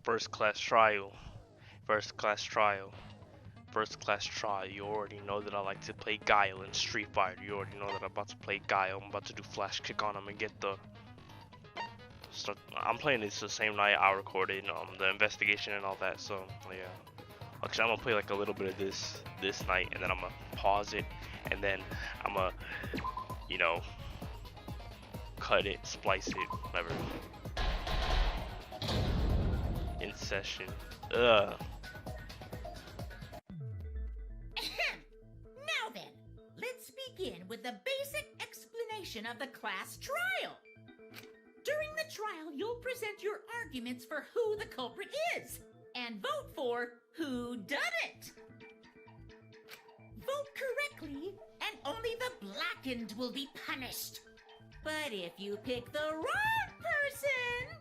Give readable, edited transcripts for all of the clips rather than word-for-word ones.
First class trial. First class trial. First class trial. You already know that I like to play Guile in Street Fighter. You already know that I'm about to play Guile. I'm about to do flash kick on him and get the. So I'm playing this the same night I recorded the investigation and all that. So yeah. Actually, I'm gonna play like a little bit of this night, and then I'm gonna pause it, and then I'm gonna, you know, cut it, splice it, whatever. In session. Ugh. Now then, let's begin with the basic explanation of the class trial. During the trial, you'll present your arguments for who the culprit is, and vote for who done it. Vote correctly, and only the blackened will be punished. But if you pick the wrong person,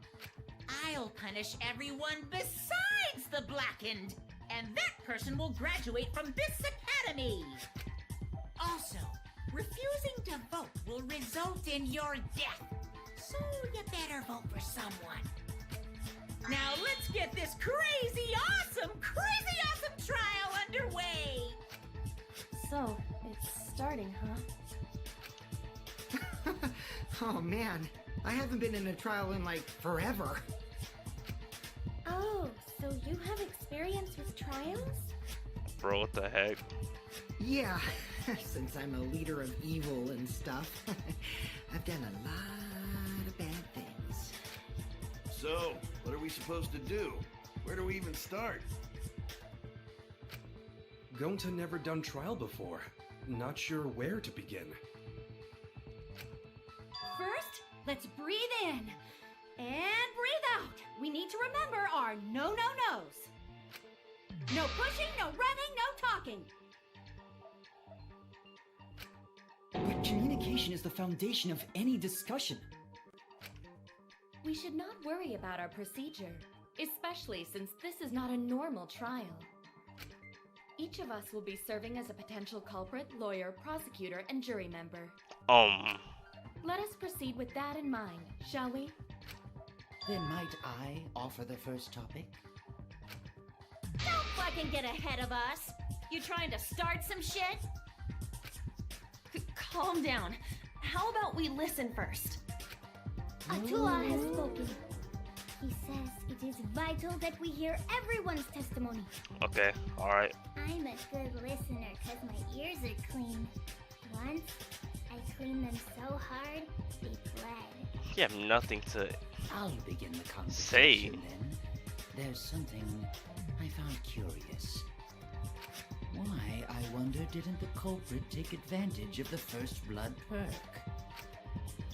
I'll punish everyone besides the blackened, and that person will graduate from this academy. Also, refusing to vote will result in your death, so you better vote for someone. Now let's get this crazy awesome trial underway! So, it's starting, huh? Oh man, I haven't been in a trial in like forever. Oh, so you have experience with trials? Bro, what the heck? Yeah, since I'm a leader of evil and stuff, I've done a lot of bad things. So, what are we supposed to do? Where do we even start? Gonta never done trial before. Not sure where to begin. First, let's breathe in and breathe out. We need to remember our no-no-nos. No pushing, no running, no talking. But communication is the foundation of any discussion. We should not worry about our procedure, especially since this is not a normal trial. Each of us will be serving as a potential culprit, lawyer, prosecutor, and jury member. Let us proceed with that in mind, shall we? Then might I offer the first topic? Don't fucking get ahead of us! You trying to start some shit? Calm down. How about we listen first? Atua has spoken. He says it is vital that we hear everyone's testimony. Okay, alright. I'm a good listener because my ears are clean. Once, I cleaned them so hard, they bled. You have nothing to I'll begin the conversation say. then. There's something I found curious. Why, I wonder, didn't the culprit take advantage of the first blood perk?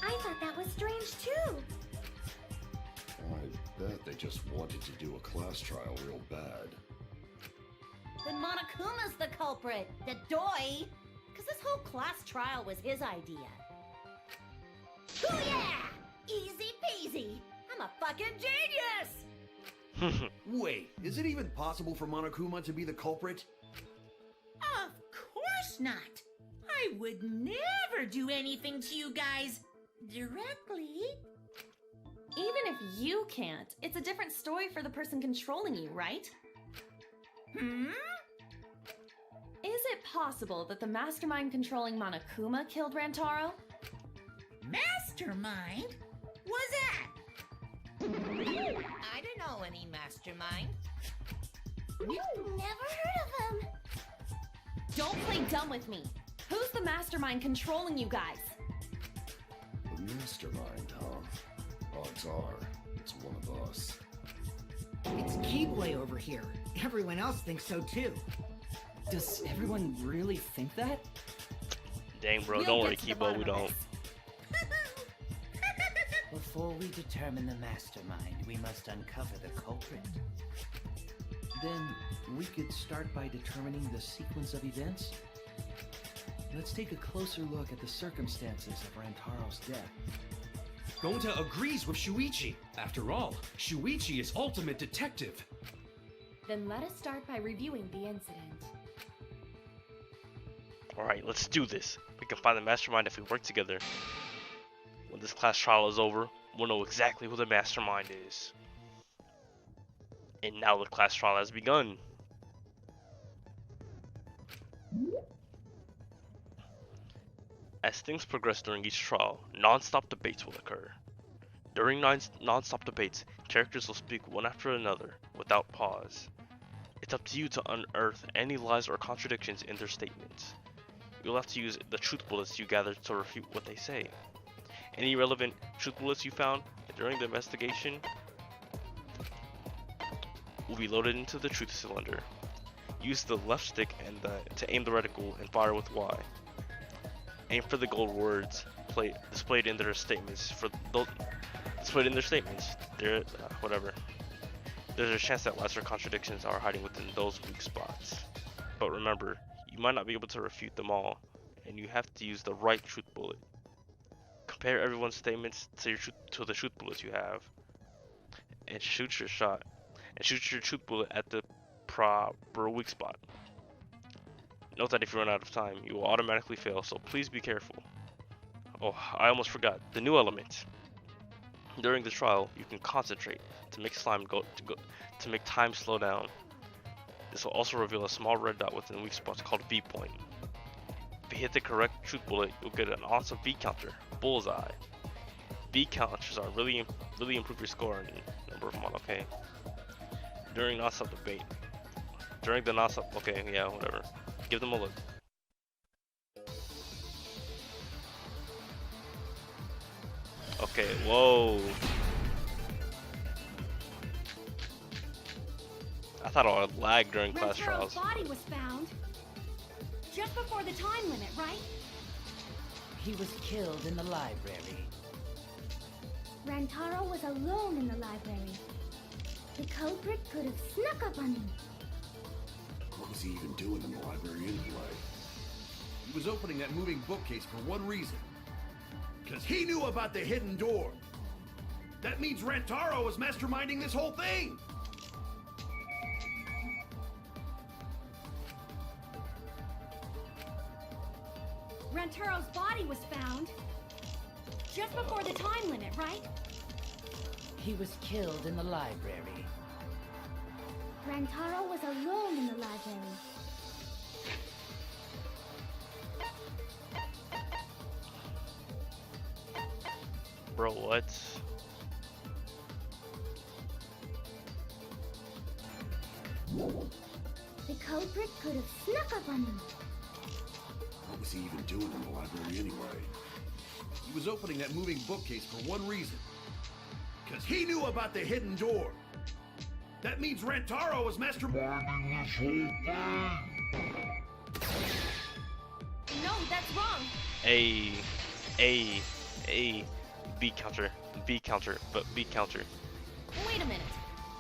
I thought that was strange too. I bet they just wanted to do a class trial real bad. Then Monokuma's the culprit, the doi! Because this whole class trial was his idea. Booyah! Easy peasy! I'm a fucking genius! Wait, is it even possible for Monokuma to be the culprit? Of course not. I would never do anything to you guys directly. Even if you can't, it's a different story for the person controlling you, right? Is it possible that the mastermind controlling Monokuma killed Rantaro? Mastermind? Was that? I don't know any mastermind. Never heard of him. Don't play dumb with me. Who's the mastermind controlling you guys? The mastermind, huh? Odds are, it's one of us. It's Keyblade over here. Everyone else thinks so too. Does everyone really think that? Dang, bro, We'll don't get worry, to the Kibo, bottom we of don't. this. Before we determine the mastermind, we must uncover the culprit. Then we could start by determining the sequence of events. Let's take a closer look at the circumstances of Rantaro's death. Gonta agrees with Shuichi. After all, Shuichi is ultimate detective. Then let us start by reviewing the incident. Alright, let's do this. We can find the mastermind if we work together. When this class trial is over, we'll know exactly who the mastermind is. And now the class trial has begun. As things progress during each trial, non-stop debates will occur. During non-stop debates, characters will speak one after another, without pause. It's up to you to unearth any lies or contradictions in their statements. You'll have to use the truth bullets you gathered to refute what they say. Any relevant truth bullets you found during the investigation will be loaded into the truth cylinder. Use the left stick to aim the reticle and fire with Y. Aim for the gold words displayed in their statements. Whatever. There's a chance that lies or contradictions are hiding within those weak spots. But remember, you might not be able to refute them all, and you have to use the right truth bullet. Compare everyone's statements to the truth bullets you have, and shoot your shot. And shoot your truth bullet at the proper weak spot. Note that if you run out of time, you will automatically fail, so please be careful. Oh, I almost forgot, the new element. During the trial, you can concentrate to make to make time slow down. This will also reveal a small red dot within weak spots called V point. If you hit the correct truth bullet, you'll get an awesome V counter, bullseye. V counters are really improve your score in number of mod, okay? During non-stop debate. During the non-stop, okay, yeah, whatever. Give them a look. Okay, whoa. I thought I would lag during class trials. Body was found just before the time limit, right? He was killed in the library. Rantaro was alone in the library. The culprit could have snuck up on him. What was he even doing in the library anyway? He was opening that moving bookcase for one reason. Because he knew about the hidden door. That means Rantaro was masterminding this whole thing. Rantaro's body was found just before the time limit, right? He was killed in the library. Rantaro was alone in the library. Bro, what? The culprit could have snuck up on him. What was he even doing in the library anyway? He was opening that moving bookcase for one reason. Because he knew about the hidden door. That means Rantaro was masterminding this whole thing. No, that's wrong. A, B counter, but B counter. Wait a minute.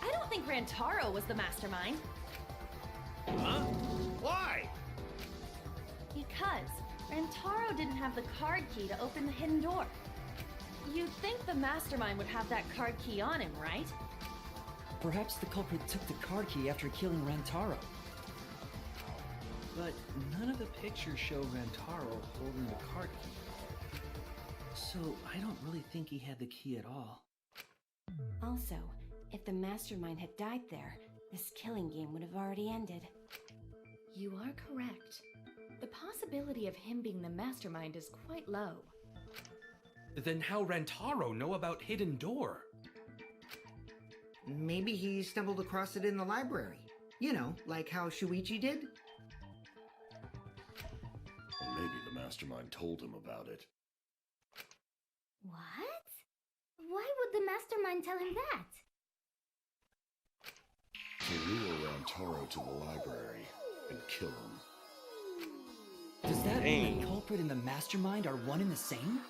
I don't think Rantaro was the mastermind. Huh? Why? Because Rantaro didn't have the card key to open the hidden door. You'd think the mastermind would have that card key on him, right? Perhaps the culprit took the card key after killing Rantaro. But none of the pictures show Rantaro holding the card key. So I don't really think he had the key at all. Also, if the mastermind had died there, this killing game would have already ended. You are correct. The possibility of him being the mastermind is quite low. Then how Rantaro know about hidden door? Maybe he stumbled across it in the library. You know, like how Shuichi did? Or maybe the mastermind told him about it. What? Why would the mastermind tell him that? To lure Rantaro to the library and kill him. Does that mean the culprit and the mastermind are one and the same?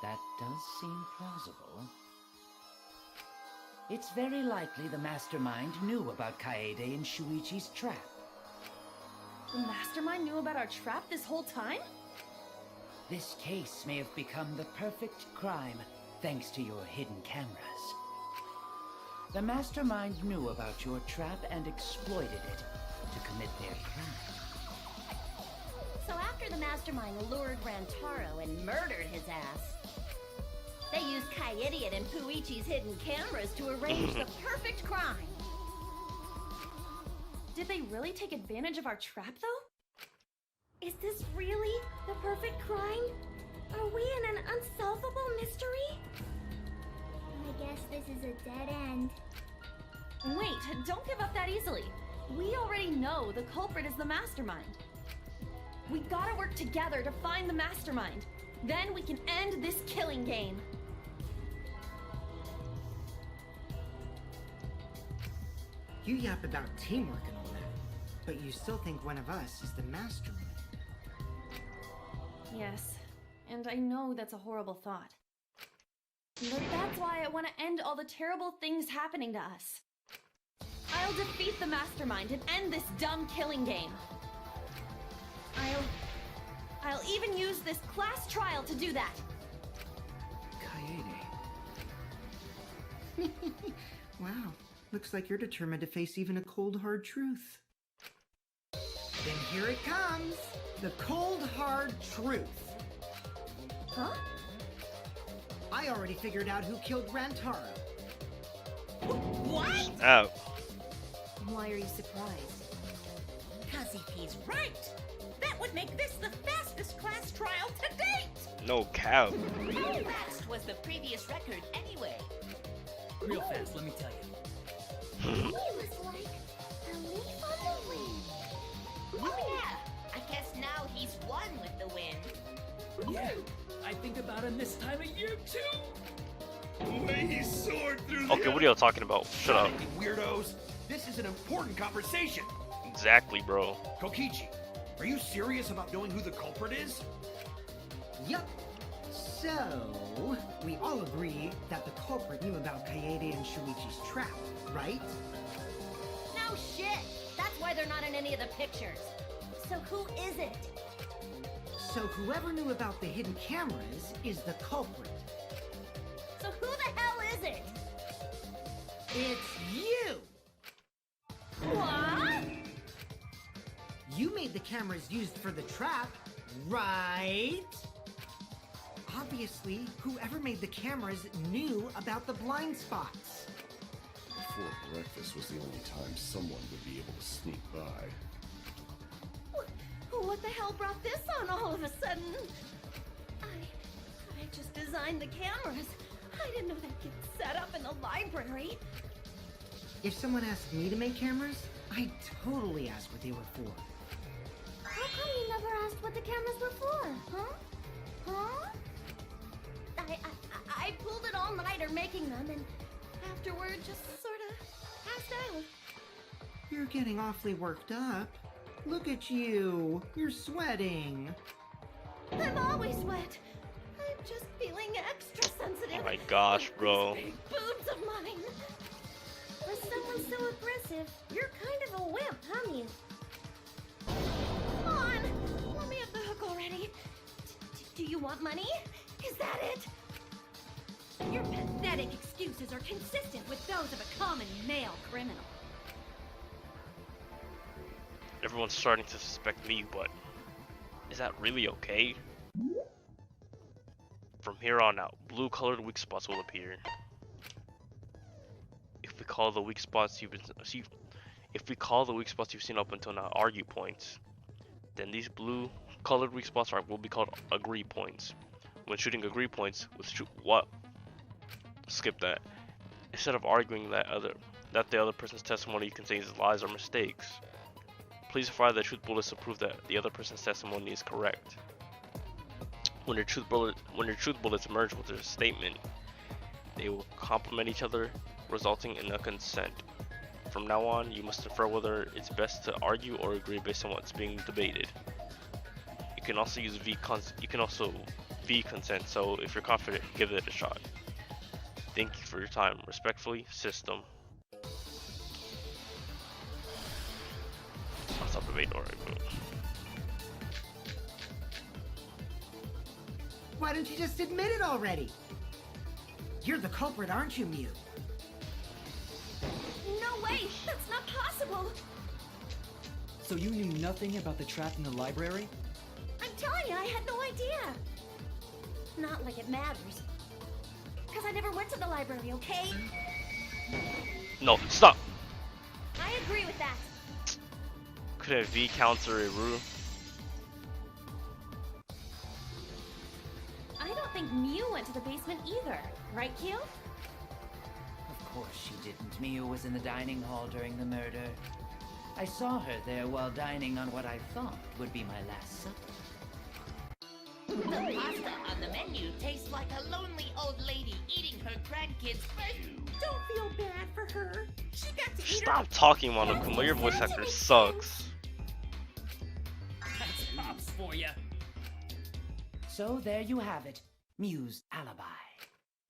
That does seem plausible. It's very likely the mastermind knew about Kaede and Shuichi's trap. The mastermind knew about our trap this whole time? This case may have become the perfect crime thanks to your hidden cameras. The mastermind knew about your trap and exploited it to commit their crime. So after the mastermind lured Rantaro and murdered his ass, They used Kaidiot and Puichi's hidden cameras to arrange the perfect crime. Did they really take advantage of our trap, though? Is this really the perfect crime? Are we in an unsolvable mystery? I guess this is a dead end. Wait, don't give up that easily. We already know the culprit is the mastermind. We gotta work together to find the mastermind. Then we can end this killing game. You yap about teamwork and all that, but you still think one of us is the mastermind. Yes, and I know that's a horrible thought. But that's why I want to end all the terrible things happening to us. I'll defeat the mastermind and end this dumb killing game. I'll even use this class trial to do that. Kaede. Wow, looks like you're determined to face even a cold, hard truth. Then here it comes, the cold, hard truth. Huh? I already figured out who killed Rantaro. What? Oh. Why are you surprised? Because if he's right, that would make this the fastest class trial to date! No cow. How fast was the previous record anyway? Real fast, let me tell you. He was like a leaf on the wind. Oh yeah, I guess now he's won with the win. Yeah, I think about him this time of year too. The way he soared through the Okay, what are y'all talking about? Shut up. You weirdos. This is an important conversation. Exactly, bro. Kokichi, are you serious about knowing who the culprit is? Yup. So, we all agree that the culprit knew about Kaede and Shuichi's trap, right? No shit! That's why they're not in any of the pictures. So who is it? So whoever knew about the hidden cameras is the culprit. So who the hell is it? It's you! What? You made the cameras used for the trap, right? Obviously, whoever made the cameras knew about the blind spots. Before breakfast was the only time someone would be able to sneak by. What the hell brought this on all of a sudden? I just designed the cameras. I didn't know they'd get set up in the library. If someone asked me to make cameras, I'd totally ask what they were for. How come you never asked what the cameras were for, huh? Huh? I pulled an all-nighter making them, and afterward just sort of passed out. You're getting awfully worked up. Look at you. You're sweating. I'm always wet. I'm just feeling extra sensitive. Oh my gosh, bro. These big boobs of mine. For someone so aggressive, you're kind of a wimp, huh, Mew? Come on, let me off the hook already. Do you want money? Is that it? Your pathetic excuses are consistent with those of a common male criminal. Everyone's starting to suspect me, but is that really okay? From here on out, blue-colored weak spots will appear. If we call the weak spots you've seen up until now argue points, then these blue-colored weak spots will be called agree points. When shooting agree points, skip that. Instead of arguing that the other person's testimony contains lies or mistakes, please fire the truth bullets to prove that the other person's testimony is correct. When your truth bullets merge with their statement, they will complement each other, resulting in a consent. From now on, you must infer whether it's best to argue or agree based on what's being debated. You can also use V consent, so if you're confident, give it a shot. Thank you for your time. Respectfully, System. I'll stop debating, alright, bro. Why don't you just admit it already? You're the culprit, aren't you, Mew? No way! That's not possible! So you knew nothing about the trap in the library? I'm telling you, I had no idea! Not like it matters. Because I never went to the library, okay? No, stop. I agree with that. Couldn't V counter Iru? I don't think Mew went to the basement either. Right, Kyo? Of course she didn't. Miu was in the dining hall during the murder. I saw her there while dining on what I thought would be my last supper. The pasta on the menu tastes like a lonely old lady eating her grandkids' food. Don't feel bad for her. She got to eat Stop talking, Monokuma. Your voice actor sucks. That's pops for ya. So there you have it. Miu's alibi.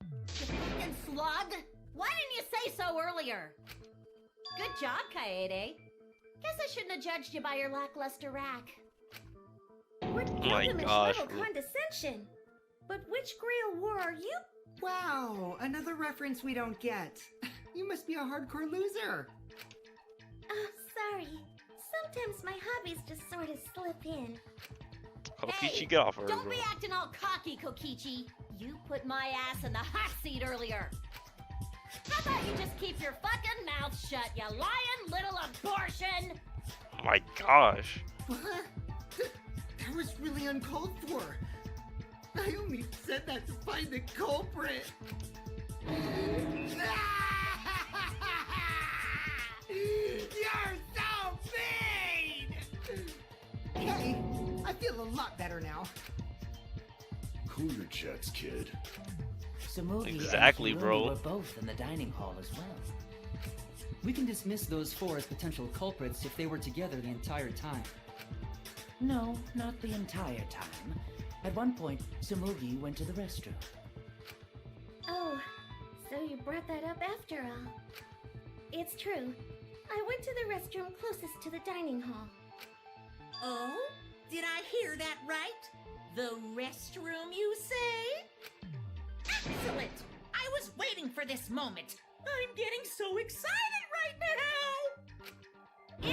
You fucking slug! Why didn't you say so earlier? Good job, Kaede. Guess I shouldn't have judged you by your lackluster rack. What my infamous gosh. little condescension! But which Grail War are you? Wow, another reference we don't get. You must be a hardcore loser. Oh, sorry. Sometimes my hobbies just sort of slip in. Kokichi, get off her, Don't bro. be acting all cocky, Kokichi. You put my ass in the hot seat earlier. How about you just keep your fucking mouth shut, you lying little abortion? Oh my gosh. What? That was really uncalled for. I only said that to find the culprit. You're so mean! Hey, I feel a lot better now. Cool your jets, kid. Sumugi Exactly, and Hirumi bro. were both in the dining hall as well. We can dismiss those four as potential culprits if they were together the entire time. No, not the entire time. At one point, Sumugi went to the restroom. Oh, so you brought that up after all. It's true. I went to the restroom closest to the dining hall. Oh? Did I hear that right? The restroom, you say? Excellent! I was waiting for this moment. I'm getting so excited right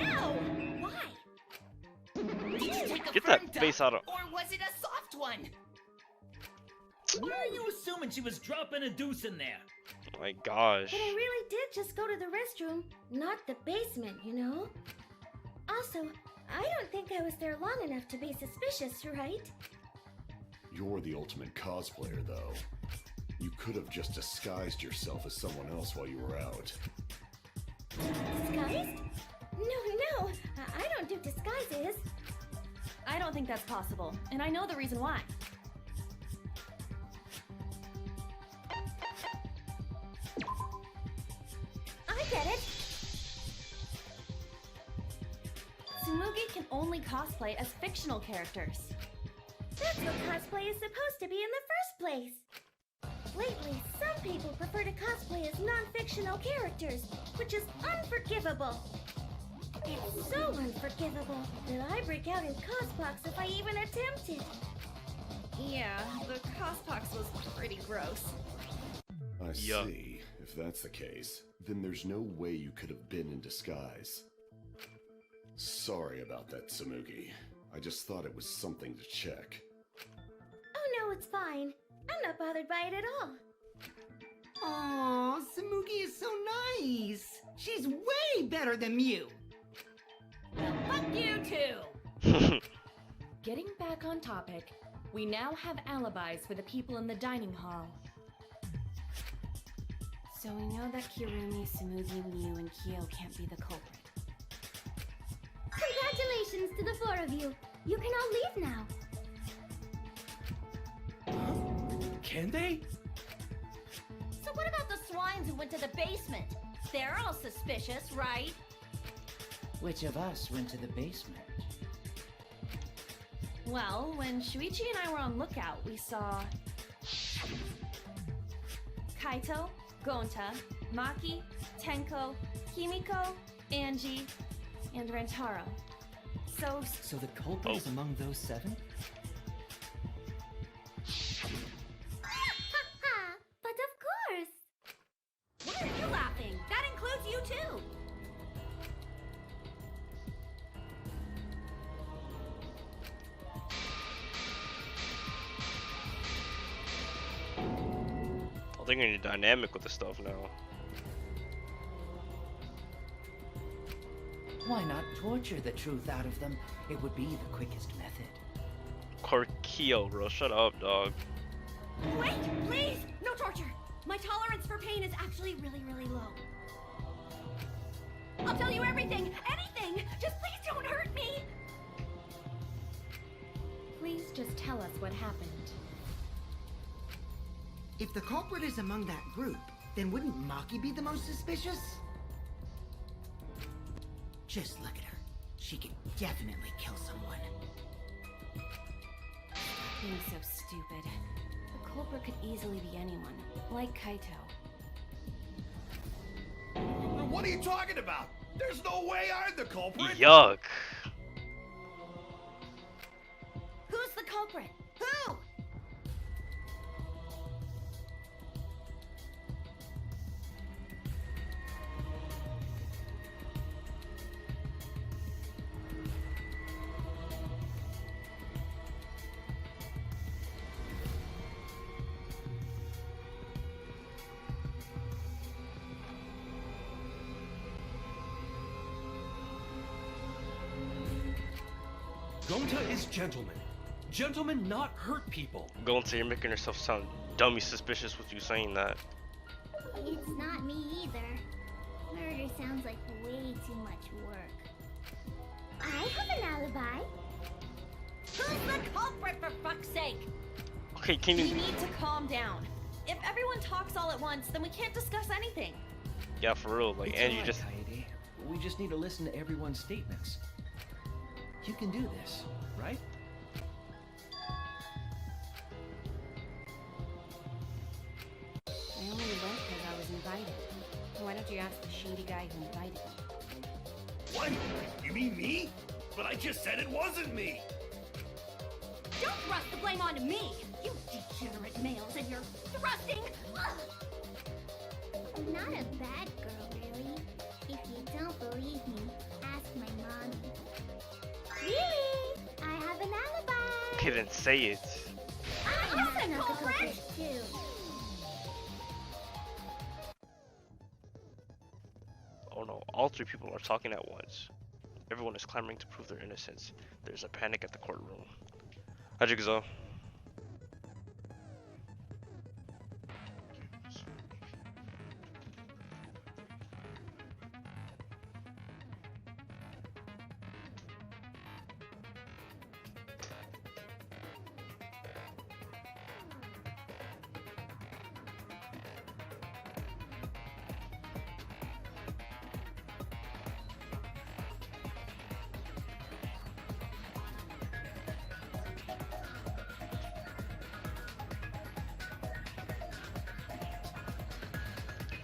now! Ew! Why? Did you take a Get firm that face out of. or was it a soft one? Why are you assuming she was dropping a deuce in there? Oh my gosh. But I really did just go to the restroom, not the basement, you know? Also, I don't think I was there long enough to be suspicious, right? You're the ultimate cosplayer, though. You could have just disguised yourself as someone else while you were out. Disguised? No, I don't do disguises. I don't think that's possible, and I know the reason why. I get it. Tsumugi can only cosplay as fictional characters. That's what cosplay is supposed to be in the first place. Lately, some people prefer to cosplay as non-fictional characters, which is unforgivable. It's so unforgivable that I break out in cospox if I even attempt it. Yeah, the cospox was pretty gross. I Yeah. see. If that's the case, then there's no way you could have been in disguise. Sorry about that, Sumugi. I just thought it was something to check. Oh no, it's fine. I'm not bothered by it at all. Aw, Sumugi is so nice. She's way better than Mew. Well, fuck you too! Getting back on topic, we now have alibis for the people in the dining hall. So we know that Kirumi, Sumugi, Mew, and Kyo can't be the culprit. Congratulations to the four of you. You can all leave now. Can they? So what about the swines who went to the basement? They're all suspicious, right? Which of us went to the basement? Well, when Shuichi and I were on lookout, we saw Kaito, Gonta, Maki, Tenko, Kimiko, Angie, and Rentaro. So the culprit is among those seven? But of course. Why are you laughing? That includes you too! They're getting dynamic with the stuff now. Why not torture the truth out of them? It would be the quickest method. Corkio, bro, shut up, dog. Wait, please! No torture! My tolerance for pain is actually really, really low. I'll tell you everything! Anything! Just please don't hurt me! Please just tell us what happened. If the culprit is among that group, then wouldn't Maki be the most suspicious? Just look at her. She can definitely kill someone. Being so stupid. The culprit could easily be anyone, like Kaito. What are you talking about? There's no way I'm the culprit. Yuck. Who's the culprit? Who? Gonta is gentleman. Gentlemen not hurt people. Gonta, you're making yourself sound dummy suspicious with you saying that. It's not me either. Murder sounds like way too much work. I have an alibi. Who's the culprit, for fuck's sake? Okay, can We you... need to calm down. If everyone talks all at once, then we can't discuss anything. Yeah, for real, like, It's and you alright, just... Kaede. We just need to listen to everyone's statements. You can do this, right? I only went because I was invited. Why don't you ask the shady guy who invited me? What? You mean me? But I just said it wasn't me. Don't thrust the blame onto me! You degenerate males and your thrusting! Ugh. I'm not a bad girl, really. If you don't believe me, ask my mommy. Really? I have an alibi. Okay, then say it. I'm not the culprit too. Oh no, all three people are talking at once. Everyone is clamoring to prove their innocence. There's a panic at the courtroom. Hajigazo.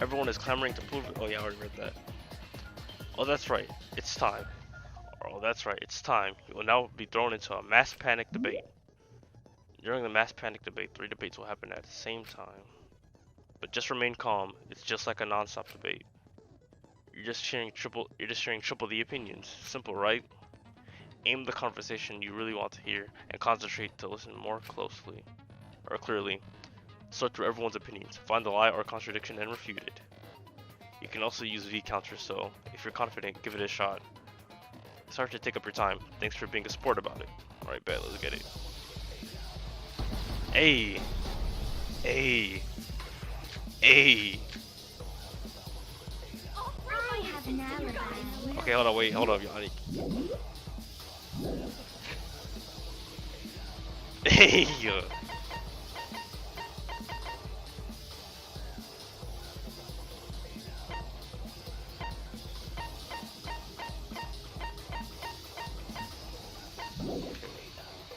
Everyone is clamoring to prove it. Oh yeah, I already read that. Oh, that's right. It's time. Oh, that's right. It's time. You will now be thrown into a mass panic debate. During the mass panic debate, 3 debates will happen at the same time. But just remain calm. It's just like a non-stop debate. You're just sharing triple the opinions. Simple, right? Aim the conversation you really want to hear and concentrate to listen more closely or clearly. Sort through everyone's opinions, find the lie or contradiction and refute it. You can also use V counters, so if you're confident, give it a shot. Sorry to take up your time. Thanks for being a sport about it. Alright, bet, let's get it. Hey! Hey! Hey! I have an alibi. Okay, hold on, wait, hold up, Yanni. Hey!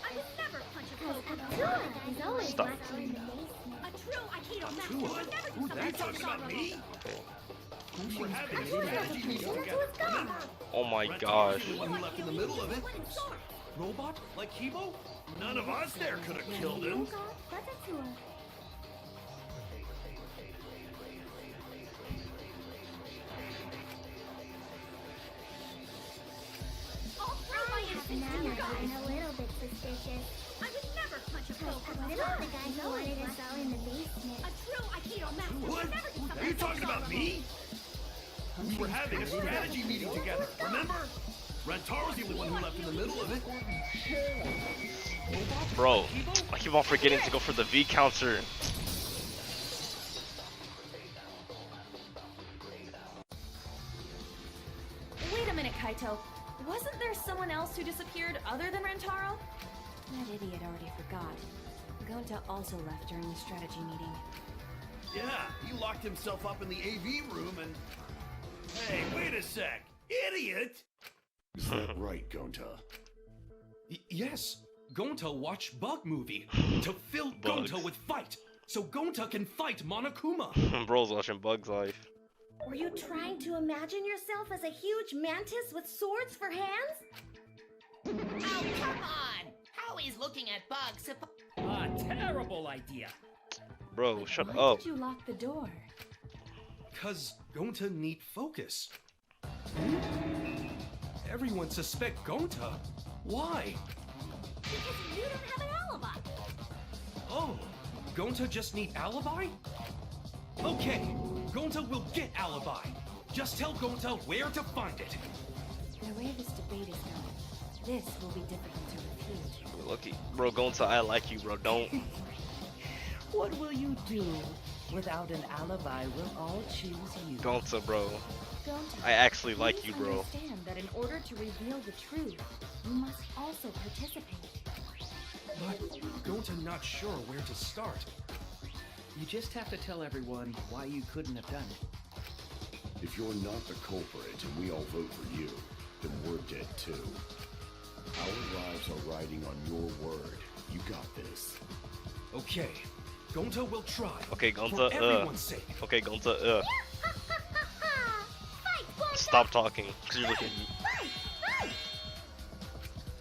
I would never punch a cloak. Abdullah is always Stop. watching in the basement. A true Aikido master Who? would never do Who? something You so talking about me? What happened? Abdullah's not a person, that's what's gone. Oh my gosh. The one who left in the middle of it. Robot? Like Kibo? None of us there could have killed him. I'm a little bit suspicious. I would never punch a cloak. What about the guy who wanted us all in the basement? A true What? Are you talking about me? We were having a strategy meeting together, remember? Rantaro's the only one who left in the middle of it. Bro, I keep on forgetting to go for the V counter. Wait a minute, Kaito. Wasn't there someone else who disappeared other than Rantaro? That idiot already forgot. Gonta also left during the strategy meeting. Yeah, he locked himself up in the AV room and... Hey, wait a sec! Idiot! Is that right, Gonta? Yes, Gonta watched Bug Movie to fill Bugs. Gonta with fight, so Gonta can fight Monokuma. Bro's watching Bug's Life. Were you trying to imagine yourself as a huge mantis with swords for hands? Oh, come on! How is looking at bugs Terrible idea. Bro, shut Why up. did you lock the door? Cause Gonta need focus. Everyone suspect Gonta. Why? Because you don't have an alibi. Oh, Gonta just need alibi? Okay, Gonta will get alibi. Just tell Gonta where to find it. The way this debate is going, this will be difficult to refute. Lucky. Bro, Gonta, I like you, bro. Don't. What will you do? Without an alibi, we'll all choose you. Gonta, bro. Gonta, I actually like you, please bro. understand that in order to reveal the truth, you must also participate. But Gonta not sure where to start. You just have to tell everyone why you couldn't have done it. If you're not the culprit and we all vote for you, then we're dead too. Our lives are riding on your word. You got this. Okay, Gonta will try. Okay, Gonta, For everyone's sake. Okay, Gonta, Fight, Gonta! Stop talking. 'Cause Fight!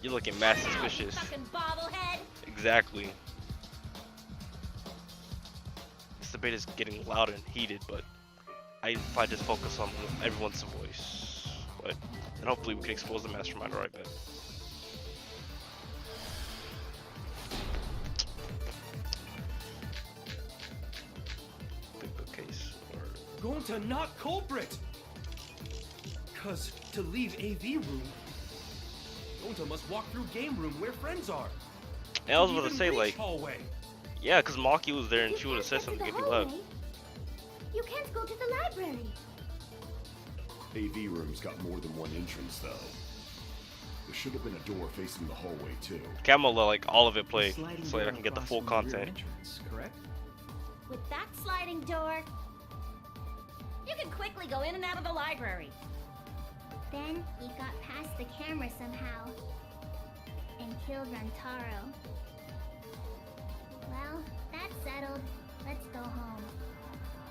you're looking mad suspicious. Fucking bobblehead! Exactly. This debate is getting loud and heated, but if I just focus on everyone's voice, and hopefully we can expose the mastermind right back. Big bookcase. Gonta not culprit! Cause to leave AV room, Gonta must walk through game room where friends are. And I was about to Even say, reach like, hallway. yeah, because Maki was there and You she would have can't said get to something the if he left. hallway. You can't go to the library. AV room's got more than one entrance, though. There should have been a door facing the hallway, too. Camel let like all of it play, Sliding so I door can get the across full from the rear content. entrance, correct? With that sliding door, you can quickly go in and out of the library. Then he got past the camera somehow and killed Rantaro. Well, that's settled. Let's go home.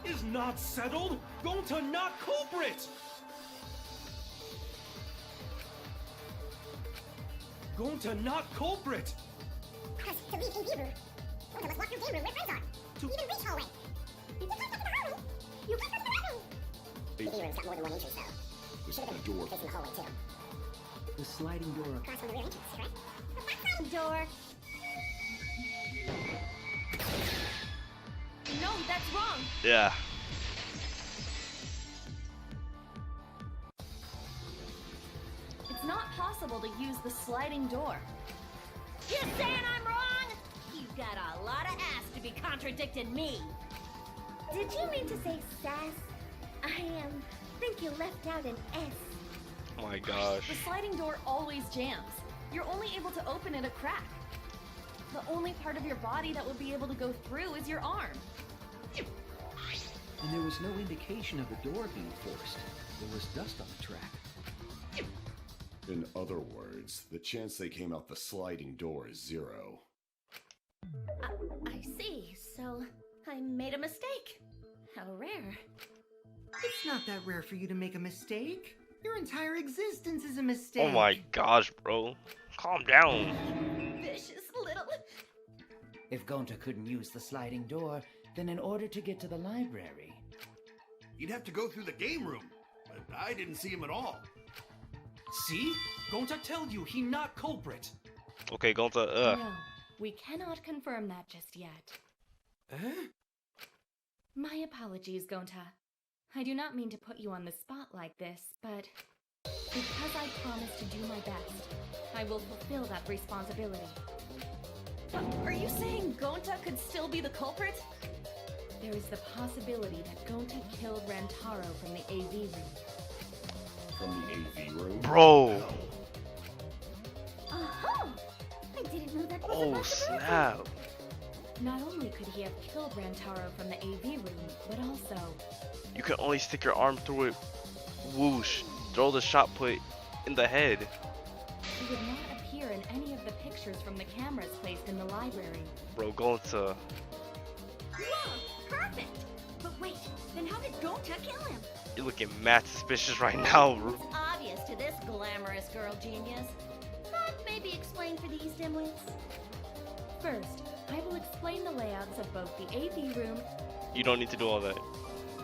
Is not settled? Gonta not culprit! Gonta not culprit! Press to leave AV room. Gonta must walk through game room where friends are. To Even reach hallway. You can't go to the hallway. You can't go to the hallway. AV room's got more than one entrance, though. There's got a door. Facing the hallway, too. The sliding door. Across from the rear entrance, correct? With that sliding door. No, that's wrong. Yeah. It's not possible to use the sliding door. You saying I'm wrong? You got a lot of ass to be contradicting me. Did you mean to say sass? I think you left out an S. Oh my gosh. The sliding door always jams. You're only able to open it a crack. The only part of your body that would be able to go through is your arm. And there was no indication of the door being forced. There was dust on the track. In other words, the chance they came out the sliding door is 0. I see. So I made a mistake. How rare. It's not that rare for you to make a mistake. Your entire existence is a mistake. Oh my gosh, bro. Calm down. Vicious little. If Gonta couldn't use the sliding door, then in order to get to the library... He'd have to go through the game room, but I didn't see him at all. See? Gonta tell you he not culprit. Okay, Gonta, No, we cannot confirm that just yet. Eh? My apologies, Gonta. I do not mean to put you on the spot like this, but because I promised to do my best, I will fulfill that responsibility. Are you saying Gonta could still be the culprit? There is the possibility that Gonta killed Rantaro from the AV room. From the AV room? Bro! Oh, I didn't know that was a Oh, possibility. snap. Not only could he have killed Rantaro from the AV room, but also... You can only stick your arm through it. Whoosh. Throw the shot put in the head. he would not appear in any of the pictures from the cameras placed in the library. Bro, going to... Whoa, perfect! But wait, then how did Gonta kill him? You're looking mad suspicious right now, bro. It's obvious to this glamorous girl genius. But maybe explain for these dimwits. First, I will explain the layouts of both the AV room. You don't need to do all that.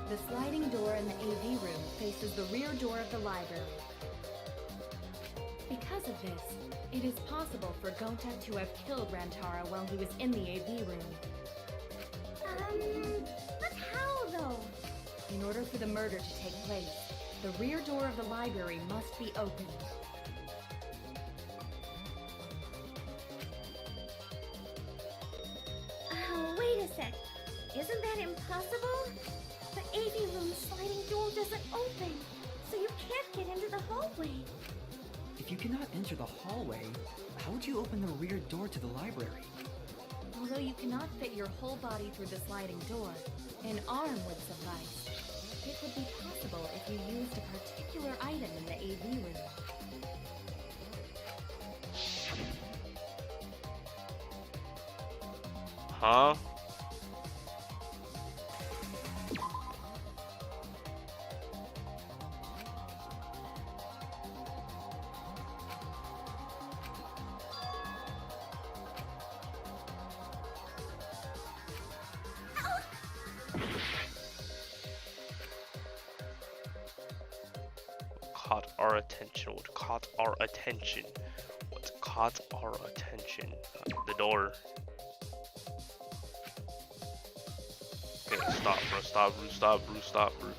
The sliding door in the AV room faces the rear door of the library. Because of this, it is possible for Gonta to have killed Rantaro while he was in the AV room. But how though? In order for the murder to take place, the rear door of the library must be opened. Oh, wait a sec. Isn't that impossible? The AV room sliding door doesn't open, so you can't get into the hallway. If you cannot enter the hallway, how would you open the rear door to the library? Although you cannot fit your whole body through the sliding door, an arm would suffice. It would be possible if you used a particular item in the AV room. Huh? Caught our attention. What caught our attention? What caught our attention? The door. Okay, stop, bro. Stop, bro. Stop, bro. Stop, bro.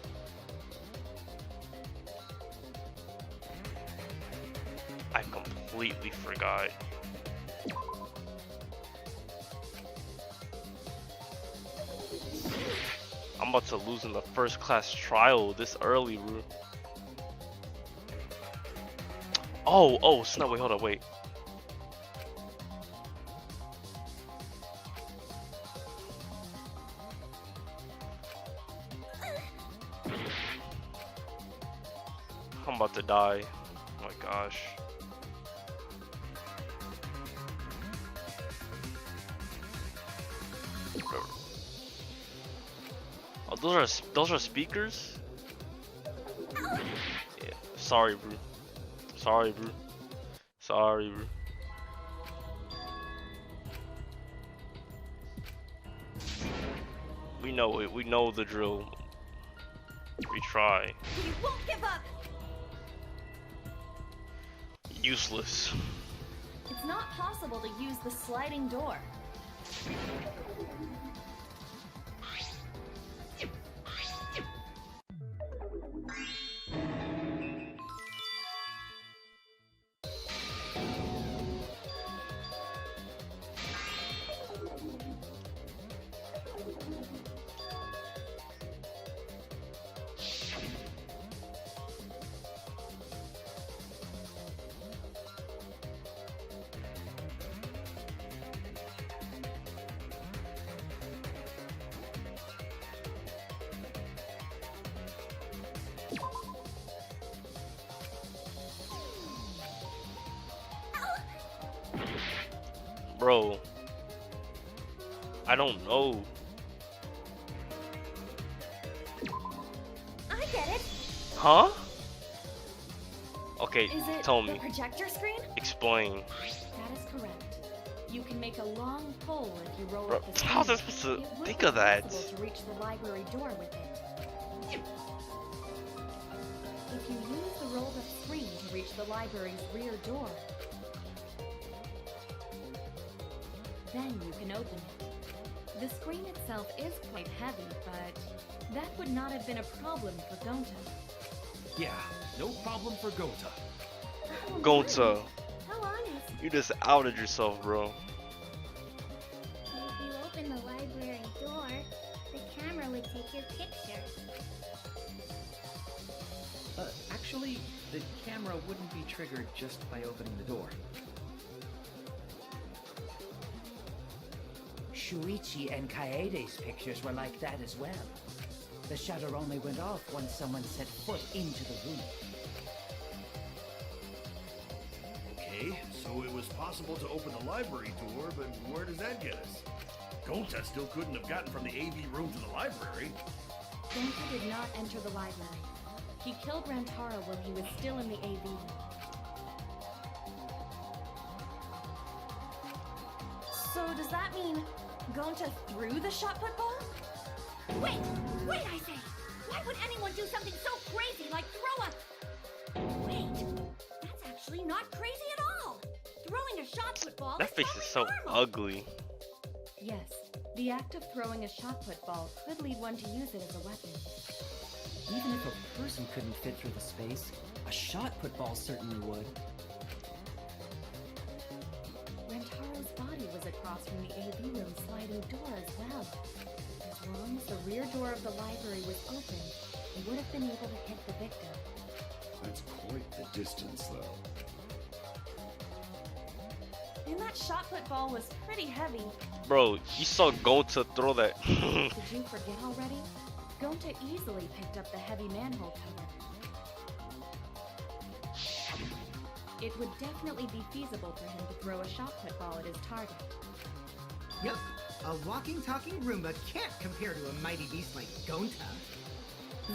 I completely forgot. I'm about to lose in the first class trial this early, bro. Oh, snap, wait, hold on, wait. I'm about to die. Oh my gosh. Oh, those are speakers? Yeah, sorry, bro. Sorry, bro. Sorry, bro. We know it. We know the drill. Retry. We won't give up! Useless. It's not possible to use the sliding door. Bro. I don't know. I get it. Huh? Okay, Is it tell the me. projector screen? Explain. That is correct. You can make a long pole if you roll Bro, up the screen. how was I supposed to It would think be of that? possible to reach the library door with it. If you use the rolled up screen to reach the library's rear door, then you can open it. The screen itself is quite heavy, but that would not have been a problem for Gonta. Yeah, no problem for Gonta. Gonta, How honest. you just outed yourself, bro. If you open the library door, the camera would take your picture. Actually, the camera wouldn't be triggered just by opening the door. Shuichi and Kaede's pictures were like that as well. The shutter only went off once someone set foot into the room. Okay, so it was possible to open the library door, but where does that get us? Gonta still couldn't have gotten from the AV room to the library. Gonta did not enter the library. He killed Rantaro while he was still in the AV room. So does that mean Gonta threw the shot put ball? Wait, I say! Why would anyone do something so crazy like throw a... Wait, that's actually not crazy at all! Throwing a shot put ball That face is so ugly. Yes, the act of throwing a shot put ball could lead one to use it as a weapon. Even if a person couldn't fit through the space, a shot put ball certainly would. Rantaro's body was across from the AV room sliding door as well. As long as the rear door of the library was open, he would have been able to hit the victim. That's quite the distance, though. And that shot put ball was pretty heavy. Bro, you saw Gonta throw that. Did you forget already? Gonta easily picked up the heavy manhole cover. It would definitely be feasible for him to throw a shot put ball at his target. Yep, a walking, talking Roomba can't compare to a mighty beast like Gonta.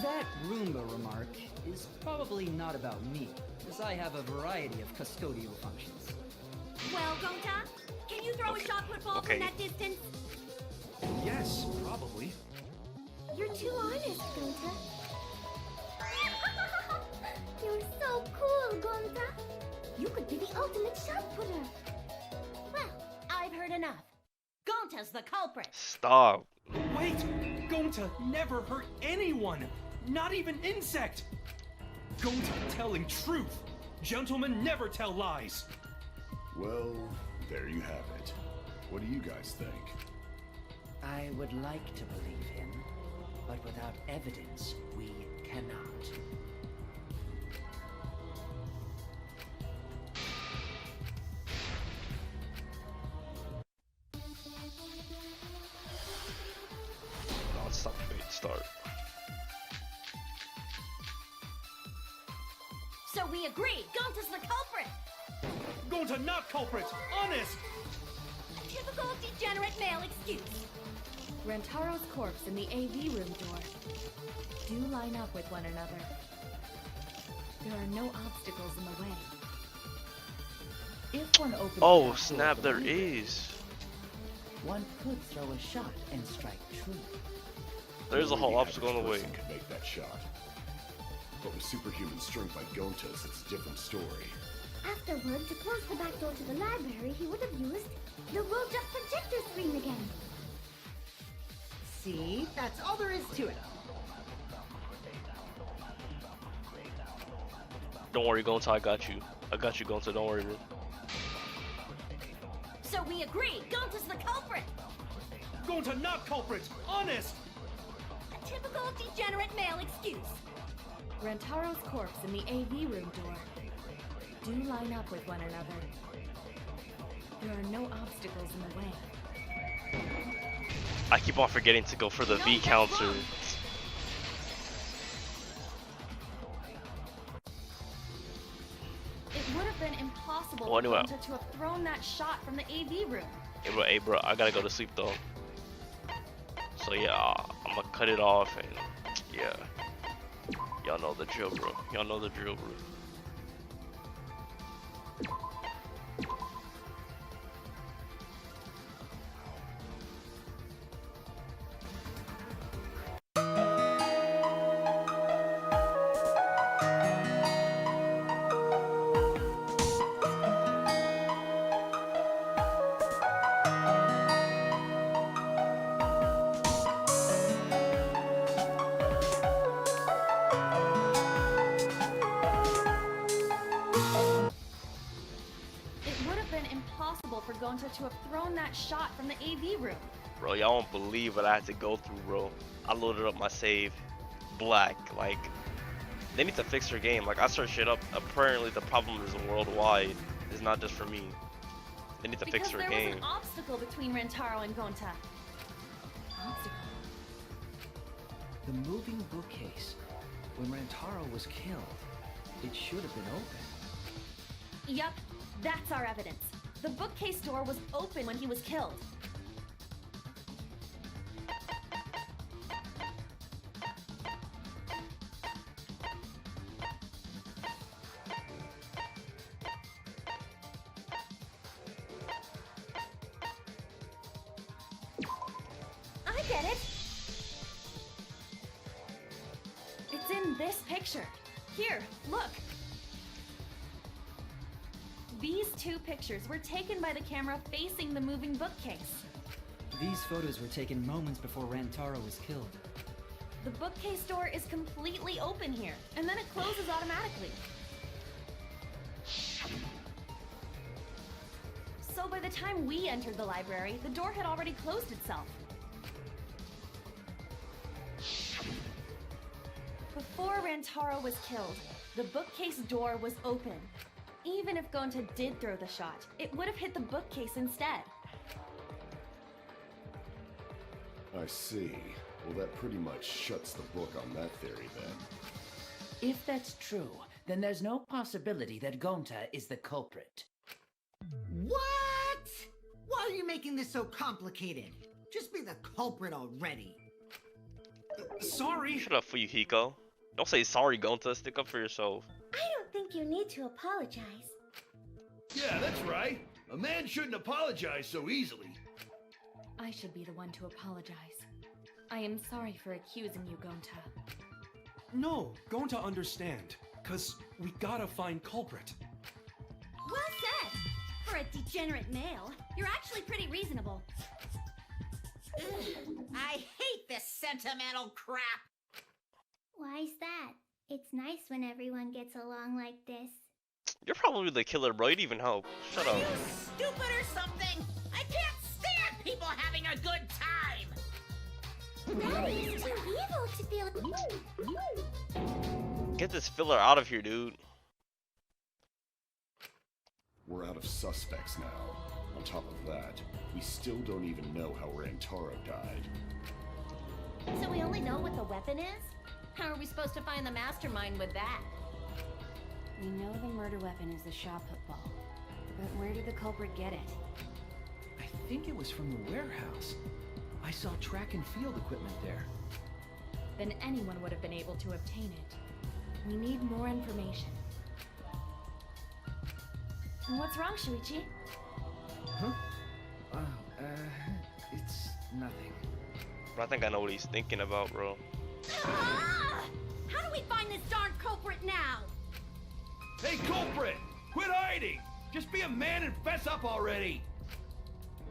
That Roomba remark is probably not about me, as I have a variety of custodial functions. Well, Gonta, can you throw a shot put ball from that distance? Yes, probably. You're too honest, Gonta. You're so cool, Gonta. You could be the ultimate shot putter. Well, I've heard enough. Gonta's the culprit. Stop. Wait! Gonta never hurt anyone! Not even insect! Gonta telling truth! Gentlemen never tell lies! Well, there you have it. What do you guys think? I would like to believe him, but without evidence, we cannot. Non-stop great start. So we agree, Gonta's the culprit. Gonta not culprit! Honest! Typical degenerate male excuse. Rantaro's corpse and the AV room door do line up with one another. There are no obstacles in the way. If one opens Oh, that snap, door there deliberately, is. one could throw a shot and strike true. There's a whole Only obstacle in the way. average person could make that shot. But with superhuman strength like Gonta's, it's a different story. Afterward, to close the back door to the library, he would have used the rolled up projector screen again. See? That's all there is to it. Don't worry, Gonta, I got you. I got you, Gonta, don't worry, bro. So we agree, Gonta's the culprit. Gonta not culprit! Honest! A typical degenerate male excuse. Rantaro's corpse and the AV room door do line up with one another. There are no obstacles in the way. I keep on forgetting to go for the V counter. It would have been impossible Well, for anyway. Gonta to have thrown that shot from the AV room. Hey bro, I gotta go to sleep though. So yeah, I'm gonna cut it off and yeah. Y'all know the drill, bro. Y'all know the drill, bro. impossible for Gonta to have thrown that shot from the AV room. Bro, y'all won't believe what I had to go through, bro. I loaded up my save, black. Like, they need to fix their game. Like, I searched shit up. Apparently, the problem is worldwide. It's not just for me. They need to fix their there game. was an obstacle between Rentaro and Gonta. Obstacle? The moving bookcase. When Rantaro was killed, it should have been open. Yep, that's our evidence. The bookcase door was open when he was killed. I get it. It's in this picture. Here, look. These two pictures were taken by the camera facing the moving bookcase. These photos were taken moments before Rantaro was killed. The bookcase door is completely open here, and then it closes automatically. So by the time we entered the library, the door had already closed itself. Before Rantaro was killed, the bookcase door was open. Even if Gonta did throw the shot, it would have hit the bookcase instead. I see. Well, that pretty much shuts the book on that theory then. If that's true, then there's no possibility that Gonta is the culprit. What? Why are you making this so complicated? Just be the culprit already. Sorry. Shut up, Fuyuhiko. Don't say sorry, Gonta. Stick up for yourself. I don't think you need to apologize. Yeah, that's right. A man shouldn't apologize so easily. I should be the one to apologize. I am sorry for accusing you, Gonta. No, Gonta understand. Cause we gotta find culprit. Well said! For a degenerate male, you're actually pretty reasonable. Ugh, I hate this sentimental crap! Why's that? It's nice when everyone gets along like this. You're probably the killer, bro. You'd even help. Shut Are up. you stupid or something? I can't stand people having a good time! Daddy is too evil to feel. Get this filler out of here, dude. We're out of suspects now. On top of that, we still don't even know how Rantaro died. So we only know what the weapon is? How are we supposed to find the mastermind with that? We know the murder weapon is the shot put ball. But where did the culprit get it? I think it was from the warehouse. I saw track and field equipment there. Then anyone would have been able to obtain it. We need more information. And what's wrong, Shuichi? Huh? It's nothing. I think I know what he's thinking about, bro. Ah! How do we find this darn culprit now? Hey, culprit! Quit hiding! Just be a man and fess up already!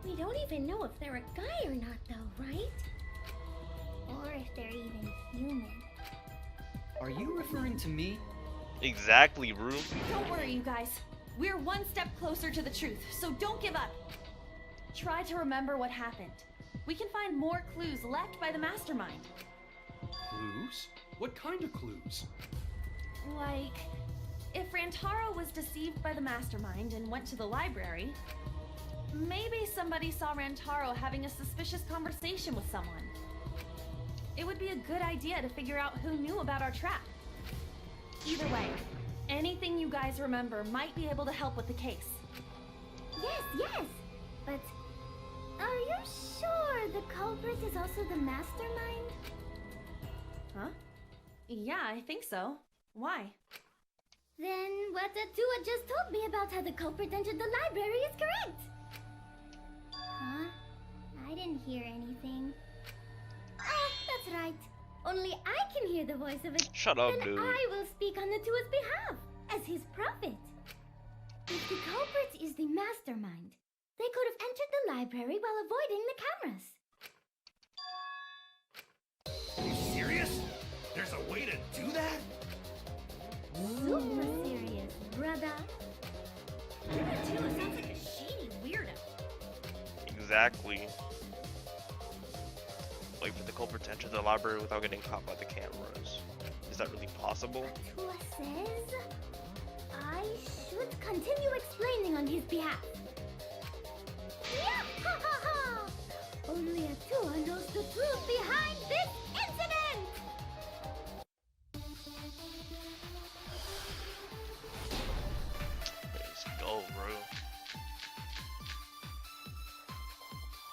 We don't even know if they're a guy or not, though, right? Or if they're even human. Are you referring to me? Exactly, bro. Don't worry, you guys. We're one step closer to the truth, so don't give up. Try to remember what happened. We can find more clues left by the mastermind. Clues? What kind of clues? Like, if Rantaro was deceived by the mastermind and went to the library, maybe somebody saw Rantaro having a suspicious conversation with someone. It would be a good idea to figure out who knew about our trap. Either way, anything you guys remember might be able to help with the case. Yes! But are you sure the culprit is also the mastermind? Huh? Yeah, I think so. Why? Then what Atua just told me about how the culprit entered the library is correct! Huh? I didn't hear anything. Oh, that's right. Only I can hear the voice of it. Shut up, then dude. I will speak on Atua's behalf, as his prophet. If the culprit is the mastermind, they could have entered the library while avoiding the cameras. Are you serious? There's a way to do that? Super serious, brother. Atua sounds like a she Exactly. Wait for the culprit to enter the library without getting caught by the cameras. Is that really possible? Atua says I should continue explaining on his behalf. Yeah-ha-ha-ha! Only Atua knows the truth behind this incident! Let's go, bro.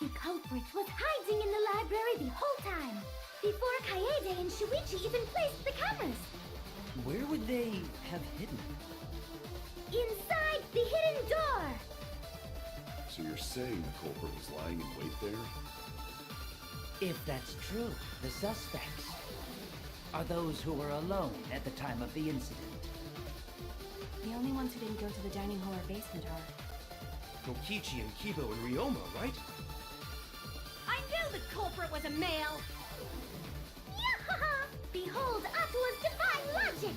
The culprit was hiding in the library the whole time, before Kaede and Shuichi even placed the cameras. Where would they have hidden? Inside the hidden door! So you're saying the culprit was lying in wait there? If that's true, the suspects are those who were alone at the time of the incident. The only ones who didn't go to the dining hall or basement are... Kokichi and Kibo and Ryoma, right? I knew the culprit was a male! Yeah-ha-ha! Behold Atua's divine logic!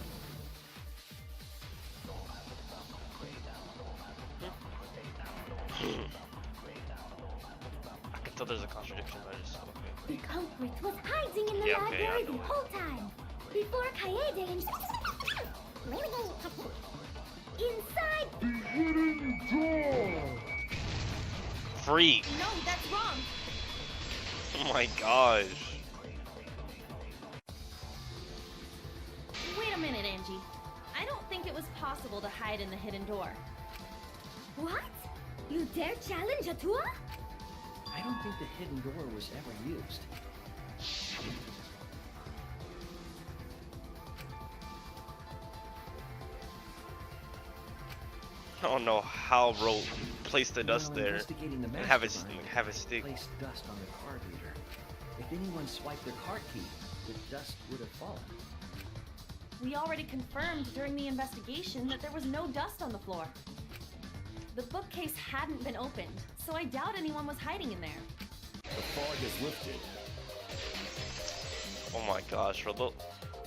I can tell there's a contradiction, but I just okay. The culprit was hiding in the Yeah, okay, library I know the it. whole time, before Kaede and... Inside the hidden door! Freak! No, that's wrong! Oh my gosh. Wait a minute, Angie. I don't think it was possible to hide in the hidden door. What? You dare challenge Atua? I don't think the hidden door was ever used. I don't know how bro placed the dust While there investigating the and have it mastermind, stick. placed dust on the card reader. If anyone swiped their card key, the dust would have fallen. We already confirmed during the investigation that there was no dust on the floor. The bookcase hadn't been opened, so I doubt anyone was hiding in there. The fog has lifted. Oh my gosh, bro. Look,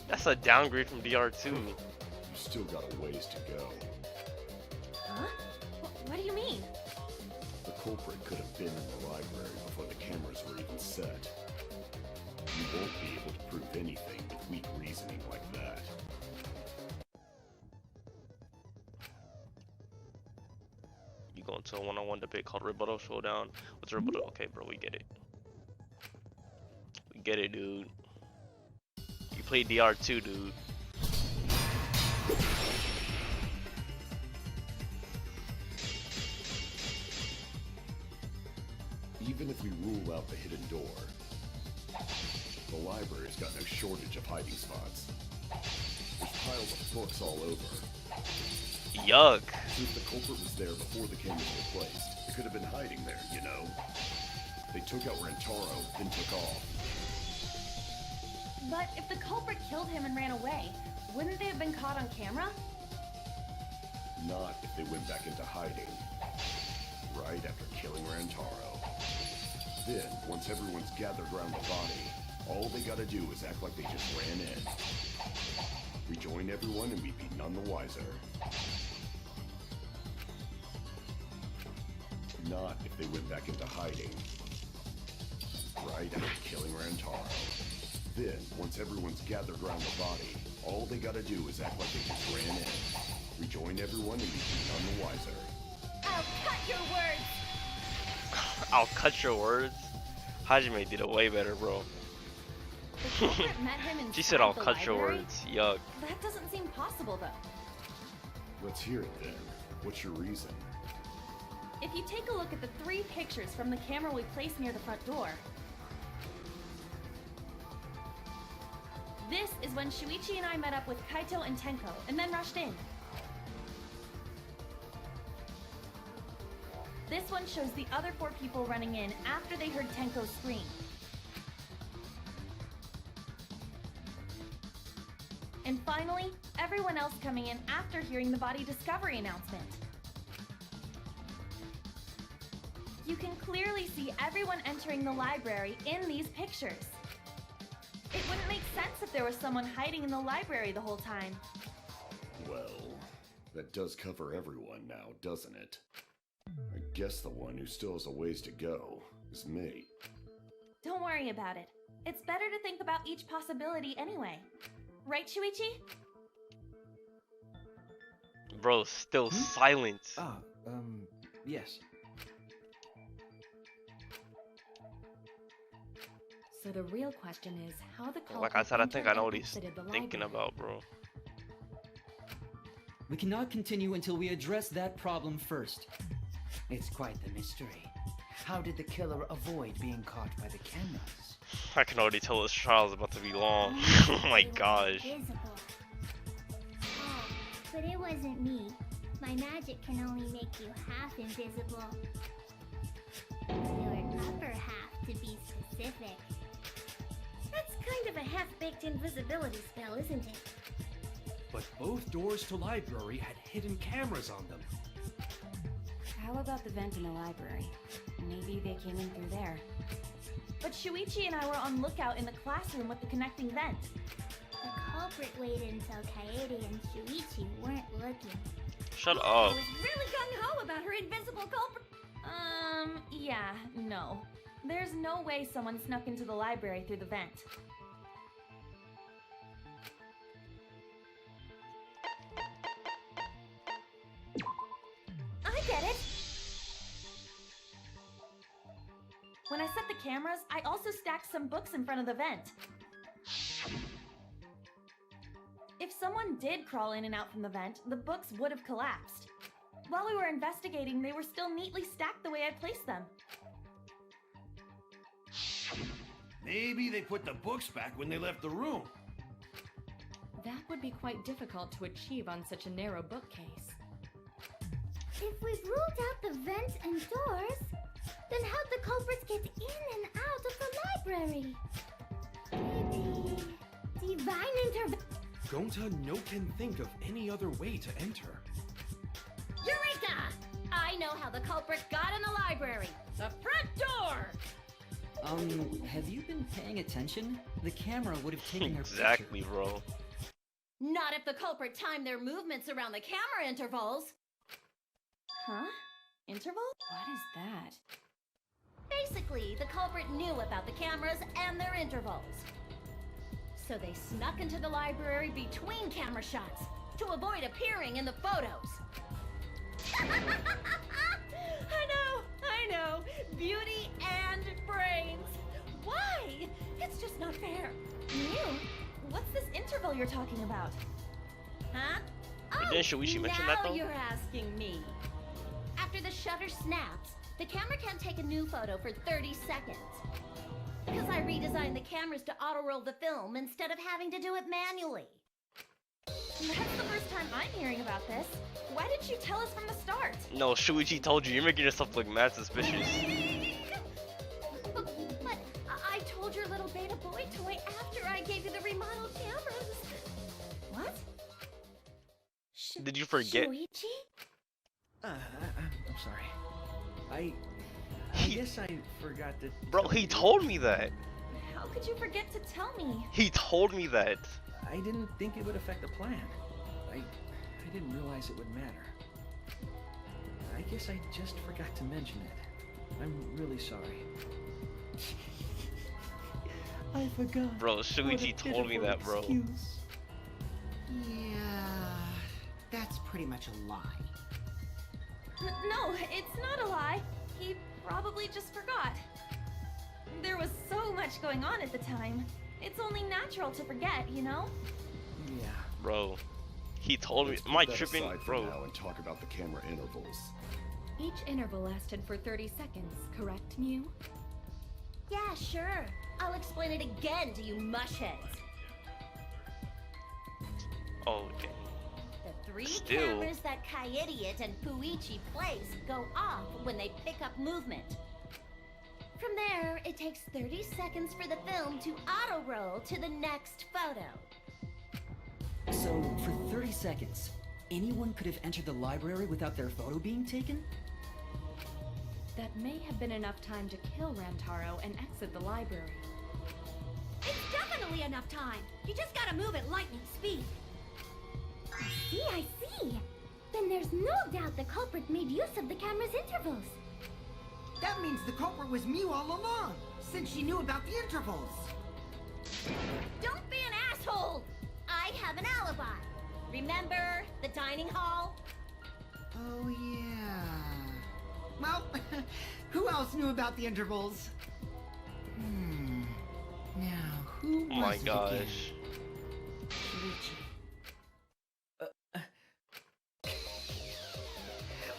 that's a downgrade from DR2. You still got a ways to go. Huh? What do you mean? The culprit could have been in the library before the cameras were even set. You won't be able to prove anything with weak reasoning like that. You go into a one-on-one debate called Rebuttal Showdown. What's a rebuttal? Okay, bro, we get it. We get it, dude. You played DR2, dude. Even if we rule out the hidden door, the library's got no shortage of hiding spots. There's piles of books all over. Yuck. Since the culprit was there before the cameras were placed, it could have been hiding there, you know? They took out Rantaro, then took off. But if the culprit killed him and ran away, wouldn't they have been caught on camera? Not if they went back into hiding. Right after killing Rantaro. Then, once everyone's gathered around the body, all they gotta do is act like they just ran in. Rejoin everyone and we'd be none the wiser. Not if they went back into hiding. Right after killing Rantaro. Then, once everyone's gathered around the body, all they gotta do is act like they just ran in. Rejoin everyone and we'd be none the wiser. I'll cut your words! I'll cut your words. Hajime did it way better, bro. The culprit met him inside She said, "I'll the cut your library? words." Yuck. That doesn't seem possible, though. Let's hear it then. What's your reason? If you take a look at the 3 pictures from the camera we placed near the front door. This is when Shuichi and I met up with Kaito and Tenko, and then rushed in. This one shows the other 4 people running in after they heard Tenko scream. And finally, everyone else coming in after hearing the body discovery announcement. You can clearly see everyone entering the library in these pictures. It wouldn't make sense if there was someone hiding in the library the whole time. Well, that does cover everyone now, doesn't it? I guess the one who still has a ways to go is me. Don't worry about it. It's better to think about each possibility anyway. Right, Shuichi? Bro, still silent. Yes. So the real question is how the culprit Like I said, I think I know what he's exited the thinking library. about, bro. We cannot continue until we address that problem first. It's quite the mystery. How did the killer avoid being caught by the cameras? I can already tell this trial's about to be long. Oh my gosh. Invisible. Oh, but it wasn't me. My magic can only make you half invisible. Your upper half, to be specific. That's kind of a half-baked invisibility spell, isn't it? But both doors to library had hidden cameras on them. How about the vent in the library? Maybe they came in through there. But Shuichi and I were on lookout in the classroom with the connecting vent. The culprit waited until Kaede and Shuichi weren't looking. Shut I up. was really gung-ho about her invisible culprit. Yeah, no. There's no way someone snuck into the library through the vent. I get it! When I set the cameras, I also stacked some books in front of the vent. If someone did crawl in and out from the vent, the books would have collapsed. While we were investigating, they were still neatly stacked the way I placed them. Maybe they put the books back when they left the room. That would be quite difficult to achieve on such a narrow bookcase. If we've ruled out the vents and doors, then how'd the culprits get in and out of the library? Maybe divine intervention. Gonta no can think of any other way to enter. Eureka! I know how the culprit got in the library. The front door! Have you been paying attention? The camera would have taken their Exactly, bro. Not if the culprit timed their movements around the camera intervals. Huh? Interval? What is that? Basically, the culprit knew about the cameras and their intervals. So they snuck into the library between camera shots to avoid appearing in the photos. I know. Beauty and brains. Why? It's just not fair. Mew, what's this interval you're talking about? Huh? Didn't Shuichi mention that, though? Now you're asking me. After the shutter snaps, the camera can't take a new photo for 30 seconds. Because I redesigned the cameras to auto-roll the film instead of having to do it manually. That's the first time I'm hearing about this. Why didn't you tell us from the start? No, Shuichi told you. You're making yourself look mad suspicious. But I told your little beta boy toy after I gave you the remodeled cameras. What? Did you forget? Shuichi? I'm sorry. I guess I forgot to. Bro, he told me that. How could you forget to tell me? He told me that. I didn't think it would affect the plan. I didn't realize it would matter. I guess I just forgot to mention it. I'm really sorry. I forgot. Bro, Shuichi told me that, bro. Yeah, that's pretty much a lie. No, it's not a lie. He probably just forgot. There was so much going on at the time. It's only natural to forget, you know? Yeah. Bro, he told me. Let's Am I put that tripping? aside for Bro. now and talk about the camera intervals. Each interval lasted for 30 seconds, correct, Mew? Yeah, sure. I'll explain it again to you mushheads. Oh, dang. The three Still. cameras that Kaidiot and Puichi place go off when they pick up movement. From there, it takes 30 seconds for the film to auto-roll to the next photo. So, for 30 seconds, anyone could have entered the library without their photo being taken? That may have been enough time to kill Rantaro and exit the library. It's definitely enough time. You just gotta move at lightning speed. I see. Then there's no doubt the culprit made use of the camera's intervals. That means the culprit was Mew all along, since she knew about the intervals. Don't be an asshole! I have an alibi. Remember the dining hall? Oh, yeah. Well, who else knew about the intervals? Now, who was Oh my it gosh. again?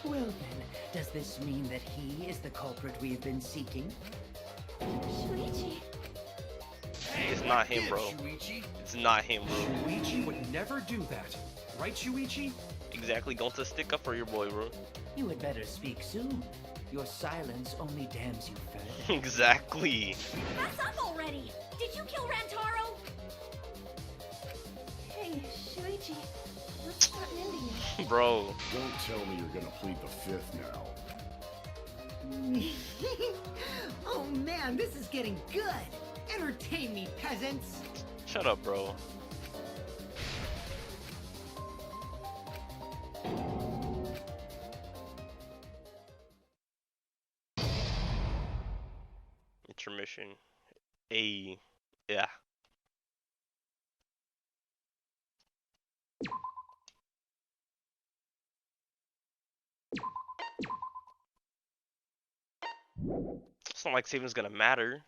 Well then, does this mean that he is the culprit we have been seeking? Shuichi. It's not him, bro. Shuichi. It's not him, bro. Shuichi would never do that. Right, Shuichi? Exactly. Going to stick up for your boy, bro. You had better speak soon. Your silence only damns you further. Exactly. That's up already! Did you kill Rantaro? Hey, Shuichi. What's gotten into you? Bro. Don't tell me you're gonna plead the fifth now. Oh man, this is getting good! Entertain me, peasants! Shut up, bro. Intermission. Yeah. It's not like saving's gonna matter.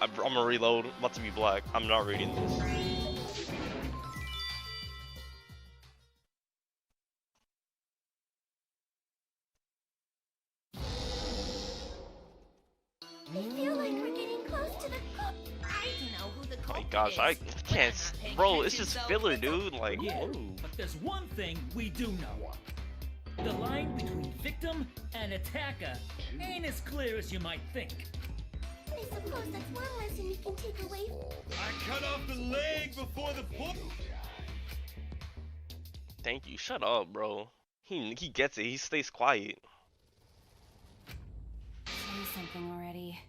I'm gonna reload. About to be black. I'm not reading this. I feel like we're getting close to the I don't know who the Oh my culprit gosh, is. I can't. Bro, it's just filler, dude. Like, Yeah, whoa. but there's one thing we do know. The line between victim and attacker ain't as clear as you might think. I suppose that's one lesson you can take away. I cut off the leg before the book. Thank you. Shut up, bro. He gets it. He stays quiet. Say something already.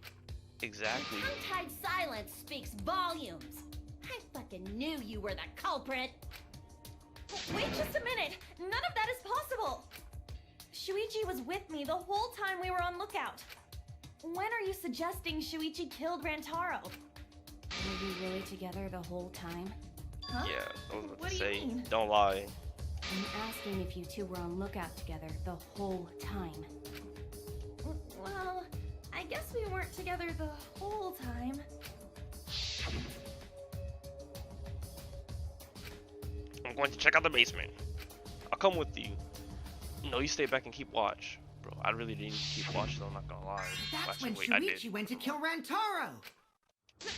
Exactly. Tongue-tied silence speaks volumes. I fucking knew you were the culprit. Wait just a minute! None of that is possible! Shuichi was with me the whole time we were on lookout. When are you suggesting Shuichi killed Rantaro? Were we really together the whole time? Huh? Yeah, I was about What to do you say. mean? Don't lie. I'm asking if you two were on lookout together the whole time. Well, I guess we weren't together the whole time. I'm going to check out the basement. I'll come with you. No, you stay back and keep watch. Bro, I really didn't keep watch though, I'm not gonna lie. That's Actually, when wait, I did. Shuichi went to kill Rantaro!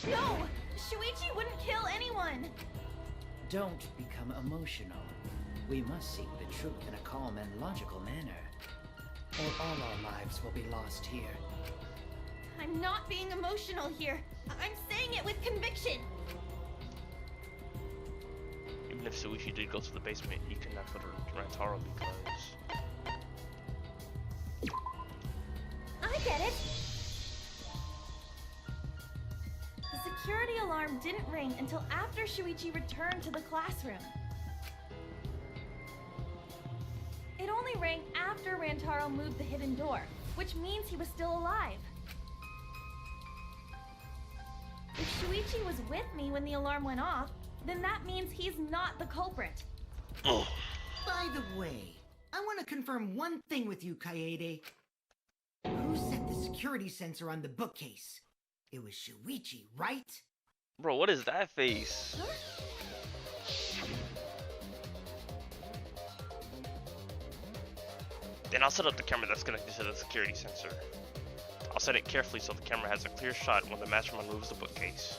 No! Shuichi wouldn't kill anyone! Don't become emotional. We must seek the truth in a calm and logical manner, or all our lives will be lost here. I'm not being emotional here. I'm saying it with conviction. Even if Suishi did go to the basement, he could not put Rantaro because... I get it. The security alarm didn't ring until after Shuichi returned to the classroom. It only rang after Rantaro moved the hidden door, which means he was still alive. If Shuichi was with me when the alarm went off, then that means he's not the culprit. By the way, I want to confirm one thing with you, Kaede. Who set the security sensor on the bookcase? It was Shuichi, right? Bro, what is that face? Then I'll set up the camera that's connected to the security sensor. I'll set it carefully so the camera has a clear shot when the mastermind moves the bookcase.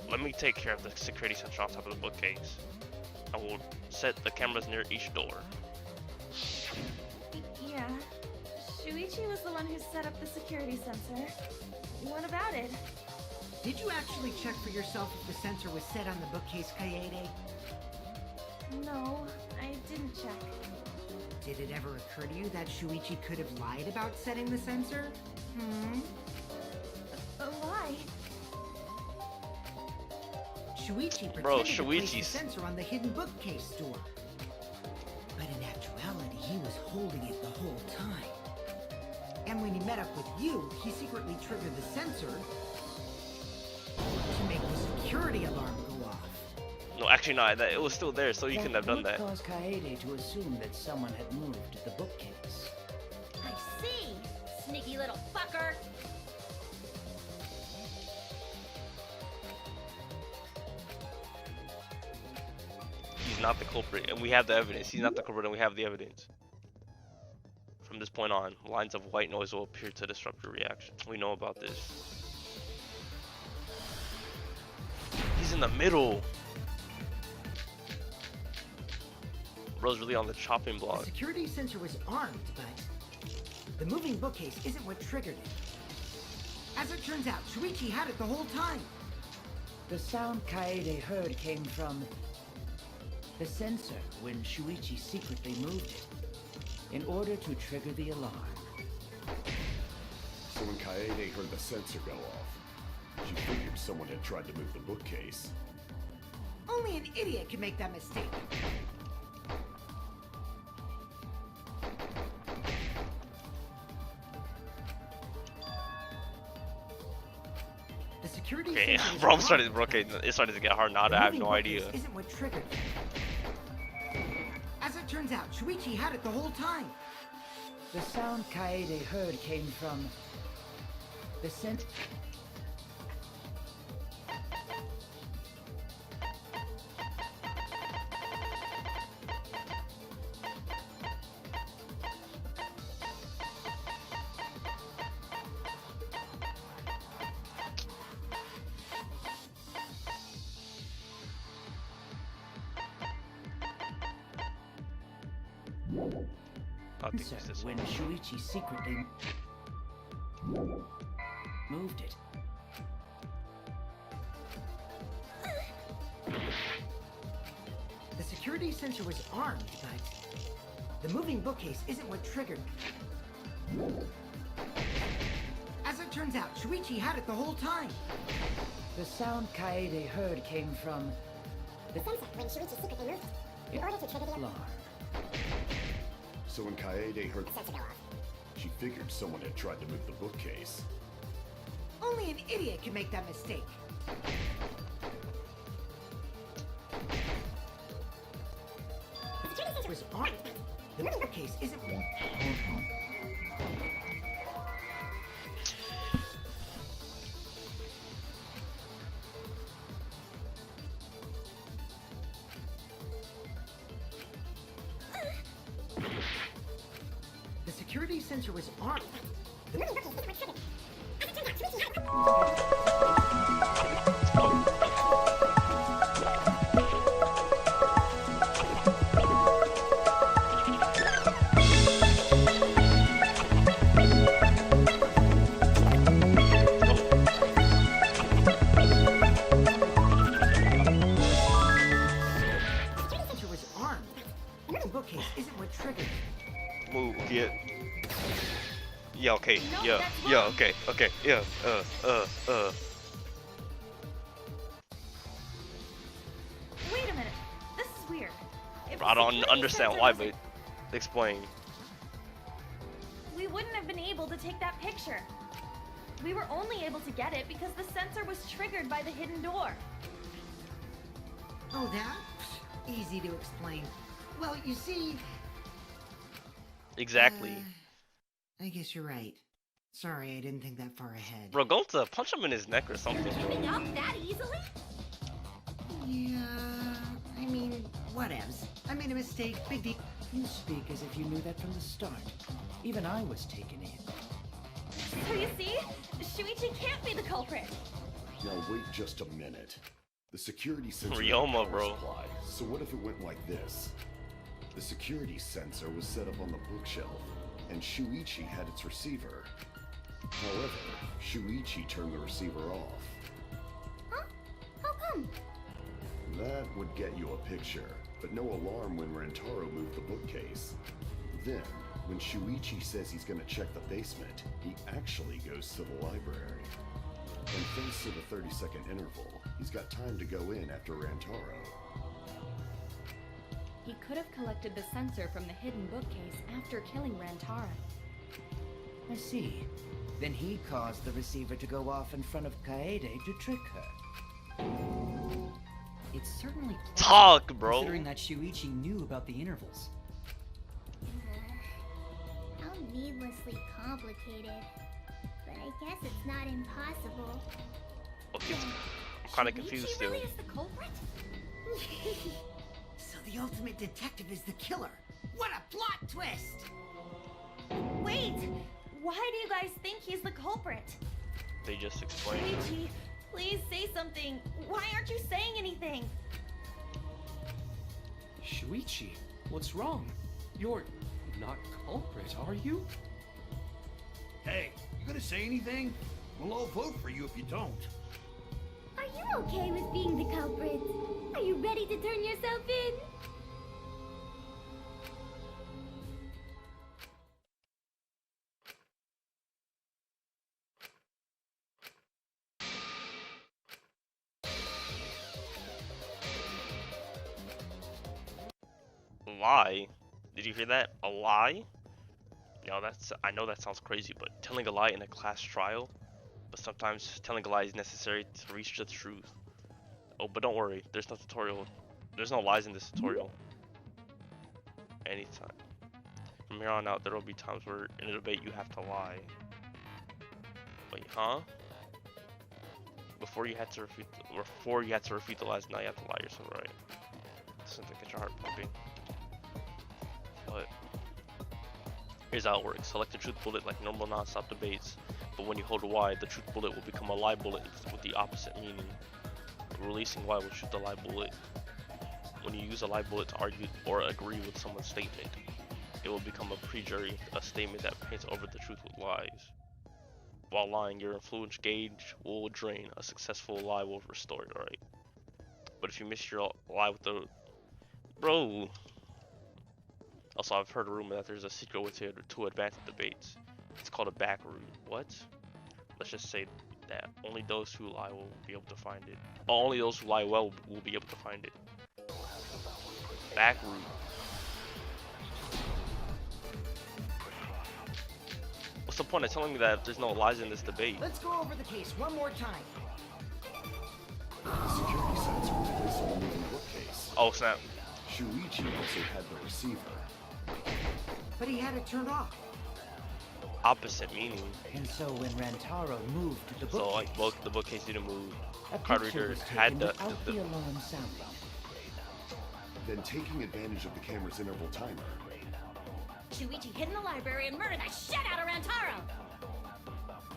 Let me take care of the security sensor on top of the bookcase. I will set the cameras near each door. Yeah. Shuichi was the one who set up the security sensor. What about it? Did you actually check for yourself if the sensor was set on the bookcase, Kaede? No, I didn't check. Did it ever occur to you that Shuichi could have lied about setting the sensor? Why? Shuichi pretended Bro, to place the Shuichi's... sensor on the hidden bookcase door. But in was holding it the whole time. And when he met up with you, he secretly triggered the sensor to make the security alarm go off. No, actually not. It was still there, so you couldn't have done that. That would cause Kaede to assume that someone had moved the bookcase. I see. Sneaky little fucker. He's not the culprit, and we have the evidence. He's not the culprit, and we have the evidence. From this point on, lines of white noise will appear to disrupt your reaction. We know about this. He's in the middle. Bro's really on the chopping block. The security sensor was armed, but the moving bookcase isn't what triggered it. As it turns out, Shuichi had it the whole time. The sound Kaede heard came from the sensor when Shuichi secretly moved it in order to trigger the alarm. So when Kaede heard the sensor go off, she figured someone had tried to move the bookcase. Only an idiot can make that mistake. The security Okay, sensor was bro, armed. it started to get hard now. The I have moving no idea. bookcase isn't what triggered it. As it turns out, Shuichi had it the whole time. The sound Kaede heard came from the sensor. When Shuichi secretly moved it. The security sensor was armed, but the moving bookcase isn't what triggered it. As it turns out, Shuichi had it the whole time. The sound Kaede heard came from the sensor when Shuichi secretly moved it in order to trigger the alarm. So when Kaede heard the sensor go off, she figured someone had tried to move the bookcase. Only an idiot can make that mistake. The security sensor was armed. The moving bookcase isn't. The security sensor was armed. The moving bookcase isn't what triggered it. As it turns out, Shuichi had it. Move, get. Yeah, okay, yeah, okay, yeah, Wait a minute. This is weird. If I the don't security understand sensor why, wasn't- but explain. We wouldn't have been able to take that picture. We were only able to get it because the sensor was triggered by the hidden door. Oh, that? Easy to explain. Well, you see... Exactly. I guess you're right. Sorry, I didn't think that far ahead. Bro, go to punch him in his neck or something. Giving up that easily? Yeah, I mean, whatevs. I made a mistake, big deal. You speak as if you knew that from the start. Even I was taken in. So you see, Shuichi can't be the culprit. Now wait just a minute. The security sensor Ryoma, had power bro. supply, so what if it went like this? The security sensor was set up on the bookshelf, and Shuichi had its receiver. However, Shuichi turned the receiver off. Huh? How come? That would get you a picture, but no alarm when Rantaro moved the bookcase. Then, when Shuichi says he's gonna check the basement, he actually goes to the library. And thanks to the 30-second interval, he's got time to go in after Rantaro. he could have collected the sensor from the hidden bookcase after killing Rantaro. I see. Then he caused the receiver to go off in front of Kaede to trick her. It's certainly Talk, plausible, bro. considering that Shuichi knew about the intervals. How needlessly complicated. But I guess it's not impossible. Okay, I'm kind of confused still. Really is the culprit? So the ultimate detective is the killer. What a plot twist! Wait! Why do you guys think he's the culprit? They just explained. Shuichi, please say something. Why aren't you saying anything? Shuichi, what's wrong? You're not culprit, are you? Hey, you gonna say anything? We'll all vote for you if you don't. Are you okay with being the culprit? Are you ready to turn yourself in? Lie? Did you hear that? A lie? No, I know that sounds crazy, but telling a lie in a class trial? But sometimes telling a lie is necessary to reach the truth. Oh, but don't worry, there's no tutorial. There's no lies in this tutorial. Anytime. From here on out, there will be times where in a debate you have to lie. Wait, huh? Before you had to refute the lies, now you have to lie yourself, right? Doesn't get your heart pumping. But here's how it works. Select the truth bullet like normal non-stop debates, but when you hold Y, the truth bullet will become a lie bullet with the opposite meaning. Releasing Y will shoot the lie bullet. When you use a lie bullet to argue or agree with someone's statement, it will become a pre-jury, a statement that paints over the truth with lies. While lying, your influence gauge will drain. A successful lie will restore it, alright? But if you miss your lie with the... Bro! Also, I've heard a rumor that there's a secret way to advance debates. It's called a back route. What? Let's just say that only those who lie will be able to find it. Only those who lie well will be able to find it. Back route. What's the point of telling me that there's no lies in this debate? Let's go over the case one more time. The security sensor was placed on the moving bookcase. Oh snap. Shuichi also had the receiver. But he had it turned off. Opposite meaning. And so when Rantaro moved the bookcase, So like the bookcase didn't move. a Card picture reader was had taken the without the alarm sounding. Then taking advantage of the camera's interval timer, Shuichi hid in the library and murdered the shit out of Rantaro!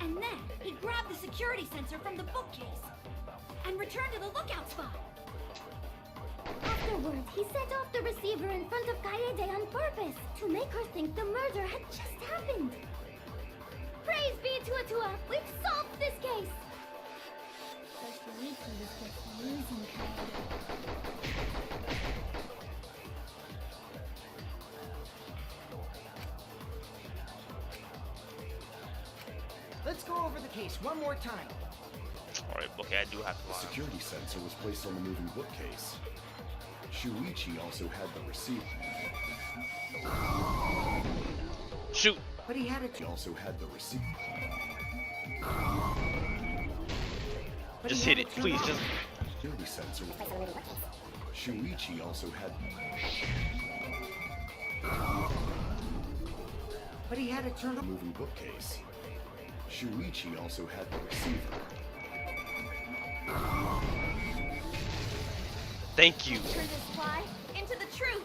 And then he grabbed the security sensor from the bookcase and returned to the lookout spot. Afterwards, he set off the receiver in front of Kaede on purpose to make her think the murder had just happened. Praise be to Atua, we've solved this case! So Shuichi was just using Kaede. Let's go over the case one more time. Alright, okay, I do have to the lie. security sensor was placed on the moving bookcase. Shuichi also had the receiver. Shoot! But he had it. He also had the receiver. But Just he hit had it, turned please, off. just... Security sensor was placed on the moving bookcase. Shuichi also had... But he had it turned the off. moving bookcase. Shuichi also had the receiver. Thank you. Turn this lie into the truth.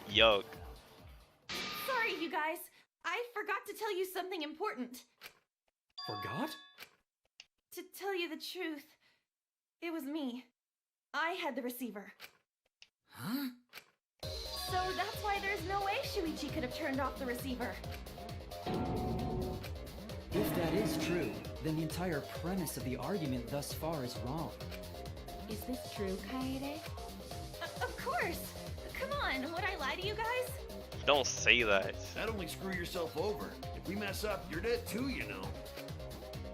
Yuck. Sorry, you guys. I forgot to tell you something important. Forgot? To tell you the truth, it was me. I had the receiver. Huh? So that's why there's no way Shuichi could have turned off the receiver. If that is true, then the entire premise of the argument thus far is wrong. Is this true, Kaede? Of course! Come on, would I lie to you guys? Don't say that. That'd only screw yourself over. If we mess up, you're dead too, you know.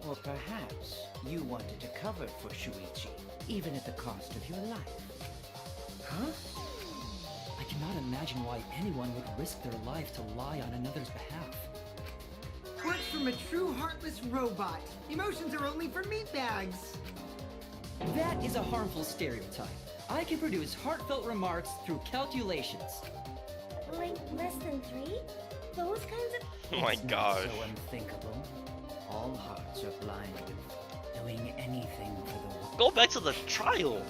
Or perhaps you wanted to cover for Shuichi, even at the cost of your life. Huh? I cannot imagine why anyone would risk their life to lie on another's behalf. Words from a true heartless robot. Emotions are only for meatbags. That is a harmful stereotype. I can produce heartfelt remarks through calculations. Like less than 3? Those kinds of... Oh my It's not gosh. so unthinkable. All hearts are blind, doing anything for the... Go back to the trial.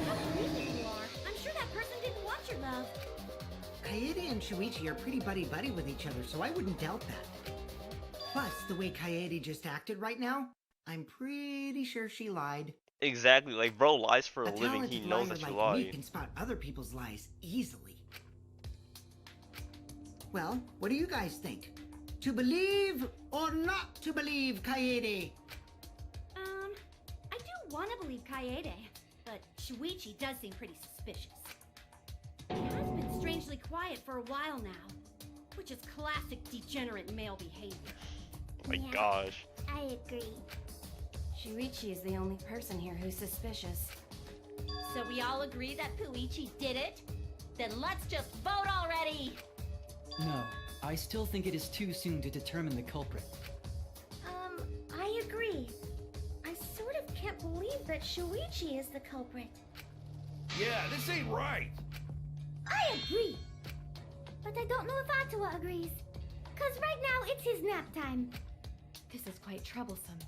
How creepy you are. I'm sure that person didn't want your love. Kaede and Shuichi are pretty buddy-buddy with each other, so I wouldn't doubt that. Plus, the way Kaede just acted right now, I'm pretty sure she lied. Exactly, like bro lies for a A living. He talented knows liar that you like me lie. can spot other people's lies easily. Well, what do you guys think? To believe or not to believe Kaede? I do want to believe Kaede, but Shuichi does seem pretty suspicious. He has been strangely quiet for a while now, which is classic degenerate male behavior. Oh my Yeah. gosh. I agree. Shuichi is the only person here who's suspicious. So we all agree that Puichi did it? Then let's just vote already! No, I still think it is too soon to determine the culprit. I agree. I sort of can't believe that Shuichi is the culprit. Yeah, this ain't right. I agree. But I don't know if Atawa agrees. Cause right now it's his nap time. This is quite troublesome.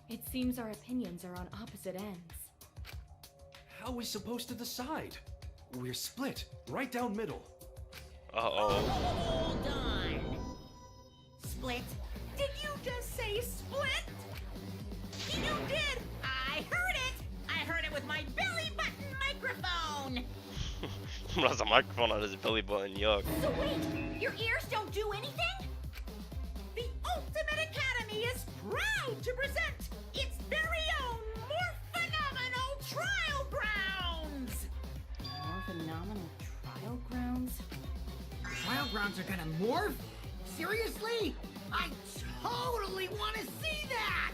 It seems our opinions are on opposite ends. How are we supposed to decide? We're split, right down middle. Uh-oh. Hold on. Split? Did you just say split? You did! I heard it! I heard it with my belly button microphone! Has a microphone on his belly button, yuck. So wait, your ears don't do anything? The Ultimate Academy is proud to present its very own more phenomenal trial grounds! More phenomenal trial grounds? Trial grounds are gonna morph? Seriously? I totally want to see that!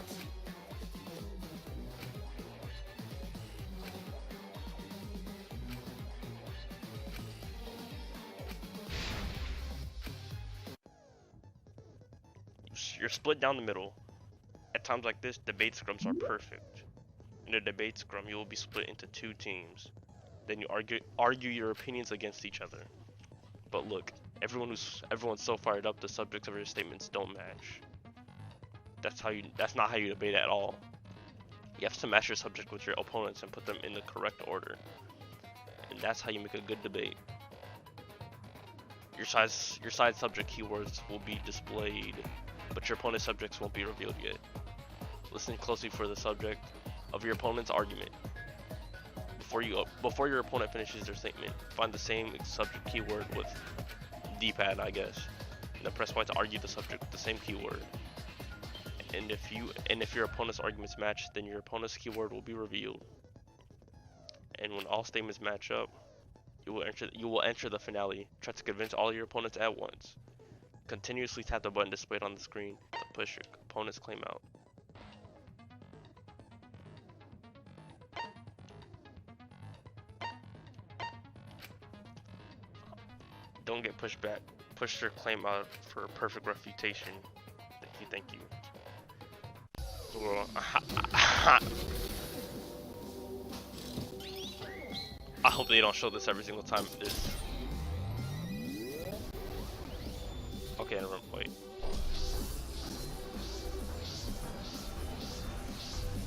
You're split down the middle. At times like this, debate scrums are perfect. In a debate scrum, you will be split into 2 teams. Then you argue your opinions against each other. But look, everyone's so fired up, the subjects of your statements don't match. That's not how you debate at all. You have to match your subject with your opponents and put them in the correct order. And that's how you make a good debate. Your side subject keywords will be displayed, but your opponent's subjects won't be revealed yet. Listen closely for the subject of your opponent's argument. Before your opponent finishes their statement, find the same subject keyword with D-pad, I guess, and then press Y to argue the subject with the same keyword. And if your opponent's arguments match, then your opponent's keyword will be revealed. And when all statements match up, you will enter the finale. Try to convince all your opponents at once. Continuously tap the button displayed on the screen to push your opponent's claim out. Don't get pushed back. Push your claim out for perfect refutation. Thank you. Well, I hope they don't show this every single time. Okay, wait.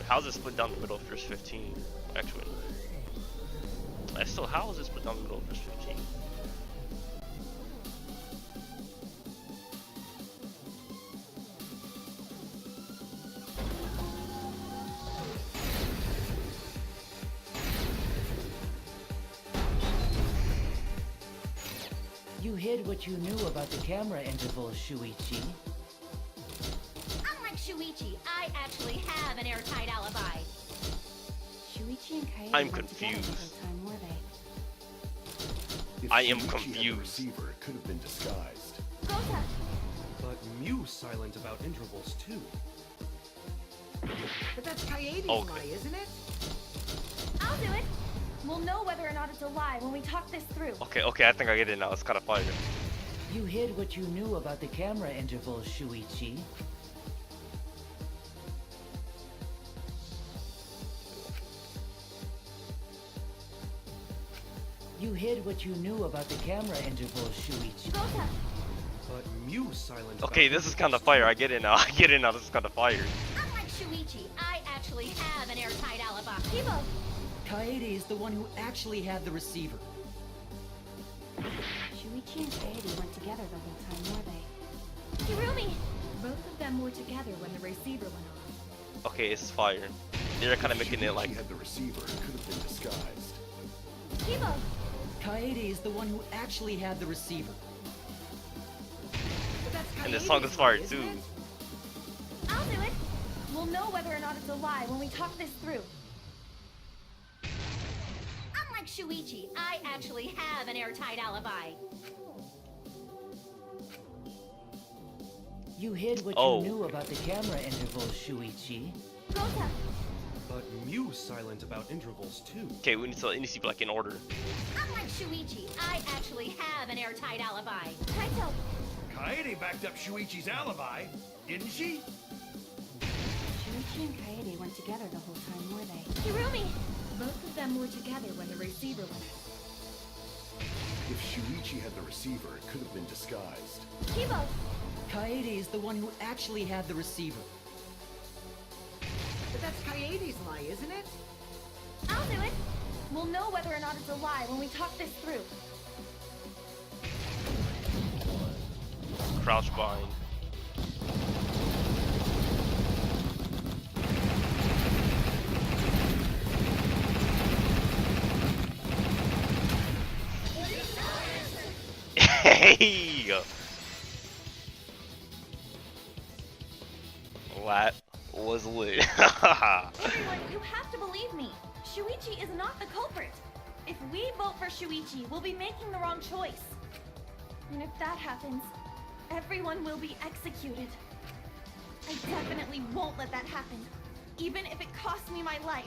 How's it split down the middle if there's 15? Actually, how is it split down the middle if there's 15? You hid what you knew about the camera intervals, Shuichi. Unlike Shuichi, I actually have an airtight alibi. Shuichi and Kaede I'm weren't together the confused. whole time, were they? If I am Shuichi had the confused. receiver, it could have been disguised. Gota, But Mew's silent about intervals too. But that's Kaede's Okay. lie, isn't it? I'll do it. We'll know whether or not it's a lie when we talk this through. Okay, I think I get it now. It's kind of fire. You hid what you knew about the camera intervals, Shuichi. You hid what you knew about the camera intervals, Shuichi. Gota! But Mew's silent. Okay, this is kind of fire. I get it now. I get it now. This is kind of fire. Unlike Shuichi, I actually have an airtight alibi. Kibo! Kaede is the one who actually had the receiver. Shuichi and Kaede went together the whole time, were they? Hirumi! Both of them were together when the receiver went off. Okay, it's fire. They're kind of making it like. He had the receiver. It could have been disguised. Kibo! Kaede is the one who actually had the receiver. And this song is fire too. I'll do it! We'll know whether or not it's a lie when we talk this through. Unlike Shuichi, I actually have an airtight alibi. You hid what Oh. you knew about the camera intervals, Shuichi. Gota! But Mew's silent about intervals too. Okay, we need to see like in order. Unlike Shuichi, I actually have an airtight alibi. Kaito! Kaede backed up Shuichi's alibi, didn't she? Shuichi and Kaede went together the whole time, were they? Hirumi! Both of them were together when the receiver went off. If Shuichi had the receiver, it could have been disguised. Kibo! Kaede is the one who actually had the receiver. But that's Kaede's lie, isn't it? I'll do it! We'll know whether or not it's a lie when we talk this through. Crouch bind. Hey! That was lit. Everyone, you have to believe me. Shuichi is not the culprit. If we vote for Shuichi, we'll be making the wrong choice. And if that happens, everyone will be executed. I definitely won't let that happen, even if it costs me my life.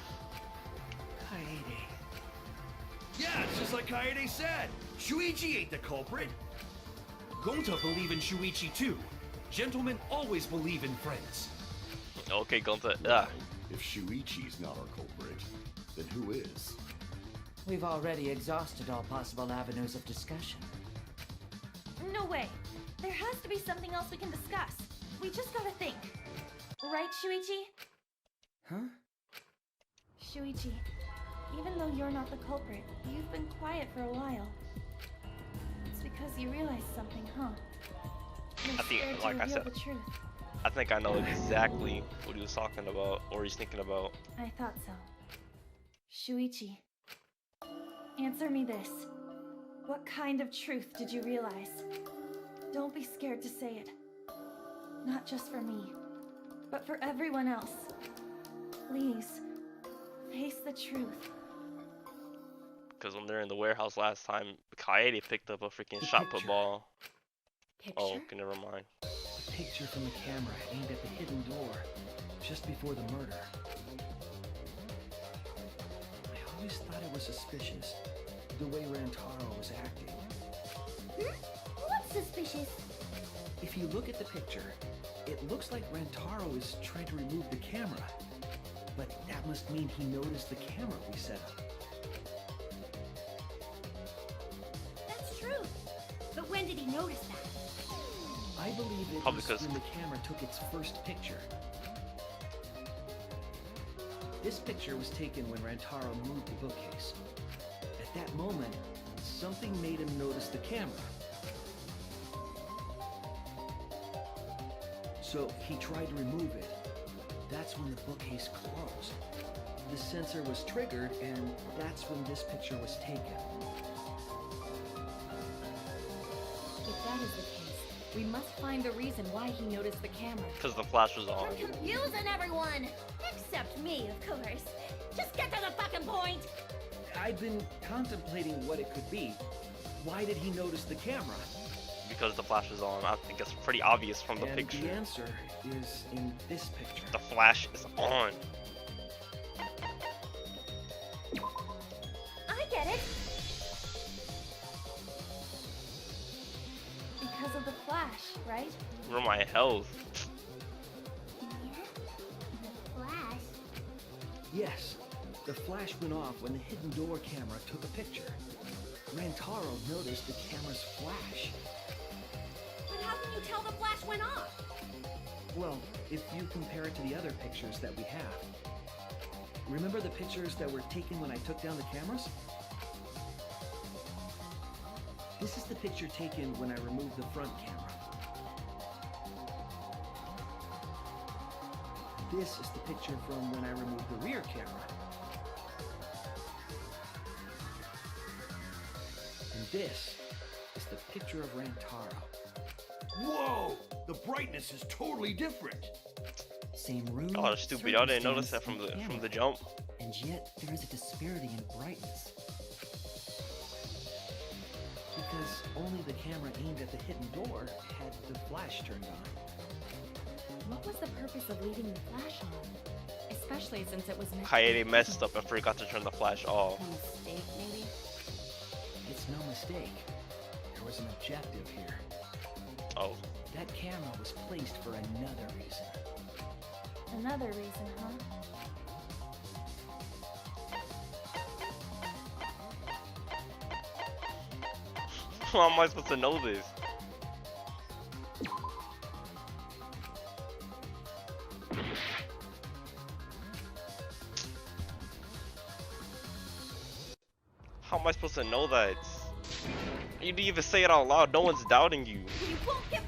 Kaede. Yeah, it's just like Kaede said. Shuichi ain't the culprit. Gonta believe in Shuichi too. Gentlemen always believe in friends. Okay, Gonta. If Shuichi's not our culprit, then who is? We've already exhausted all possible avenues of discussion. No way. There has to be something else we can discuss. We just gotta think. Right, Shuichi? Huh? Shuichi, even though you're not the culprit, you've been quiet for a while. It's because you realized something, huh? You're I think, scared to like I reveal said, the truth. I think I know exactly what he was talking about, or he's thinking about. I thought so. Shuichi, answer me this. What kind of truth did you realize? Don't be scared to say it. Not just for me, but for everyone else. Please, face the truth. Because when they're in the warehouse last time, Kaede picked up a freaking shot put ball. Picture? Oh, okay, never mind. A picture from the camera aimed at the hidden door, just before the murder. I always thought it was suspicious, the way Rantaro was acting. What's suspicious? If you look at the picture, it looks like Rantaro is trying to remove the camera. But that must mean he noticed the camera we set up. That's true. But when did he notice that? I believe it Probably was 'cause- when the camera took its first picture. This picture was taken when Rantaro moved the bookcase. At that moment, something made him notice the camera. So he tried to remove it. That's when the bookcase closed. The sensor was triggered, and that's when this picture was taken. If that is the case, we must find the reason why he noticed the camera. Because the flash was on. You're confusing everyone! Except me, of course. Just get to the fucking point! I've been contemplating what it could be. Why did he notice the camera? Because the flash was on. I think it's pretty obvious from the And picture. the answer is in this picture. The flash is on. I flash, right? For my health. Flash. Yes, the flash went off when the hidden door camera took a picture. Rantaro noticed the camera's flash. But how can you tell the flash went off? Well, if you compare it to the other pictures that we have. Remember the pictures that were taken when I took down the cameras? This is the picture taken when I removed the front camera. This is the picture from when I removed the rear camera. And this is the picture of Rantaro. Whoa! The brightness is totally different. Same room. Oh, stupid! Y'all didn't notice that from the jump. And yet there is a disparity in brightness. Because only the camera aimed at the hidden door had the flash turned on. What was the purpose of leaving the flash on? Especially since it was meant to Kaede be messed up and forgot to turn the flash off. a mistake, maybe? It's no mistake. There was an objective here. Oh. That camera was placed for another reason. Another reason, huh? How am I supposed to know this? How am I supposed to know that? You didn't even say it out loud. No one's doubting you. You won't get...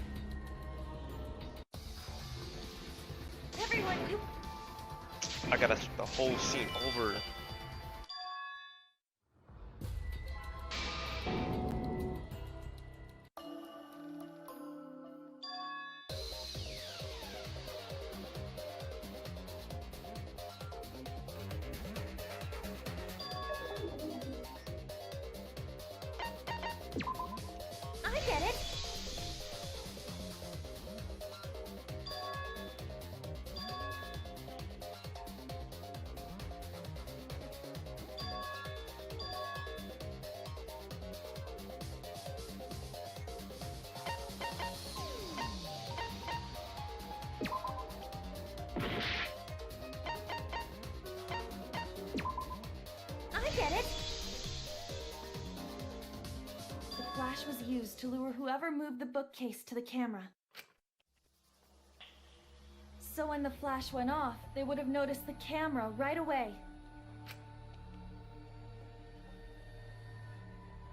Everyone, you... I gotta start the whole scene over. I get it. I get it. The flash was used to lure whoever moved the bookcase to the camera. So when the flash went off, they would have noticed the camera right away.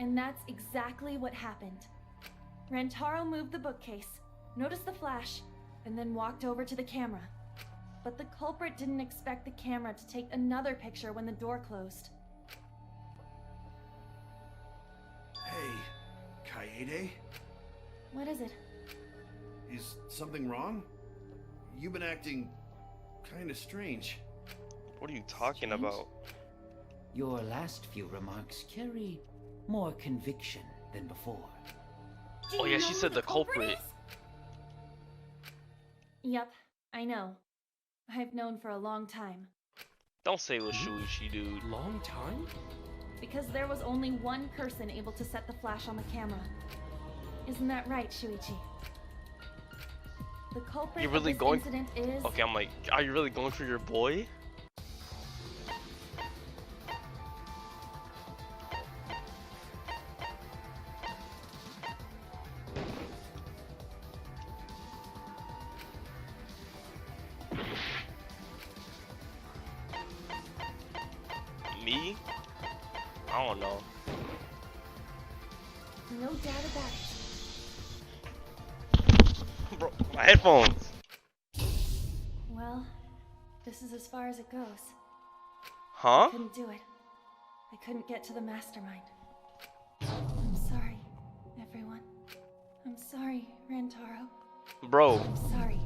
And that's exactly what happened. Rantaro moved the bookcase, noticed the flash, and then walked over to the camera. But the culprit didn't expect the camera to take another picture when the door closed. Hey, Kaede? What is it? Is something wrong? You've been acting kinda strange. What are you talking about? Your last few remarks carry more conviction than before. Oh yeah, she said the culprit. Yep, I know. I've known for a long time. Don't say it was Shuichi, dude. Long time? Because there was only one person able to set the flash on the camera. Isn't that right, Shuichi? The culprit You're really of this going. incident is... Okay, I'm like, are you really going for your boy? Me? I don't know. No doubt about it. Bro, my headphones. Well, this is as far as it goes. Huh? I couldn't do it. I couldn't get to the mastermind. I'm sorry, everyone. I'm sorry, Rantaro. Bro. I'm sorry.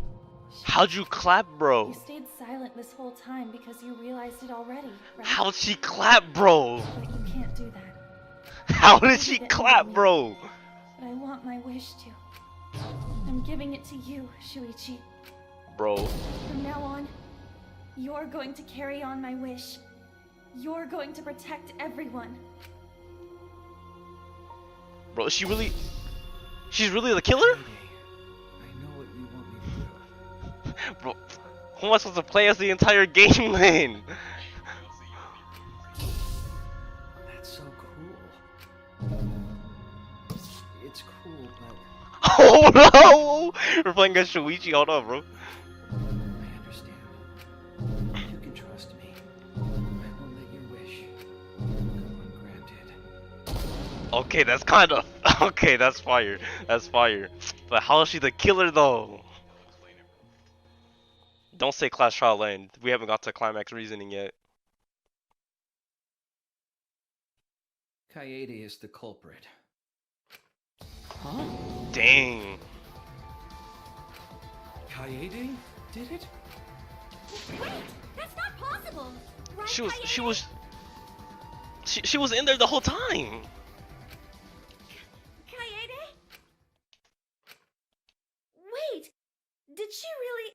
How'd you clap, bro? You stayed silent this whole time because you realized it already, right? How'd she clap, bro? But you can't do that. How did she clap, bro? But I want my wish to. I'm giving it to you, Shuichi. Bro. From now on, you're going to carry on my wish. You're going to protect everyone. Bro, she's really the killer? Bro, who am I supposed to play as the entire game then? That's so cool. It's cool, but Oh no! We're playing as Shuichi. Hold on, bro. I understand. You can trust me. I won't let your wish go ungranted. Okay, that's kind of okay. That's fire. That's fire. But how is she the killer though? Don't say Clash Trial Lane. We haven't got to climax reasoning yet. Kaede is the culprit. Huh? Dang. Kaede did it? Wait, that's not possible. Right, She was. Kaede? She was in there the whole time. Kaede? Wait, did she really?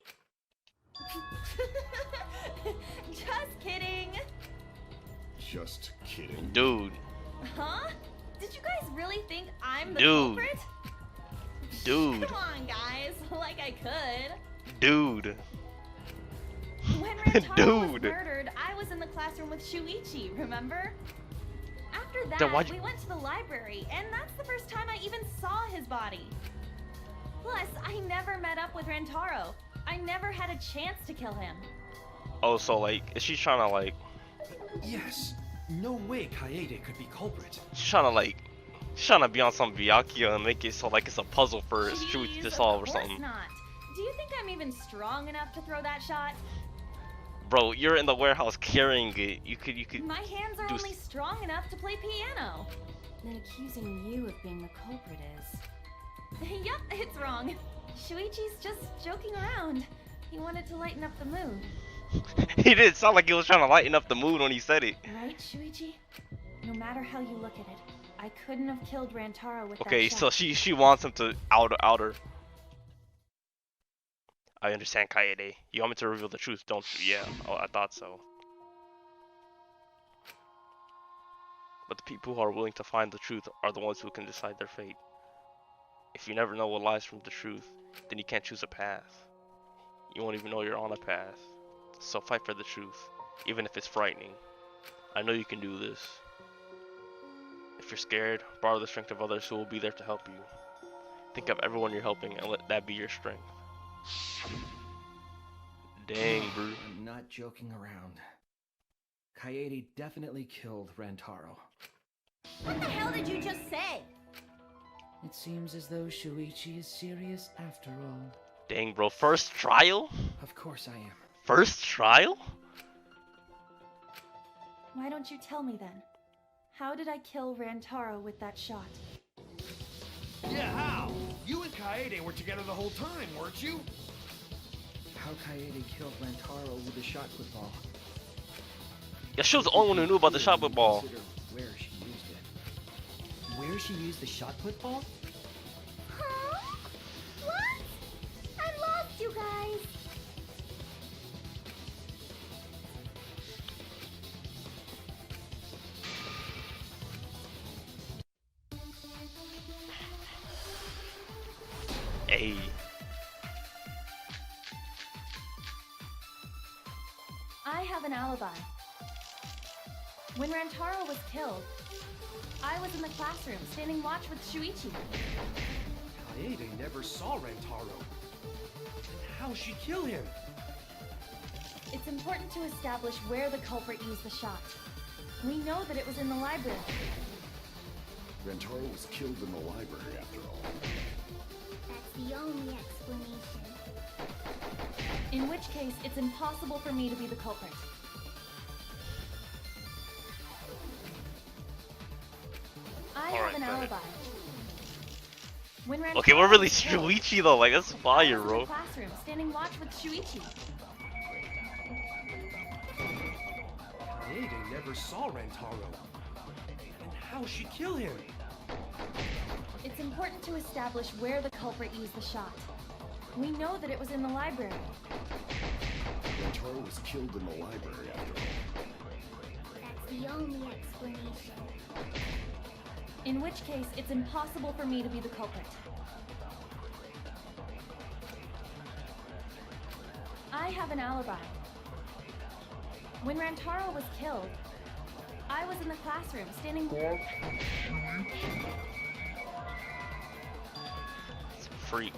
Just kidding. Just kidding. Dude. Huh? Did you guys really think I'm the Dude. culprit? Dude. Come on, guys. Like I could. Dude. When Rantaro was Dude. murdered, I was in the classroom with Shuichi, remember? After Then that, why'd we you- went to the library, and that's the first time I even saw his body. Plus, I never met up with Rantaro. I never had a chance to kill him. Oh, so like, is she trying to like? Yes. No way Kaede could be culprit. She's trying to like. She's trying to be on some Byakuya and make it so like it's a puzzle for Shuichi to Jeez, solve or of course something. not. Do you think I'm even strong enough to throw that shot? Bro, you're in the warehouse carrying it. You could. My hands are do only strong enough to play piano. Then accusing you of being the culprit is... Yup, it's wrong. Shuichi's just joking around. He wanted to lighten up the mood. He did sound like he was trying to lighten up the mood when he said it. Right, Shuichi? No matter how you look at it, I couldn't have killed Rantaro with Okay, that so shot. she wants him to out her. I understand, Kaede. You want me to reveal the truth, don't you? Yeah. Oh, I thought so. But the people who are willing to find the truth are the ones who can decide their fate. If you never know what lies from the truth, then you can't choose a path. You won't even know you're on a path. So fight for the truth, even if it's frightening. I know you can do this. If you're scared, borrow the strength of others who will be there to help you. Think of everyone you're helping and let that be your strength. Dang, bro. I'm not joking around. Kaede definitely killed Rantaro. What the hell did you just say? It seems as though Shuichi is serious after all. Dang, bro. First trial? Of course I am. First trial? Why don't you tell me then? How did I kill Rantaro with that shot? Yeah, how? You and Kaede were together the whole time, weren't you? How Kaede killed Rantaro with the shot put ball. Yeah, she was the only one who knew about the shot put ball. Consider where she used it. Where she used the shot put ball? Huh? What? I'm lost, you guys. Hey. I have an alibi. When Rantaro was killed, I was in the classroom standing watch with Shuichi. Kaede never saw Rantaro. Then how'd she kill him? It's important to establish where the culprit used the shot. We know that it was in the library. Rantaro was killed in the library after all. That's the only explanation. In which case, it's impossible for me to be the culprit. I have Alright, an go ahead. alibi. When Okay, Rantaro we're really was killed, Shuichi though. Like, that's I fire, was in the bro. classroom standing watch with Shuichi. Kaede never saw Rantaro. Then how'd she kill him? It's important to establish where the culprit used the shot. We know that it was in the library. Rantaro was killed in the library after all. That's the only explanation. In which case, it's impossible for me to be the culprit. I have an alibi. When Rantaro was killed, I was in the classroom standing. It's a freak.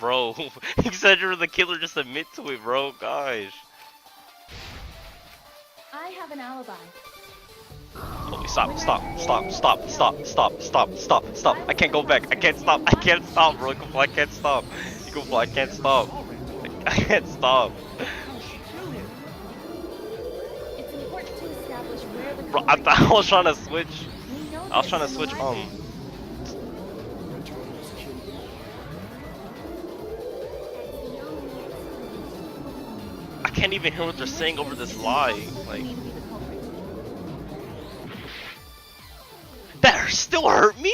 Bro, he said you're the killer, just admit to it, bro. Gosh. I have an alibi. Holy, stop. I can't go back. I can't stop, bro. I can't stop. I can't stop. I can't stop. It's important to establish where the Bro, I was trying to switch. I was trying to switch, I can't even hear what they're saying over this lie. Like, that still hurt me?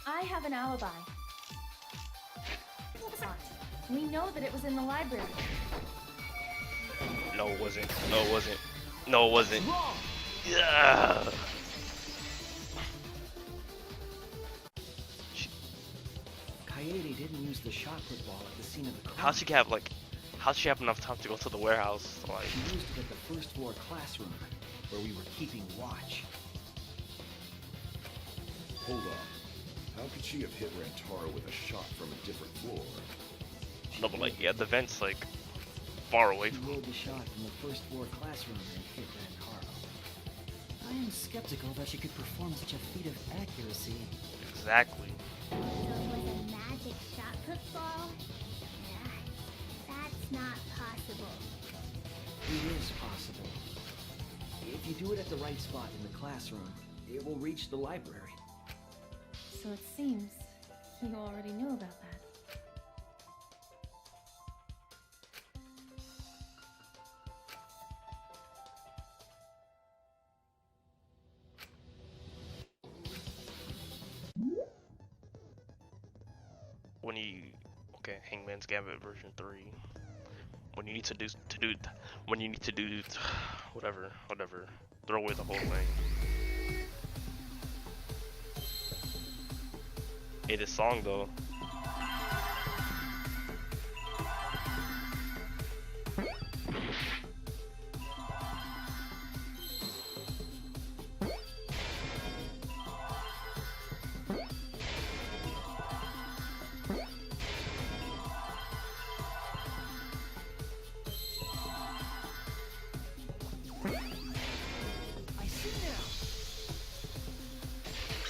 I have an alibi. We know that it was in the library. No, it wasn't. No, it wasn't. Yeah. Kaede didn't use the shot put ball at the scene of the crime. How'd she have enough time to go to the warehouse? Like, she used it at the first floor classroom, where we were keeping watch. Hold on. How could she have hit Rantaro with a shot from a different floor? no, but like, yeah, the vent's like far away She from. rolled the shot from the first floor classroom and hit Rantaro. I am skeptical that she could perform such a feat of accuracy. Exactly. So it was a magic shot put ball? That's not possible. It is possible. If you do it at the right spot in the classroom, it will reach the library. So it seems you already knew about that. When you Hangman's Gambit version 3. When you need to do whatever, throw away the whole thing. Hey, this song though.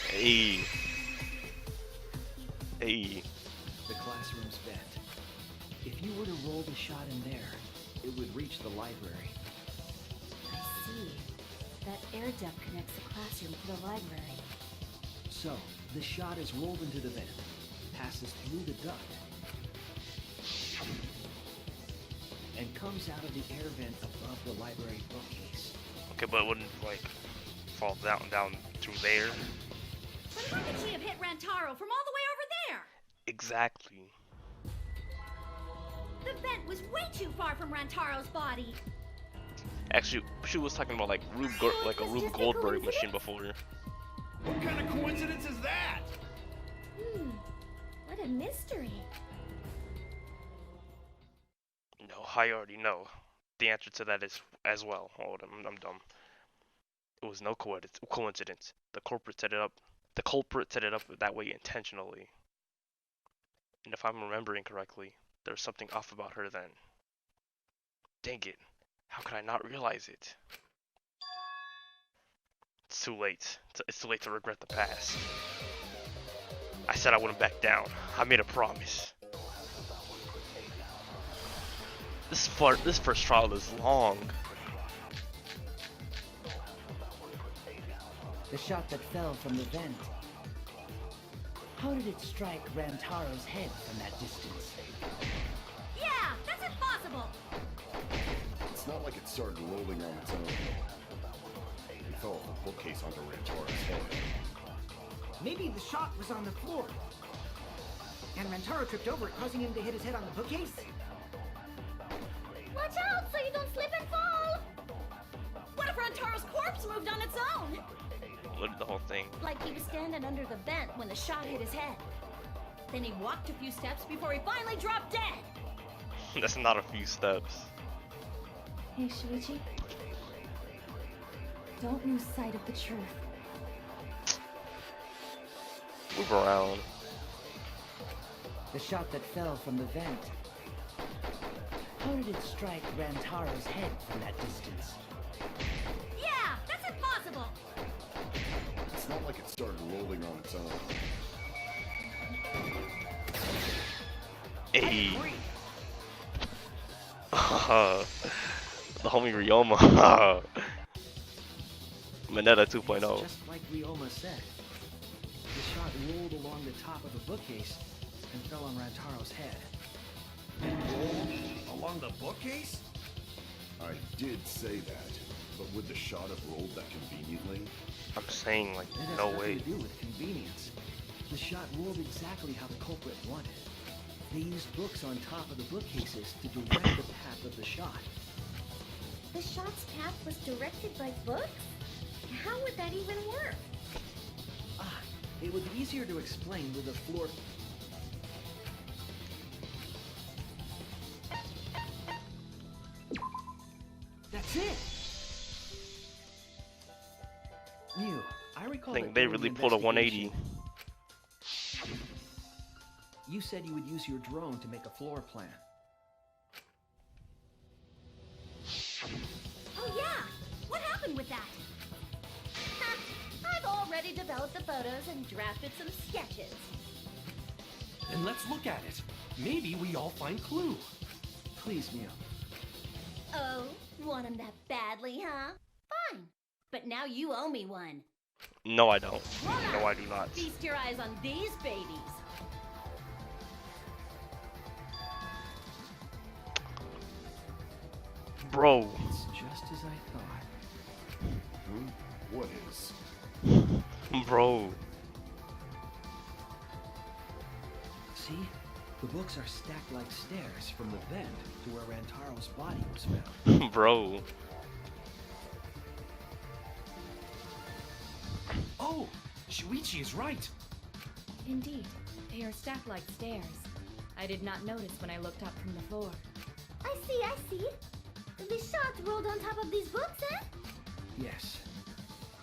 Hey. Hey. The classroom's bent. If you were to roll the shot in there, it would reach the library. I see. That air duct connects the classroom to the library. So, the shot is rolled into the vent, passes through the duct, and comes out of the air vent above the library bookcase. Okay, but it wouldn't like fall down through there. But how could she have hit Rantaro from all the way over there? Exactly. The vent was way too far from Rantaro's body. Actually, she was talking about like a Rube Goldberg machine before. What kind of coincidence is that? What a mystery. No, I already know. The answer to that is as well. Oh, I'm dumb. It was no coincidence. The culprit set it up. The culprit set it up that way intentionally. And if I'm remembering correctly, there was something off about her then. Dang it. How could I not realize it? It's too late. It's too late to regret the past. I said I wouldn't back down. I made a promise. This first trial is long. The shot that fell from the vent. How did it strike Rantaro's head from that distance? Yeah, that's impossible. It's not like it started rolling on its own. fell off the bookcase onto Rantaro's head. Maybe the shot was on the floor. And Rantaro tripped over it, causing him to hit his head on the bookcase? Watch out so you don't slip and fall! What if Rantaro's corpse moved on its own? Look at the whole thing. Like he was standing under the vent when the shot hit his head. Then he walked a few steps before he finally dropped dead. That's not a few steps. Hey, Shuichi. Don't lose sight of the truth. Move around. The shot that fell from the vent. How did it strike Rantaro's head from that distance? Yeah, that's impossible! It's not like it started rolling on its own. Hey. The homie Ryoma. Mineta 2.0. Just like Ryoma said, the shot rolled along the top of the bookcase and fell on Rantaro's head. Rolled along the bookcase? I did say that, but would the shot have rolled that conveniently? I'm saying, like, It has no nothing way. to do with convenience. The shot rolled exactly how the culprit wanted. They used books on top of the bookcases to direct the path of the shot. The shot's path was directed by books? How would that even work? Ah, it would be easier to explain with a floor... That's it! Mew, I recall I think that they during the really pulled a 180. investigation, you said you would use your drone to make a floor plan. Oh yeah! What happened with that? Ha, I've already developed the photos and drafted some sketches. Then let's look at it. Maybe we all find clue. Please, Mew. Oh, want him that badly, huh? Fine. But now you owe me one. No, I don't. Rona, No, I do not. feast your eyes on these babies. Bro. It's just as I thought. What is? Bro. See? The books are stacked like stairs from the vent to where Rantaro's body was found. Bro. Oh, Shuichi is right. Indeed, they are stacked like stairs. I did not notice when I looked up from the floor. I see. The shot rolled on top of these books, eh? Yes,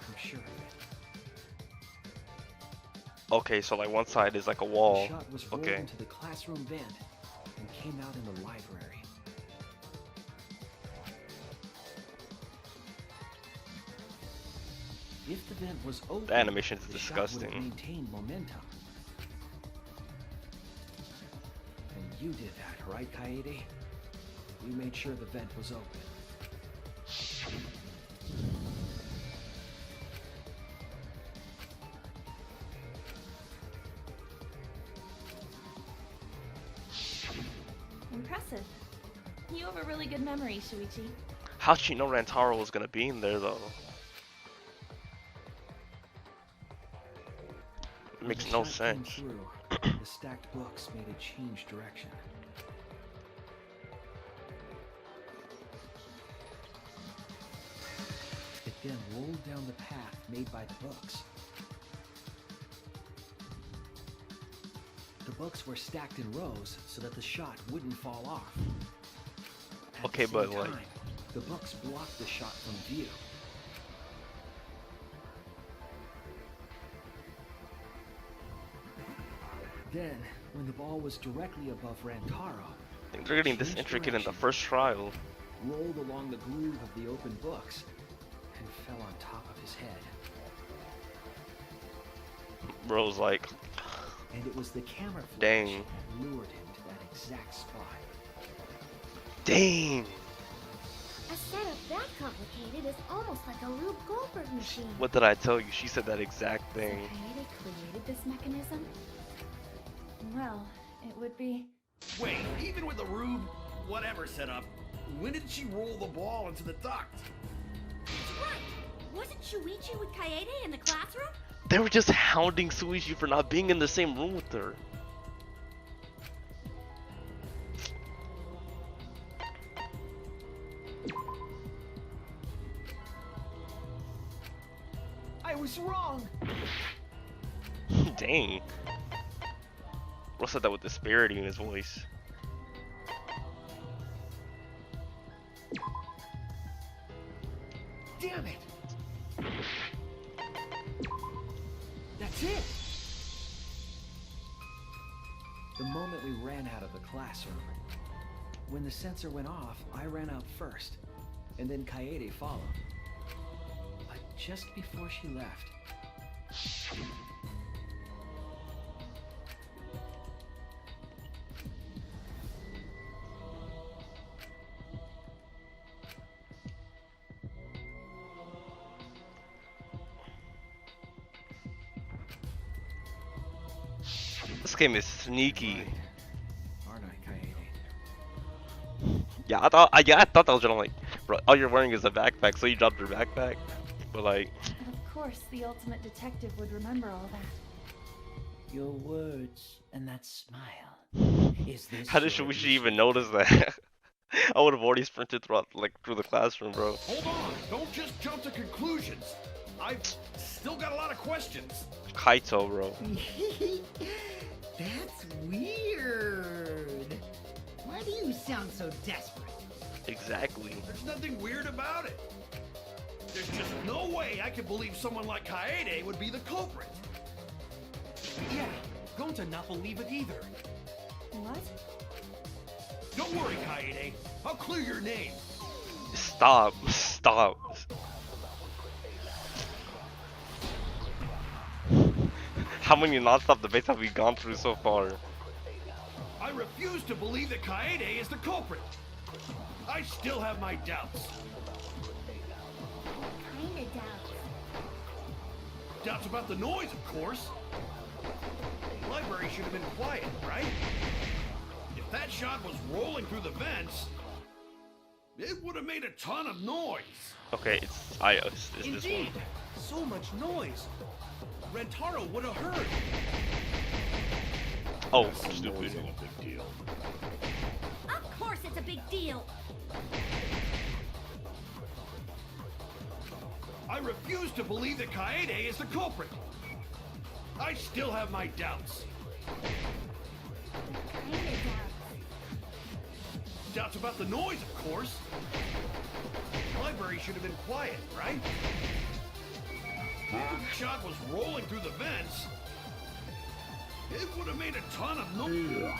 I'm sure of it. Okay, so like one side is like a The wall. shot was rolled Okay. into the classroom vent and came out in the library. If the vent was open, The animation is the shot would have disgusting. maintained momentum. And you did that, right, Kaede? You made sure the vent was open. Impressive. You have a really good memory, Shuichi. How'd she know Rantaro was gonna be in there though? Makes When no the shot came sense. through, the stacked books made it change direction. It then rolled down the path made by the books. The books were stacked in rows so that the shot wouldn't fall off. At Okay, the but, same like- time, the books blocked the shot from view. Then, when the ball was directly above Rantaro, I think they're getting this changed intricate in the direction, first trial. rolled along the groove of the open books, and fell on top of his head. Bro's like, And it was the camera flash Dang. that lured him to that exact spot. dang. A setup that complicated is almost like a Rube Goldberg machine. What did I tell you? She said that exact So thing. Kaede created this mechanism? Well, it would be... Wait, even with the Rube, whatever setup, when did she roll the ball into the duct? That's right. Wasn't Shuichi with Kaede in the classroom? They were just hounding Suichi for not being in the same room with her. I was wrong. Dang. Bro said that with disparity in his voice. Damn it. That's it. The moment we ran out of the classroom. When the sensor went off, I ran out first, and then Kaede followed. But just before she left, this game is sneaky. aren't I, Kaede? Yeah, I thought that was gonna like, bro, all you're wearing is a backpack, so you dropped your backpack. But like, And of course, the ultimate detective would remember all that. Your words and that smile. Is this how did your Shuichi even notice that? I would have already sprinted throughout, like, through the classroom, bro. Hold on, don't just jump to conclusions. I've still got a lot of questions. Kaito, bro. That's weird. Why do you sound so desperate? Exactly. There's nothing weird about it. There's just no way I can believe someone like Kaede would be the culprit. Yeah, going to not believe it either. What? Don't worry, Kaede. I'll clear your name. Stop. Stop. How many non-stop debates have we gone through so far? I refuse to believe that Kaede is the culprit. I still have my doubts. Kinda doubts. Doubts about the noise, of course. The library should have been quiet, right? If that shot was rolling through the vents, it would have made a ton of noise. Okay, it's it's this one. Indeed, so much noise. Rentaro would have heard. Oh, Noise stupid. isn't a big deal. Of course it's a big deal. I refuse to believe that Kaede is the culprit. I still have my doubts. Kinda doubts. Doubts about the noise, of course. The library should have been quiet, right? If the shot was rolling through the vents, it would have made a ton of noise.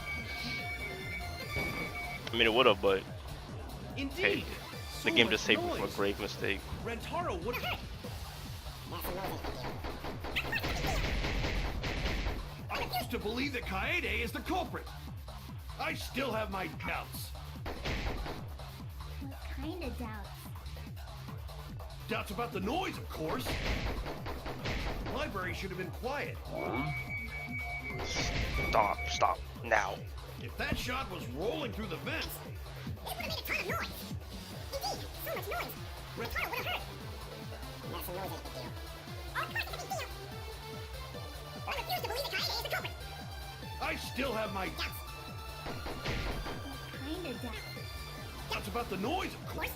I mean, it would have, but Indeed. hey, the so game much just saved me from a noise. grave mistake. Rentaro would have. I used to believe that Kaede is the culprit. I still have my doubts. What kinda doubts? Doubts about the noise, of course. The library should have been quiet. Stop. Stop. Now. If that shot was rolling through the vents, It would have made a ton of noise. Indeed, so much noise. Rentaro would have heard. That's a noise ain't a big deal. Of course it's a big deal. I refuse to believe that Kaede is the culprit. I still have my Doubts. What kinda doubts? doubts about the noise, of course.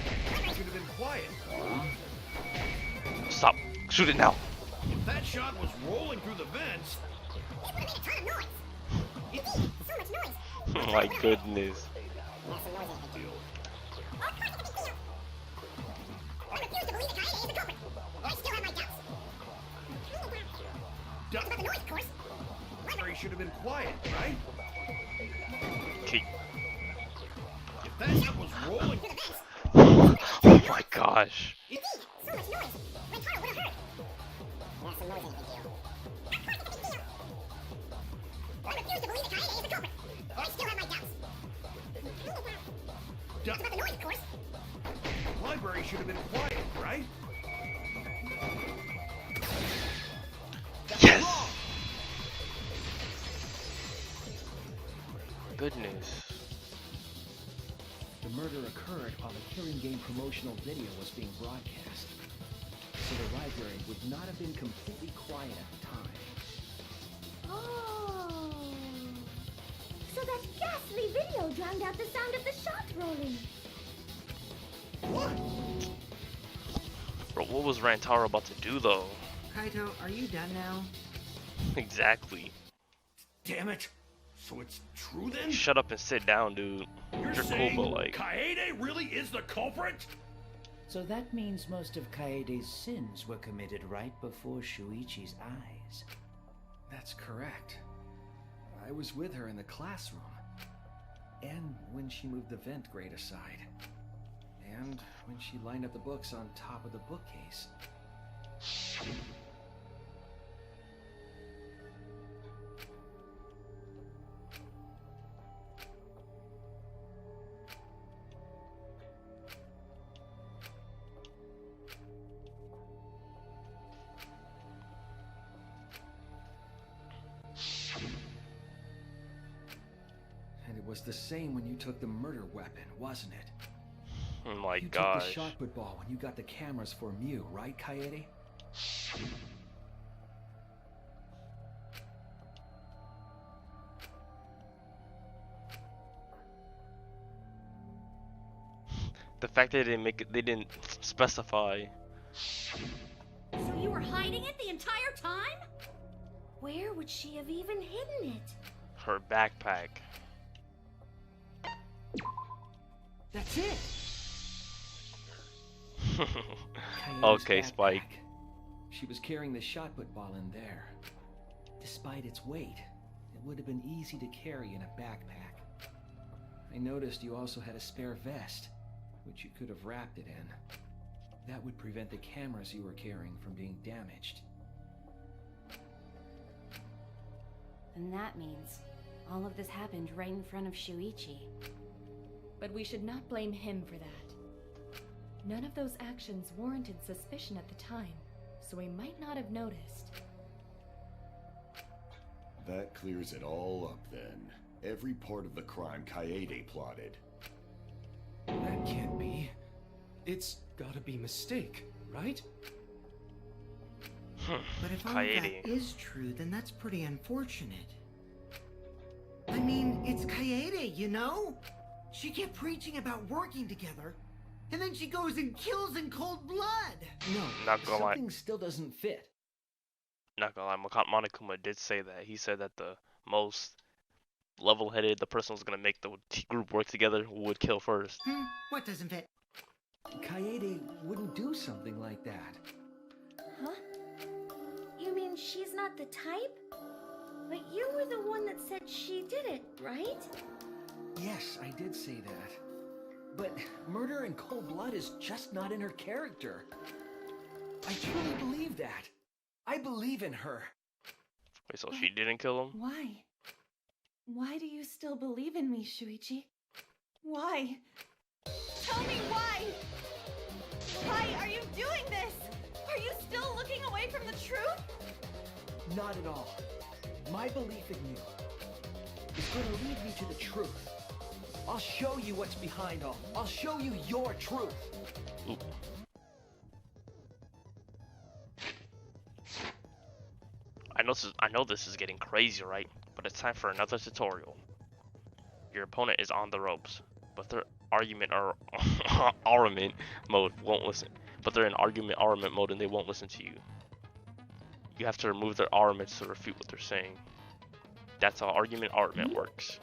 The library should have been quiet. Stop. Shoot it now. If that shot was rolling through the vents, It would have made a ton of noise. Indeed, so much noise. Oh my goodness. That's a noise ain't a big deal. Of course it's a big deal. I refuse to believe that Kaede is the culprit. I still have my doubts. doubts About the noise, of course. the library should have been quiet, right? Okay. If that shot was rolling Through the vents. Oh my gosh. Indeed, so much noise. Rentaro would have heard. That's a noise ain't a big deal. Of course it's a big deal. I refuse to believe that Kaede is the culprit. I still have my doubts. doubts About the noise, of course. the library should have been quiet, right? Yes. Goodness. the murder occurred while the Killing Game promotional video was being broadcast. so the library would not have been completely quiet at the time. Oh. So that ghastly video drowned out the sound of the shot rolling. What? Bro, what was Rantaro about to do though? Kaito, are you done now? Exactly. Damn it. So it's true then? Shut up and sit down, dude. You're cool, saying but like... Kaede really is the culprit? So that means most of Kaede's sins were committed right before Shuichi's eyes. That's correct. I was with her in the classroom. And when she moved the vent grate aside. And when she lined up the books on top of the bookcase. And it was the same when you took the murder weapon, wasn't it? Oh my you gosh. took the shot put ball when you got the cameras for Mew, right, Kaede? The fact that they didn't specify. So you were hiding it the entire time? Where would she have even hidden it? Her backpack. That's it! Okay, backpack. Spike. She was carrying the shot put ball in there. Despite its weight, it would have been easy to carry in a backpack. I noticed you also had a spare vest, which you could have wrapped it in. That would prevent the cameras you were carrying from being damaged. And that means all of this happened right in front of Shuichi. But we should not blame him for that. None of those actions warranted suspicion at the time, so we might not have noticed. That clears it all up then. Every part of the crime Kaede plotted. That can't be. It's gotta be mistake, right? But if all Kaede. that is true, then that's pretty unfortunate. I mean, it's Kaede, you know? She kept preaching about working together, and then she goes and kills in cold blood! No, Not gonna lie. something still doesn't fit. Not gonna lie, Monokuma did say that. He said that the most level-headed, the person who's gonna make the group work together, would kill first. What doesn't fit? Kaede wouldn't do something like that. Huh? You mean she's not the type? But you were the one that said she did it, right? Yes, I did say that. But murder in cold blood is just not in her character. I truly believe that. I believe in her. Wait, so she didn't kill him? Why? Why do you still believe in me, Shuichi? Why? Tell me why! Why are you doing this? Are you still looking away from the truth? Not at all. My belief in you is going to lead me to the truth. I'll show you what's behind all. I'll show you your truth. Oop. I know this is getting crazy, right? But it's time for another tutorial. Your opponent is on the ropes, but their argument or armament mode won't listen. But they're in argument armament mode and they won't listen to you. You have to remove their armaments to refute what they're saying. That's how argument armament works.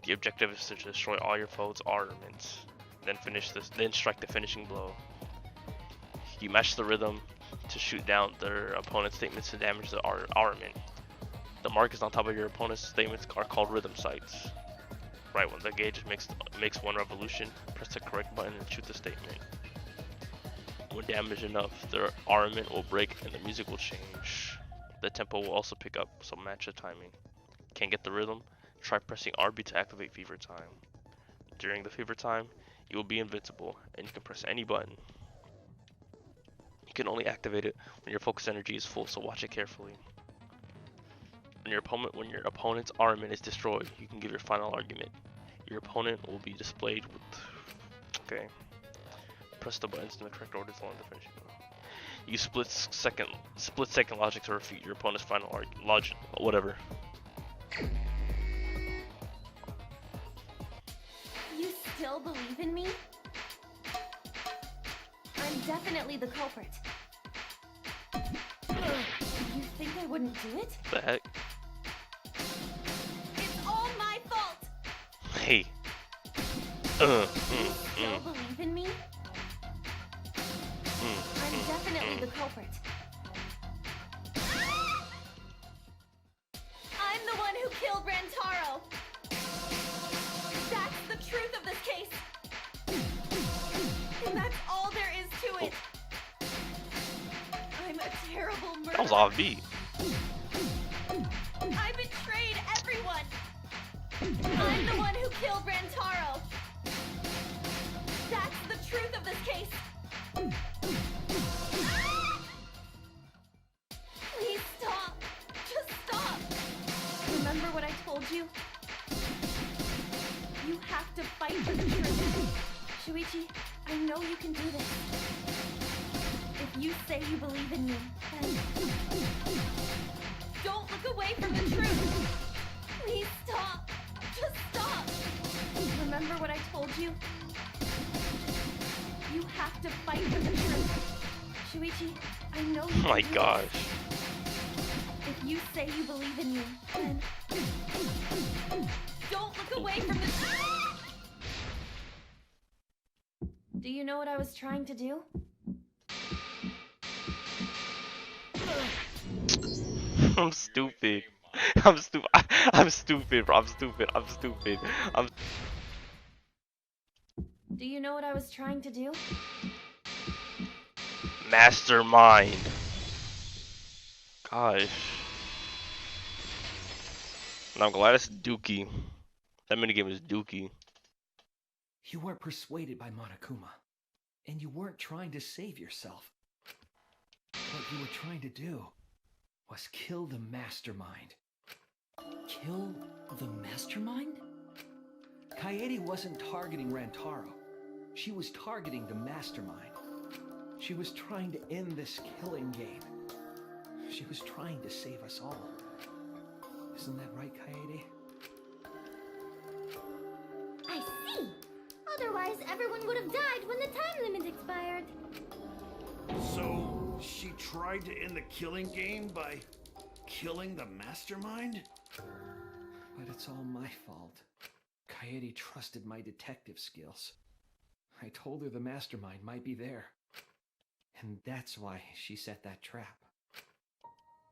The objective is to destroy all your foes' armaments, then strike the finishing blow. You match the rhythm to shoot down their opponent's statements to damage the armament. The markers on top of your opponent's statements are called rhythm sights. Right when the gauge makes one revolution, press the correct button and shoot the statement. When damaged enough, their armament will break and the music will change. The tempo will also pick up, so match the timing. Can't get the rhythm? Try pressing RB to activate fever time. During the fever time, you will be invincible, and you can press any button. You can only activate it when your focus energy is full, so watch it carefully. When your opponent's armament is destroyed, you can give your final argument. Your opponent will be displayed with... Okay. Press the buttons in the correct order to learn the finishing blow. Use split second logic to refute your opponent's final logic. Whatever. You still believe in me? I'm definitely the culprit. You think I wouldn't do it? The heck? It's all my fault! Hey. Still believe in me? I'm definitely the culprit. I'm the one who killed Rantaro! That's the truth of this case! And that's all there is to it! I'm a terrible murderer. That was off beat. I betrayed everyone! I'm the one who killed Rantaro! That's the truth of this case! Please stop! Just stop! Remember what I told you? You have to fight for the truth. Shuichi, I know you can do this. If you say you believe in me, then don't look away from the truth! Please stop! Just stop! Remember what I told you? You have to fight for the truth. Shuichi, I know you Oh my can do gosh. this. If you say you believe in me, then don't look away from the truth! Do you know what I was trying to do? I'm stupid. I'm stupid. I'm stupid, bro. I'm stupid. I'm stupid. Do you know what I was trying to do? Mastermind. Gosh. And I'm glad it's Dookie. That minigame is Dookie. You weren't persuaded by Monokuma, and you weren't trying to save yourself. What you were trying to do was kill the mastermind. Kill the mastermind? Kaede wasn't targeting Rantaro. She was targeting the mastermind. She was trying to end this killing game. She was trying to save us all. Isn't that right, Kaede? I see! Otherwise, everyone would have died when the time limit expired. So, she tried to end the killing game by killing the mastermind? But it's all my fault. Kaede trusted my detective skills. I told her the mastermind might be there. And that's why she set that trap.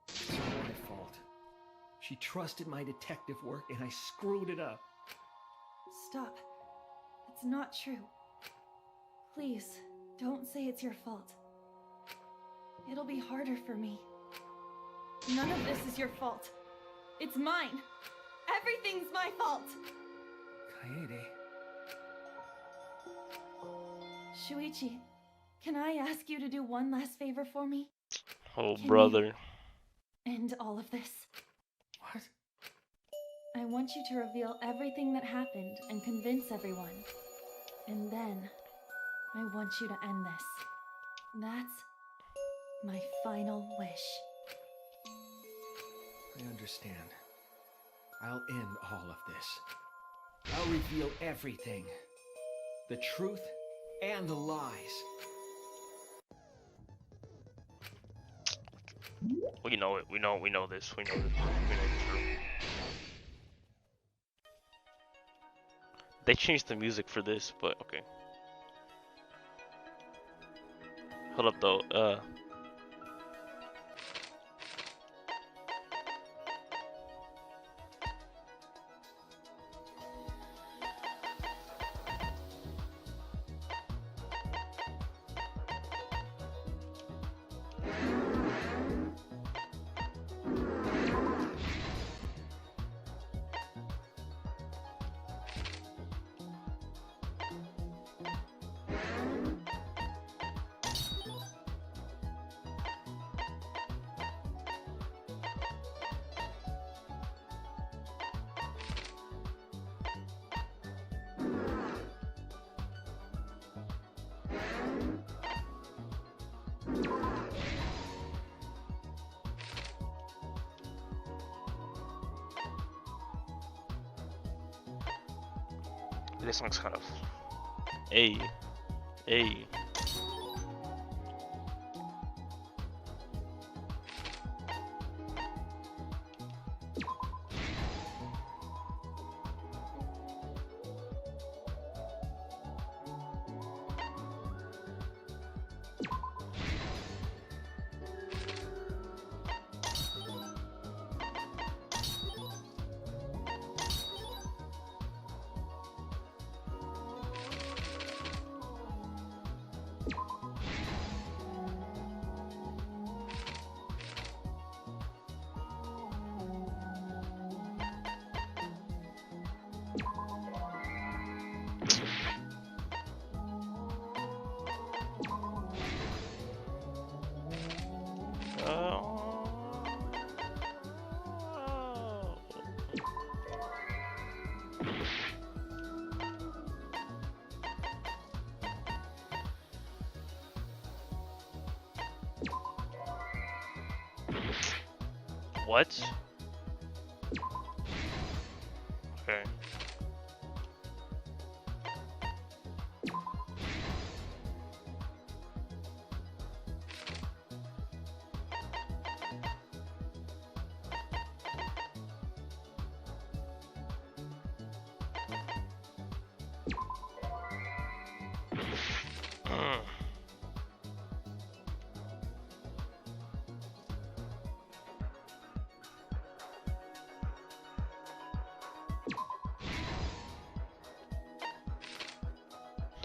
It's all my fault. She trusted my detective work and I screwed it up. Stop. It's not true. Please, don't say it's your fault. It'll be harder for me. None of this is your fault. It's mine. Everything's my fault. Kaede. Shuichi, can I ask you to do one last favor for me? Oh, Can brother. End all of this. What? I want you to reveal everything that happened and convince everyone. And then, I want you to end this. That's my final wish. I understand. I'll end all of this. I'll reveal everything. The truth and the lies. We know it. We know this. We know this. We know this. They changed the music for this, but okay. Hold up though. this song's kind of. Hey. Hey. What? Okay.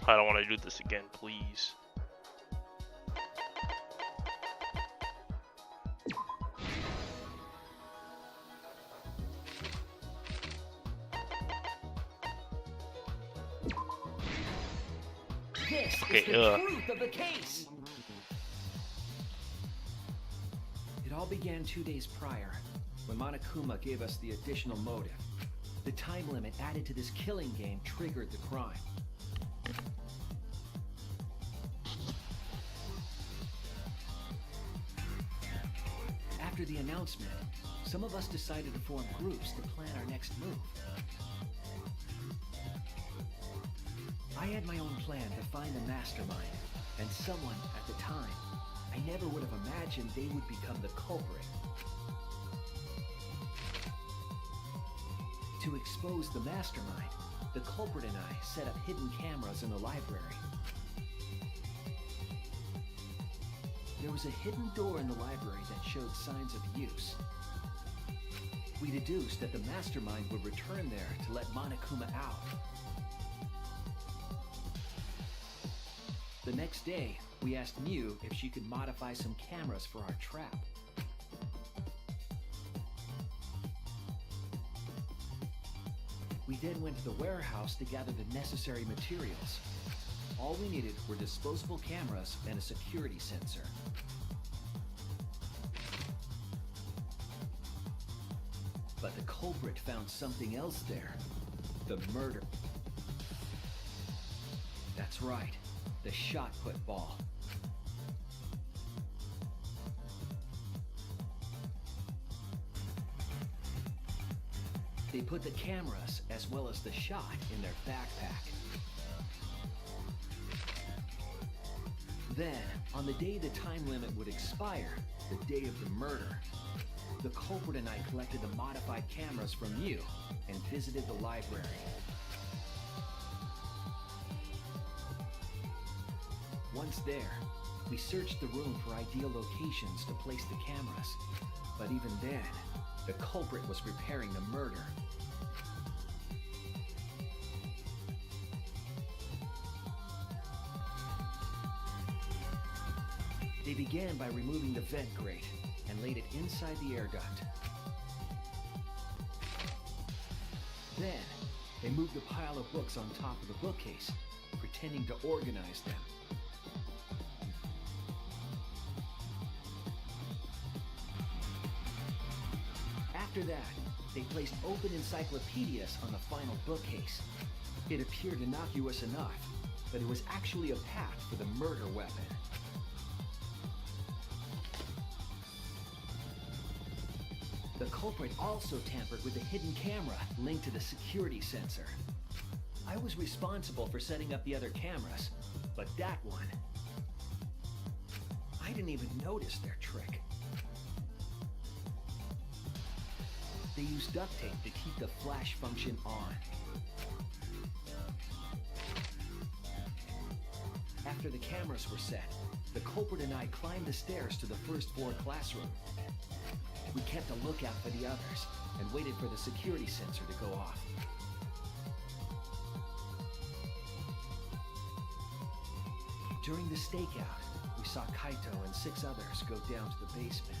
I don't want to do this again, please. This Okay, is the truth of the case. It all began 2 days prior, when Monokuma gave us the additional motive. The time limit added to this killing game triggered the crime. After the announcement, some of us decided to form groups to plan our next move. I had my own plan to find the mastermind, and someone at the time I never would have imagined they would become the culprit. To expose the mastermind, the culprit and I set up hidden cameras in the library. There was a hidden door in the library that showed signs of use. We deduced that the mastermind would return there to let Monokuma out. The next day, we asked Mew if she could modify some cameras for our trap. We then went to the warehouse to gather the necessary materials. All we needed were disposable cameras and a security sensor. But the culprit found something else there. The murder. That's right. The shot put ball. They put the cameras as well as the shot in their backpack. Then, on the day the time limit would expire, the day of the murder, the culprit and I collected the modified cameras from you and visited the library. Once there, we searched the room for ideal locations to place the cameras. But even then, the culprit was preparing the murder. They began by removing the vent grate and laid it inside the air duct. Then, they moved a pile of books on top of the bookcase, pretending to organize them. After that, they placed open encyclopedias on the final bookcase. It appeared innocuous enough, but it was actually a path for the murder weapon. The culprit also tampered with the hidden camera linked to the security sensor. I was responsible for setting up the other cameras, but that one... I didn't even notice their trick. They used duct tape to keep the flash function on. After the cameras were set, the culprit and I climbed the stairs to the first floor classroom. We kept a lookout for the others and waited for the security sensor to go off. During the stakeout, we saw Kaito and 6 others go down to the basement.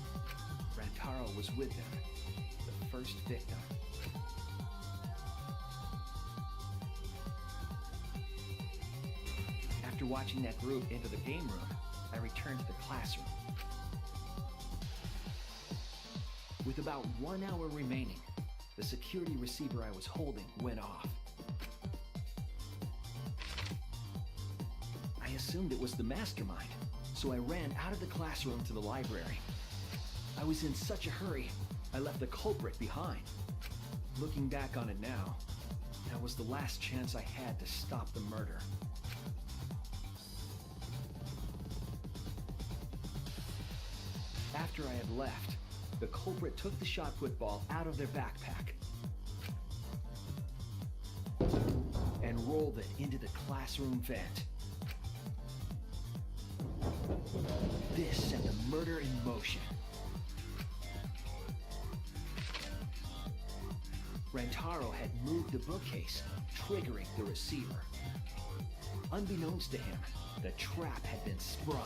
Rantaro was with them, the first victim. After watching that group into the game room, I returned to the classroom. With about 1 hour remaining, the security receiver I was holding went off. I assumed it was the mastermind, so I ran out of the classroom to the library. I was in such a hurry, I left the culprit behind. Looking back on it now, that was the last chance I had to stop the murder. After I had left, the culprit took the shot put ball out of their backpack and rolled it into the classroom vent. This set the murder in motion. Rantaro had moved the bookcase, triggering the receiver. Unbeknownst to him, the trap had been sprung.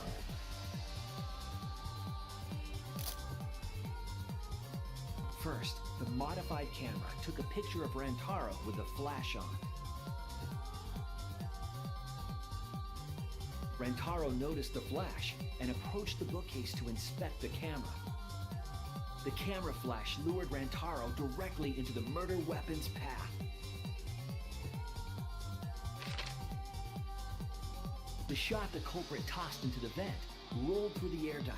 First, the modified camera took a picture of Rantaro with the flash on. Rantaro noticed the flash and approached the bookcase to inspect the camera. The camera flash lured Rantaro directly into the murder weapon's path. The shot the culprit tossed into the vent rolled through the air duct.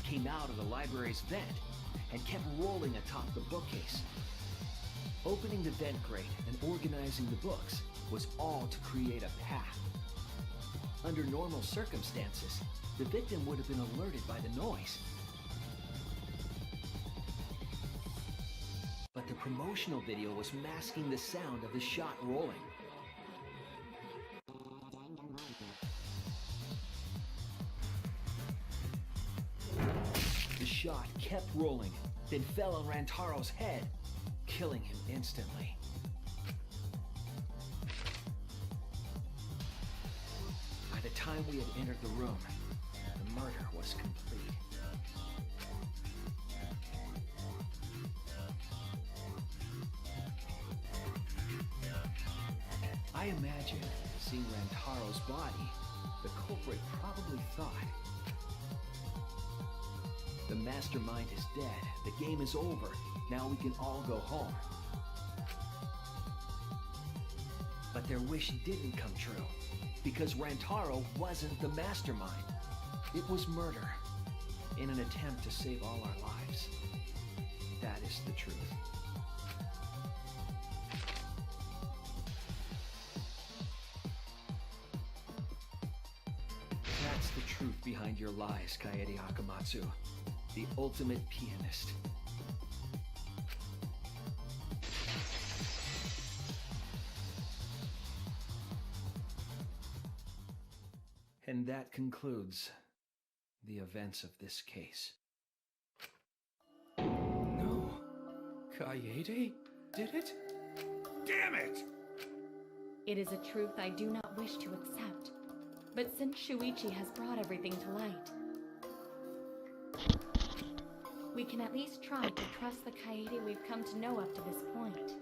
Came out of the library's vent and kept rolling atop the bookcase. Opening the vent grate and organizing the books was all to create a path. Under normal circumstances, the victim would have been alerted by the noise. But the promotional video was masking the sound of the shot rolling. The shot kept rolling, then fell on Rantaro's head, killing him instantly. By the time we had entered the room, the murder was complete. I imagine, seeing Rantaro's body, the culprit probably thought, the mastermind is dead, the game is over, now we can all go home. But their wish didn't come true, because Rantaro wasn't the mastermind. It was murder, in an attempt to save all our lives. That is the truth. That's the truth behind your lies, Kaede Akamatsu, the ultimate pianist. And that concludes the events of this case. No. Kaede did it? Damn it! It is a truth I do not wish to accept. But since Shuichi has brought everything to light, we can at least try to trust the Kaede we've come to know up to this point.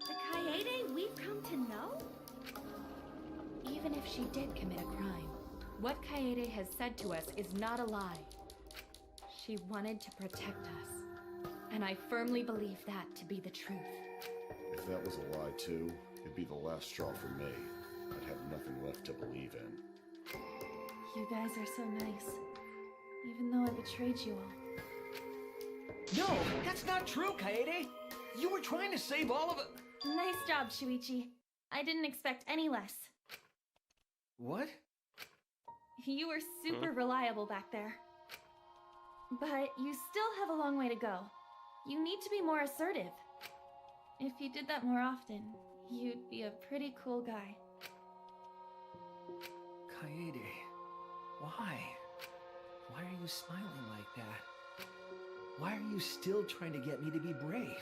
The Kaede we've come to know? Even if she did commit a crime, what Kaede has said to us is not a lie. She wanted to protect us, and I firmly believe that to be the truth. If that was a lie too, it'd be the last straw for me. I'd have nothing left to believe in. You guys are so nice, even though I betrayed you all. No, that's not true, Kaede. You were trying to save all of it. Nice job, Shuichi. I didn't expect any less. What? You were super reliable back there. But you still have a long way to go. You need to be more assertive. If you did that more often, you'd be a pretty cool guy. Kaede, why? Why are you smiling like that? Why are you still trying to get me to be brave?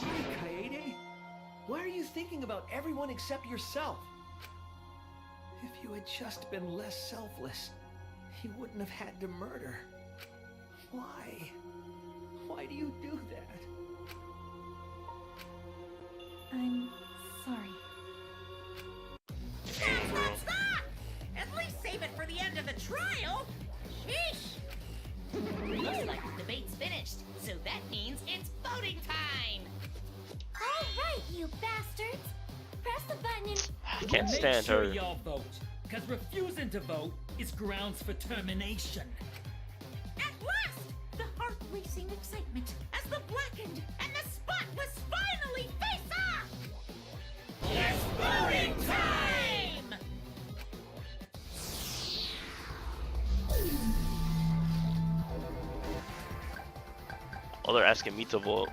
Why, Kaede? Why are you thinking about everyone except yourself? If you had just been less selfless, you wouldn't have had to murder. Why? Why do you do that? I'm sorry. Stop! At least save it for the end of the trial. Sheesh! Looks like the debate's finished, so that means it's voting time! All right, you bastards! Press the button and... I can't stand Make sure her. y'all vote, because refusing to vote is grounds for termination. At last! The heart-racing excitement as the blackened and the spot was finally face-off! It's voting time! Oh, they're asking me to vote.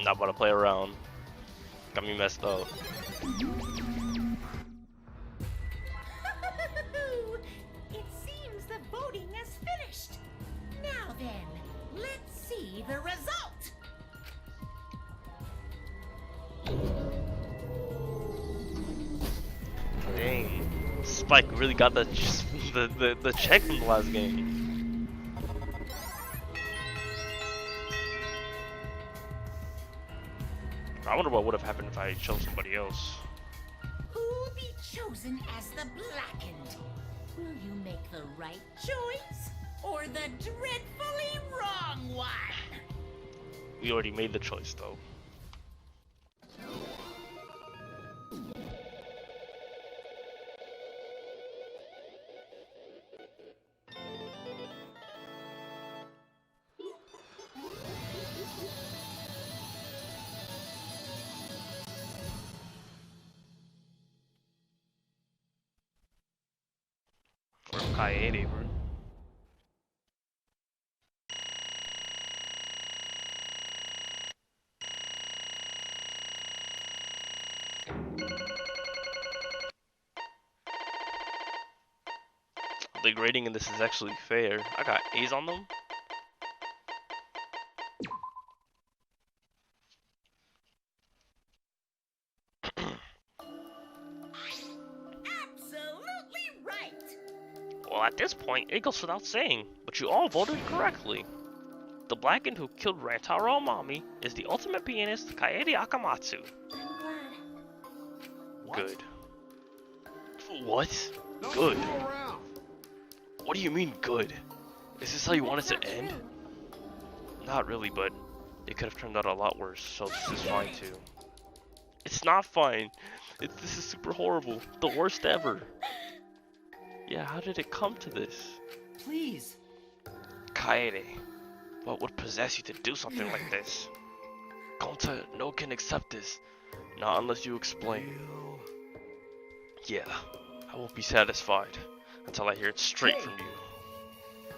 Not about to play around. Got me messed up. It seems the voting is finished. Now then, let's see the result. Dang, Spike really got the check from the last game. I wonder what would have happened if I chose somebody else. Who'll be chosen as the blackened? Will you make the right choice or the dreadfully wrong one? We already made the choice though. Kaede, bro. The grading in this is actually fair. I got A's on them. Absolutely right. Well, at this point, it goes without saying, but you all voted correctly. The blackened who killed Rantaro Amami is the ultimate pianist, Kaede Akamatsu. I'm glad. Good. What? Good. What do you mean good? Is this how you want it to end? Not really, but it could have turned out a lot worse, so this is fine too. It's not fine. This is super horrible. The worst ever. Yeah, how did it come to this? Please. Kaede, what would possess you to do something like this? Gonta, no one can accept this. Not unless you explain. Yeah, I won't be satisfied until I hear it straight from you.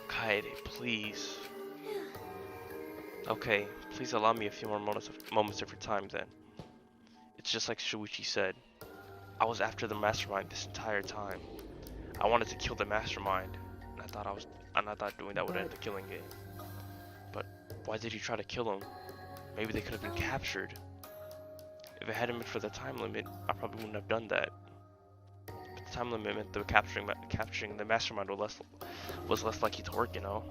Kaede, please. Okay, please allow me a few more moments of your time then. It's just like Shuichi said. I was after the mastermind this entire time. I wanted to kill the mastermind, and I thought doing that would end the killing game. But why did he try to kill him? Maybe they could have been captured. If it hadn't been for the time limit, I probably wouldn't have done that. But the time limit meant the capturing the mastermind was less likely to work, you know.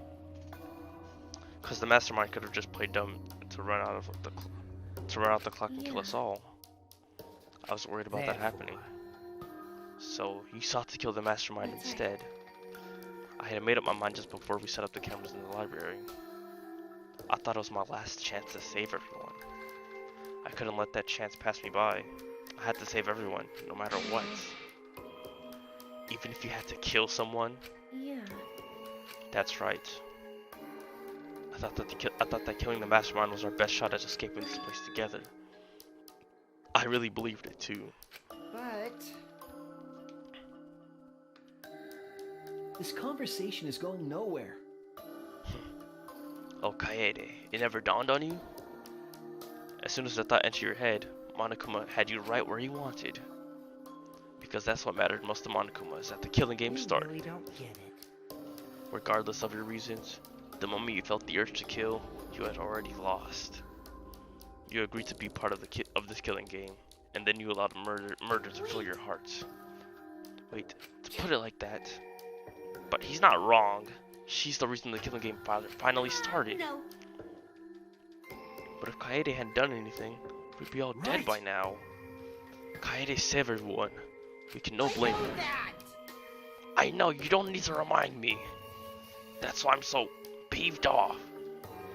Because the mastermind could have just played dumb to run out the clock and kill us all. I was worried about that happening. So you sought to kill the mastermind instead. I had made up my mind just before we set up the cameras in the library. I thought it was my last chance to save everyone. I couldn't let that chance pass me by. I had to save everyone, no matter what. Even if you had to kill someone. Yeah. That's right. I thought that killing the mastermind was our best shot at escaping this place together. I really believed it too. But This conversation is going nowhere. Oh, Kaede, it never dawned on you? As soon as the thought entered your head, Monokuma had you right where he wanted. Because that's what mattered most to Monokuma, is that the killing game started. really don't get it. Regardless of your reasons, the moment you felt the urge to kill, you had already lost. You agreed to be part of this killing game, and then you allowed murder to fill your hearts. Wait, to put it like that, but he's not wrong. She's the reason the killing game finally started. No. But if Kaede hadn't done anything, we'd be all dead by now. Kaede saved everyone. We can no blame her. I know, you don't need to remind me. That's why I'm so peeved off.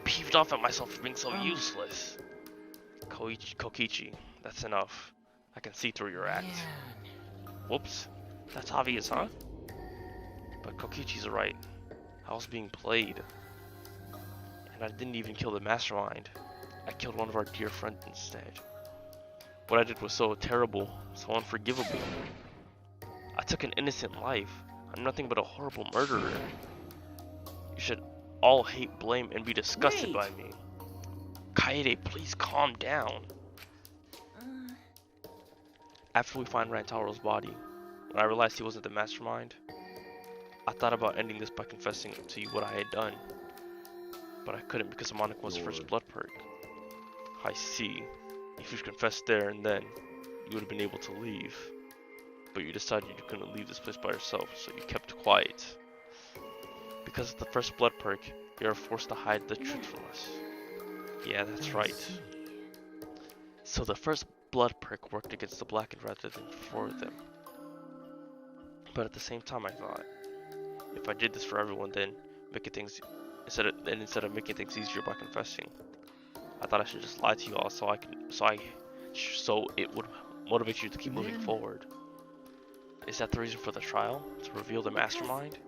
Peeved off at myself for being so useless. Kokichi, that's enough. I can see through your act. Whoops, that's obvious, huh? But Kokichi's right. I was being played. And I didn't even kill the mastermind. I killed one of our dear friends instead. What I did was so terrible, so unforgivable. I took an innocent life. I'm nothing but a horrible murderer. You should all hate, blame, and be disgusted by me. Kaede, please calm down. After we find Rantaro's body, when I realized he wasn't the mastermind, I thought about ending this by confessing to you what I had done. But I couldn't because of Monaco's first blood perk. I see. If you confessed there and then, you would have been able to leave. But you decided you couldn't leave this place by yourself, so you kept quiet. Because of the first blood perk, you are forced to hide the truth from us. Yeah, that's right. So the first blood perk worked against the blackened rather than for them. But at the same time, I thought, if I did this for everyone, then instead of making things easier by confessing, I thought I should just lie to you all so it would motivate you to keep moving forward. Is that the reason for the trial? To reveal the mastermind?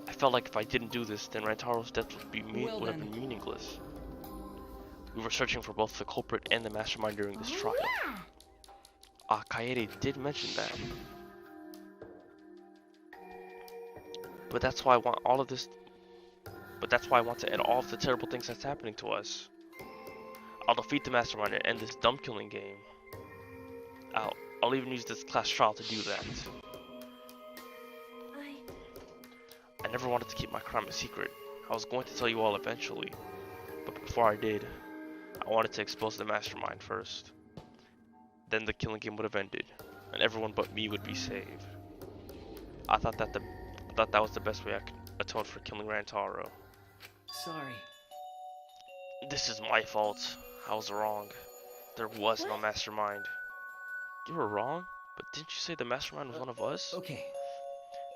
I felt like if I didn't do this, then Rantaro's death would have been meaningless. We were searching for both the culprit and the mastermind during this trial. Kaede did mention that. But that's why I want all of this. But that's why I want to end all of the terrible things that's happening to us. I'll defeat the mastermind and end this dumb killing game. I'll even use this class trial to do that. I never wanted to keep my crime a secret. I was going to tell you all eventually. But before I did, I wanted to expose the mastermind first. Then the killing game would have ended, and everyone but me would be saved. I thought that was the best way I could atone for killing Rantaro. Sorry. This is my fault. I was wrong. There was no mastermind. You were wrong? But didn't you say the mastermind was one of us? Okay.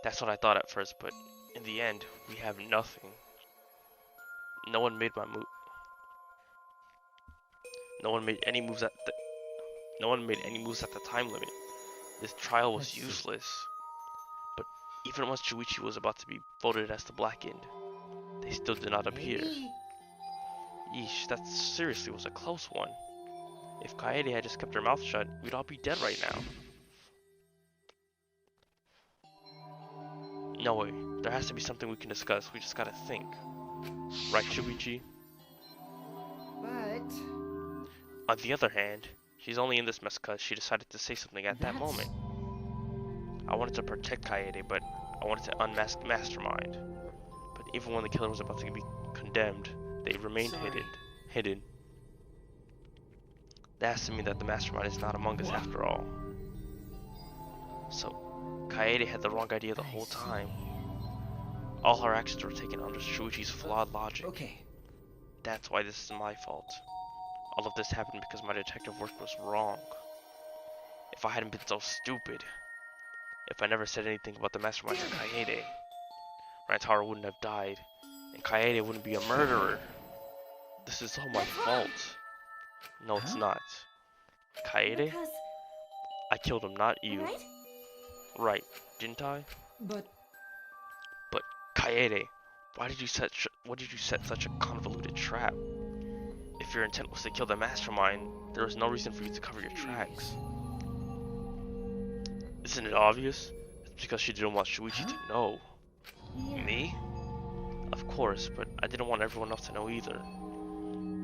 That's what I thought at first, but in the end, we have nothing. No one made my move. No one made any moves at the time limit. This trial was useless. But even once Shuichi was about to be voted as the Blackened, they still did not appear. Yeesh, that seriously was a close one. If Kaede had just kept her mouth shut, we'd all be dead right now. No way, there has to be something we can discuss, we just gotta think. Right, Shuichi? But on the other hand, she's only in this mess because she decided to say something at that moment. I wanted to protect Kaede, but I wanted to unmask the mastermind. But even when the killer was about to be condemned, they remained hidden. That has to mean that the mastermind is not among us after all. So, Kaede had the wrong idea the whole time. All her actions were taken under Shuichi's flawed logic. Okay. That's why this is my fault. All of this happened because my detective work was wrong. If I hadn't been so stupid, if I never said anything about the mastermind to Kaede, Rantaro wouldn't have died, and Kaede wouldn't be a murderer. This is all my fault. No, it's not. Kaede? I killed him, not you. Right, didn't I? But Kaede, Why did you set such a convoluted trap? If your intent was to kill the mastermind, there was no reason for you to cover your tracks. Isn't it obvious? It's because she didn't want Shuichi to know. Me? Of course, but I didn't want everyone else to know either.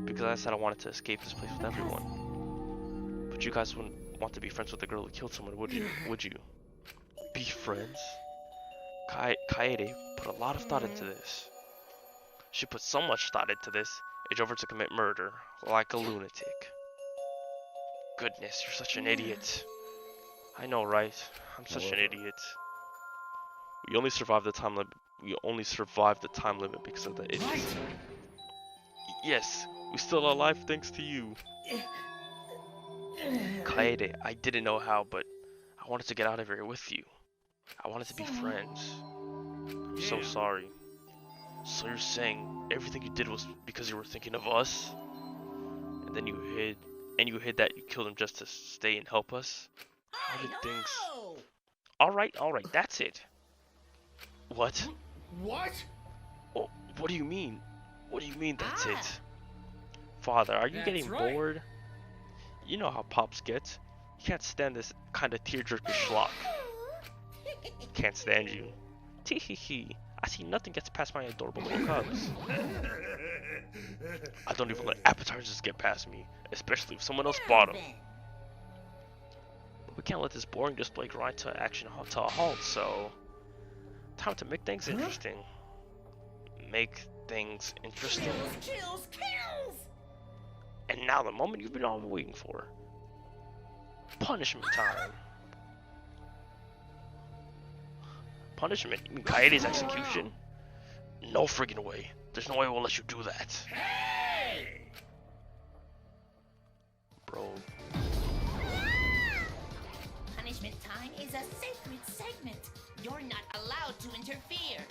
Because I said I wanted to escape this place with everyone. But you guys wouldn't want to be friends with the girl who killed someone, would you? Would you? Be friends? Kaede put a lot of thought into this. She put so much thought into this, it drove her to commit murder, like a lunatic. Goodness, you're such an idiot. I know, right? I'm such an idiot. We only survived the time limit. We only survived the time limit because of the idiots. Yes, we're still alive thanks to you. Kaede, I didn't know how, but I wanted to get out of here with you. I wanted to be friends. I'm so sorry. So you're saying everything you did was because you were thinking of us? And then you hid that you killed him just to stay and help us? How did things... Alright, that's it. What? What? Oh, what do you mean? What do you mean that's it? Father, are you getting bored? You know how Pops gets. You can't stand this kind of tear-jerking schlock. Can't stand you. Teehee. I see nothing gets past my adorable little cubs. I don't even let appetizers get past me, especially if someone else bought them. But we can't let this boring display grind to action to a halt, so... Time to make things interesting. Make things interesting. Kills! And now the moment you've been all waiting for. Punishment time. Punishment? You mean Kaede's execution? No friggin' way. There's no way we'll let you do that. Hey! Bro. Punishment time is a sacred segment. You're not allowed to interfere.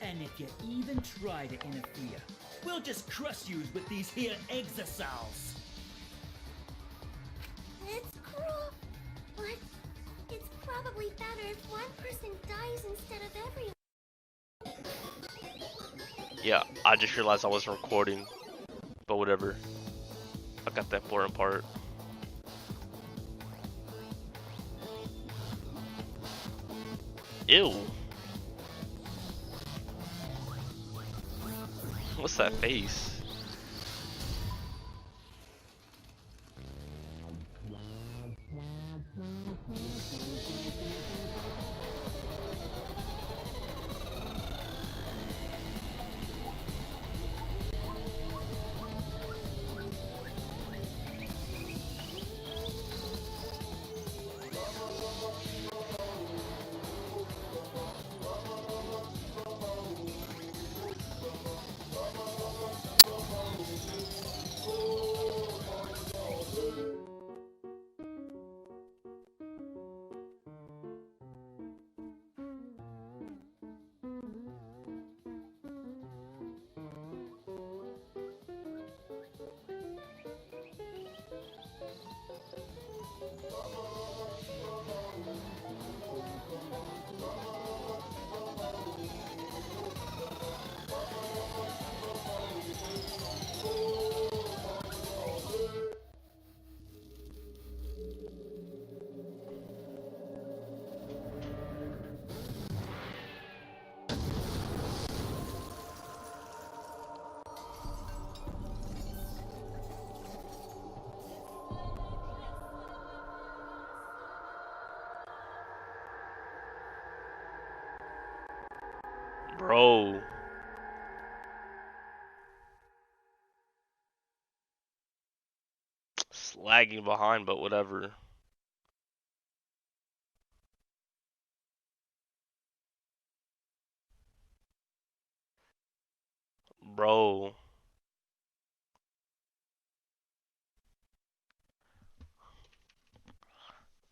And if you even try to interfere, we'll just crush you with these here exosols. It's cruel, but it's probably better if one person dies instead of everyone. Yeah, I just realized I wasn't recording. But whatever. I got that important part. Ew. What's that face? Bro. It's lagging behind, but whatever. Bro.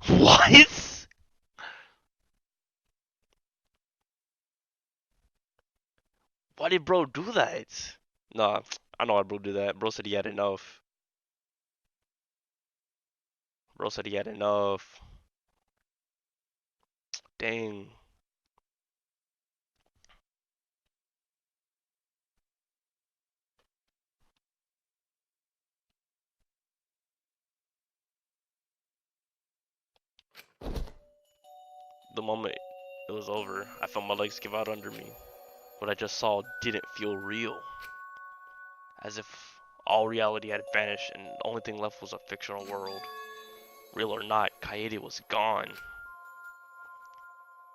What? Why did bro do that? Nah, I know why bro did that. Bro said he had enough. Bro said he had enough. Dang. The moment it was over, I felt my legs give out under me. What I just saw didn't feel real. As if all reality had vanished and the only thing left was a fictional world. Real or not, Kaede was gone.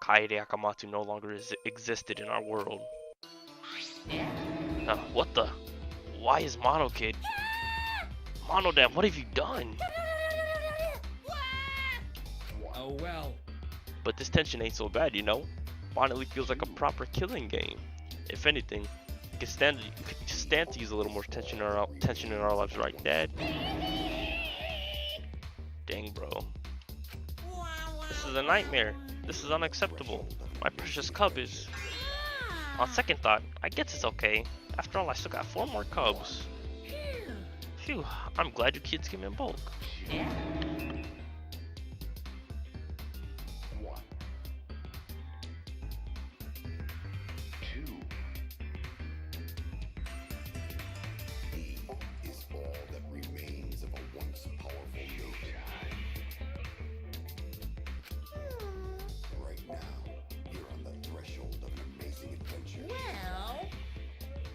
Kaede Akamatsu no longer existed in our world. What the? Why is Mono Kid? Monodam, what have you done? Oh well. But this tension ain't so bad, you know? Finally feels like a proper killing game. If anything, you could stand to use a little more tension in our lives, right, Dad? Dang, bro. This is a nightmare. This is unacceptable. My precious cub is... On second thought, I guess it's okay. After all, I still got 4 more cubs. Phew, I'm glad you kids came in bulk.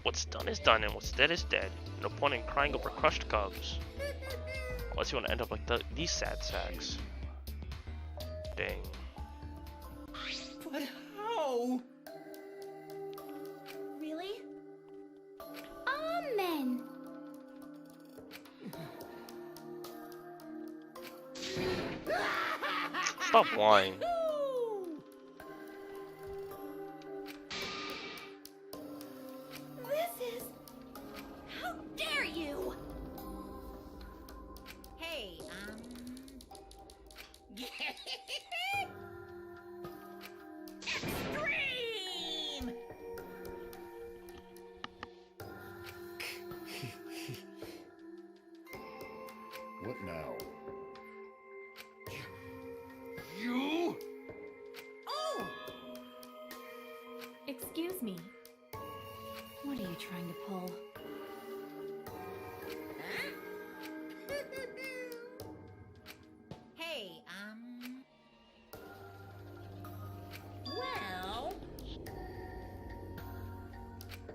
What's done is done, and what's dead is dead. No point in crying over crushed cubs. Unless you want to end up like these sad sacks. Dang. But how? Really? Amen. Stop lying. This is... How dare you? Hey, Extreme! What now? You? Oh! Excuse me. What are you trying to pull? Hey, well...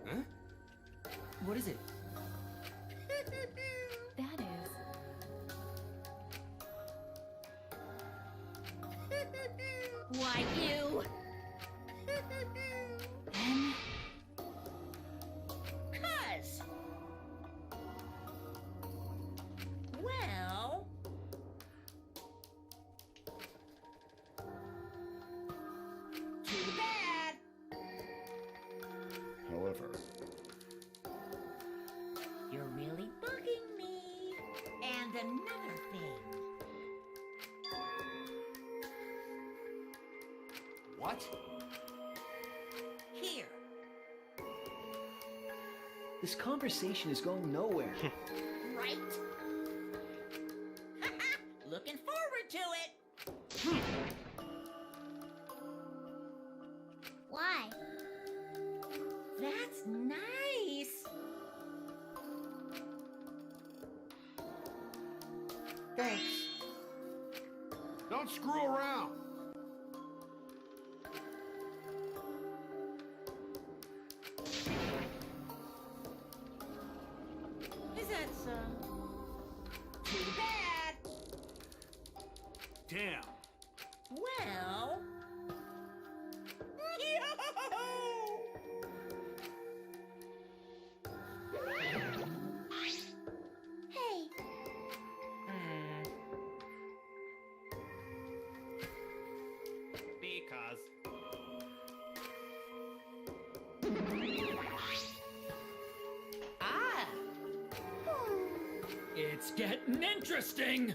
Huh? What is it? That is... Why, you... Then... Cuz... Well... Too bad. However, You're really bugging me. And another thing. What? Here. This conversation is going nowhere. Right? Looking forward to it. Why? That's nice. Thanks. Don't screw around. Is that so? Too bad. Damn. Well... Hey, Because. Ah! It's getting interesting.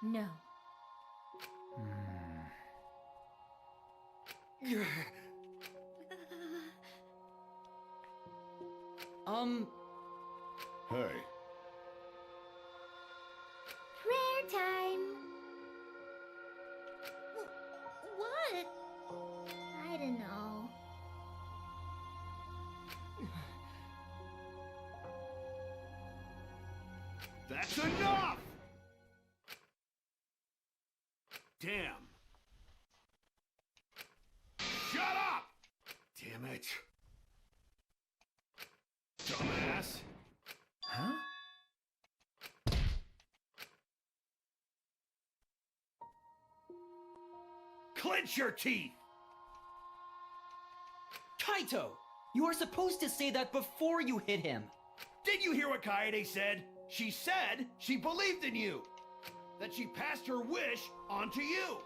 No. hey, prayer time. What? I don't know. That's enough! Damn. Shut up! Damn it. Dumbass. Huh? Clench your teeth! Kaito! You are supposed to say that before you hit him. Did you hear what Kaede said? She said she believed in you. That she passed her wish on to you.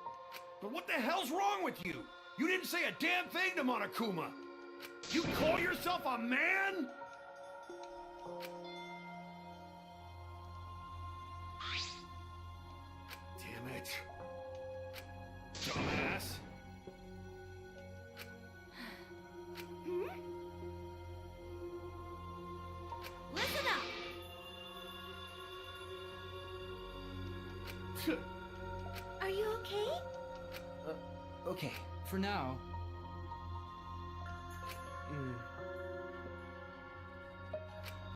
But what the hell's wrong with you? You didn't say a damn thing to Monokuma. You call yourself a man? Damn it. Dumbass. Listen up! Are you okay? Okay, for now.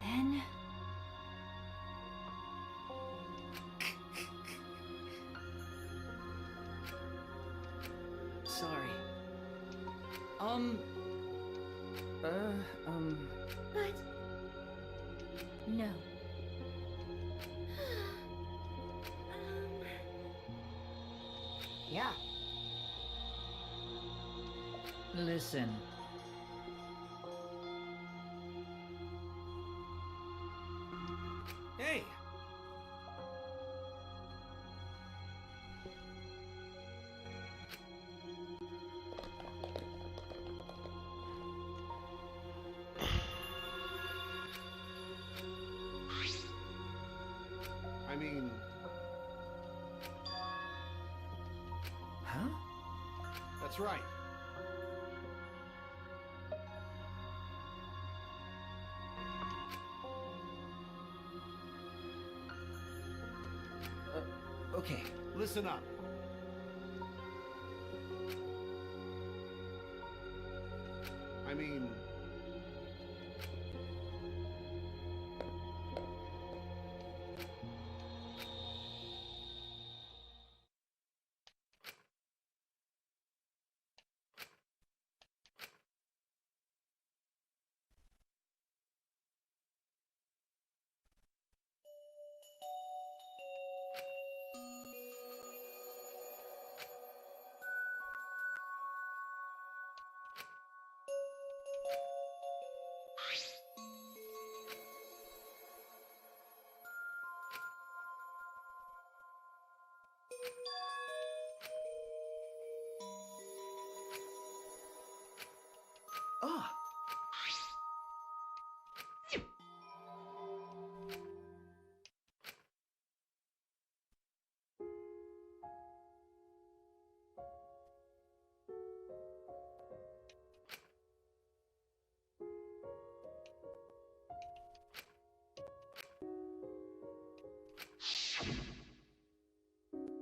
Ben? Sorry. But No. Yeah. Listen. Hey! I mean... Huh? That's right. Okay. Listen up. I mean... Ah!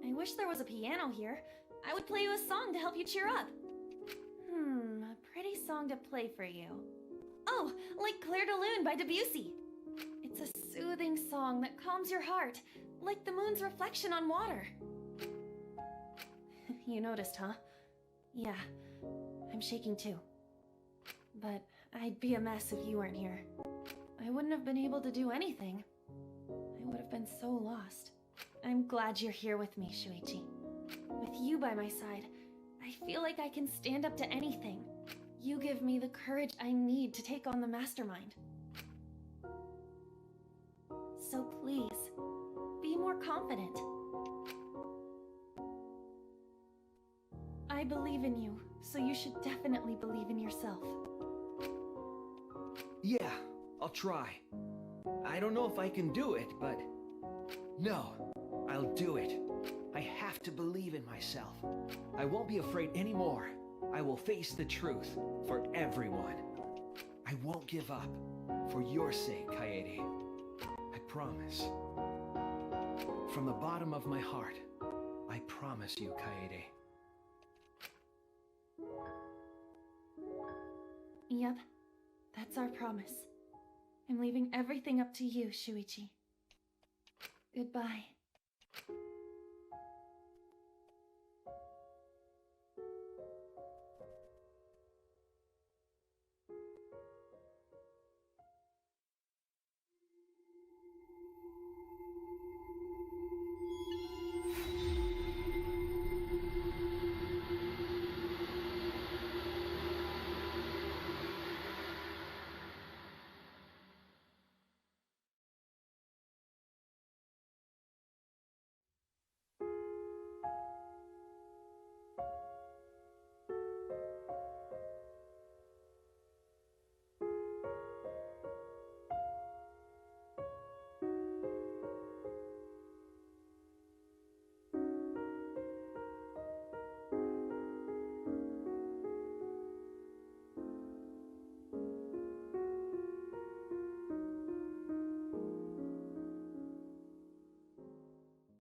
I wish there was a piano here. I would play you a song to help you cheer up. A pretty song to play for you. Oh, like Clair de Lune by Debussy. It's a soothing song that calms your heart, like the moon's reflection on water. You noticed, huh? Yeah, I'm shaking too. But I'd be a mess if you weren't here. I wouldn't have been able to do anything. I would have been so lost. I'm glad you're here with me, Shuichi. With you by my side, I feel like I can stand up to anything. You give me the courage I need to take on the mastermind. So please, be more confident. I believe in you, so you should definitely believe in yourself. Yeah, I'll try. I don't know if I can do it, but... No, I'll do it. I have to believe in myself. I won't be afraid anymore. I will face the truth for everyone. I won't give up. For your sake, Kaede. I promise. From the bottom of my heart, I promise you, Kaede. Yep, that's our promise. I'm leaving everything up to you, Shuichi. Goodbye.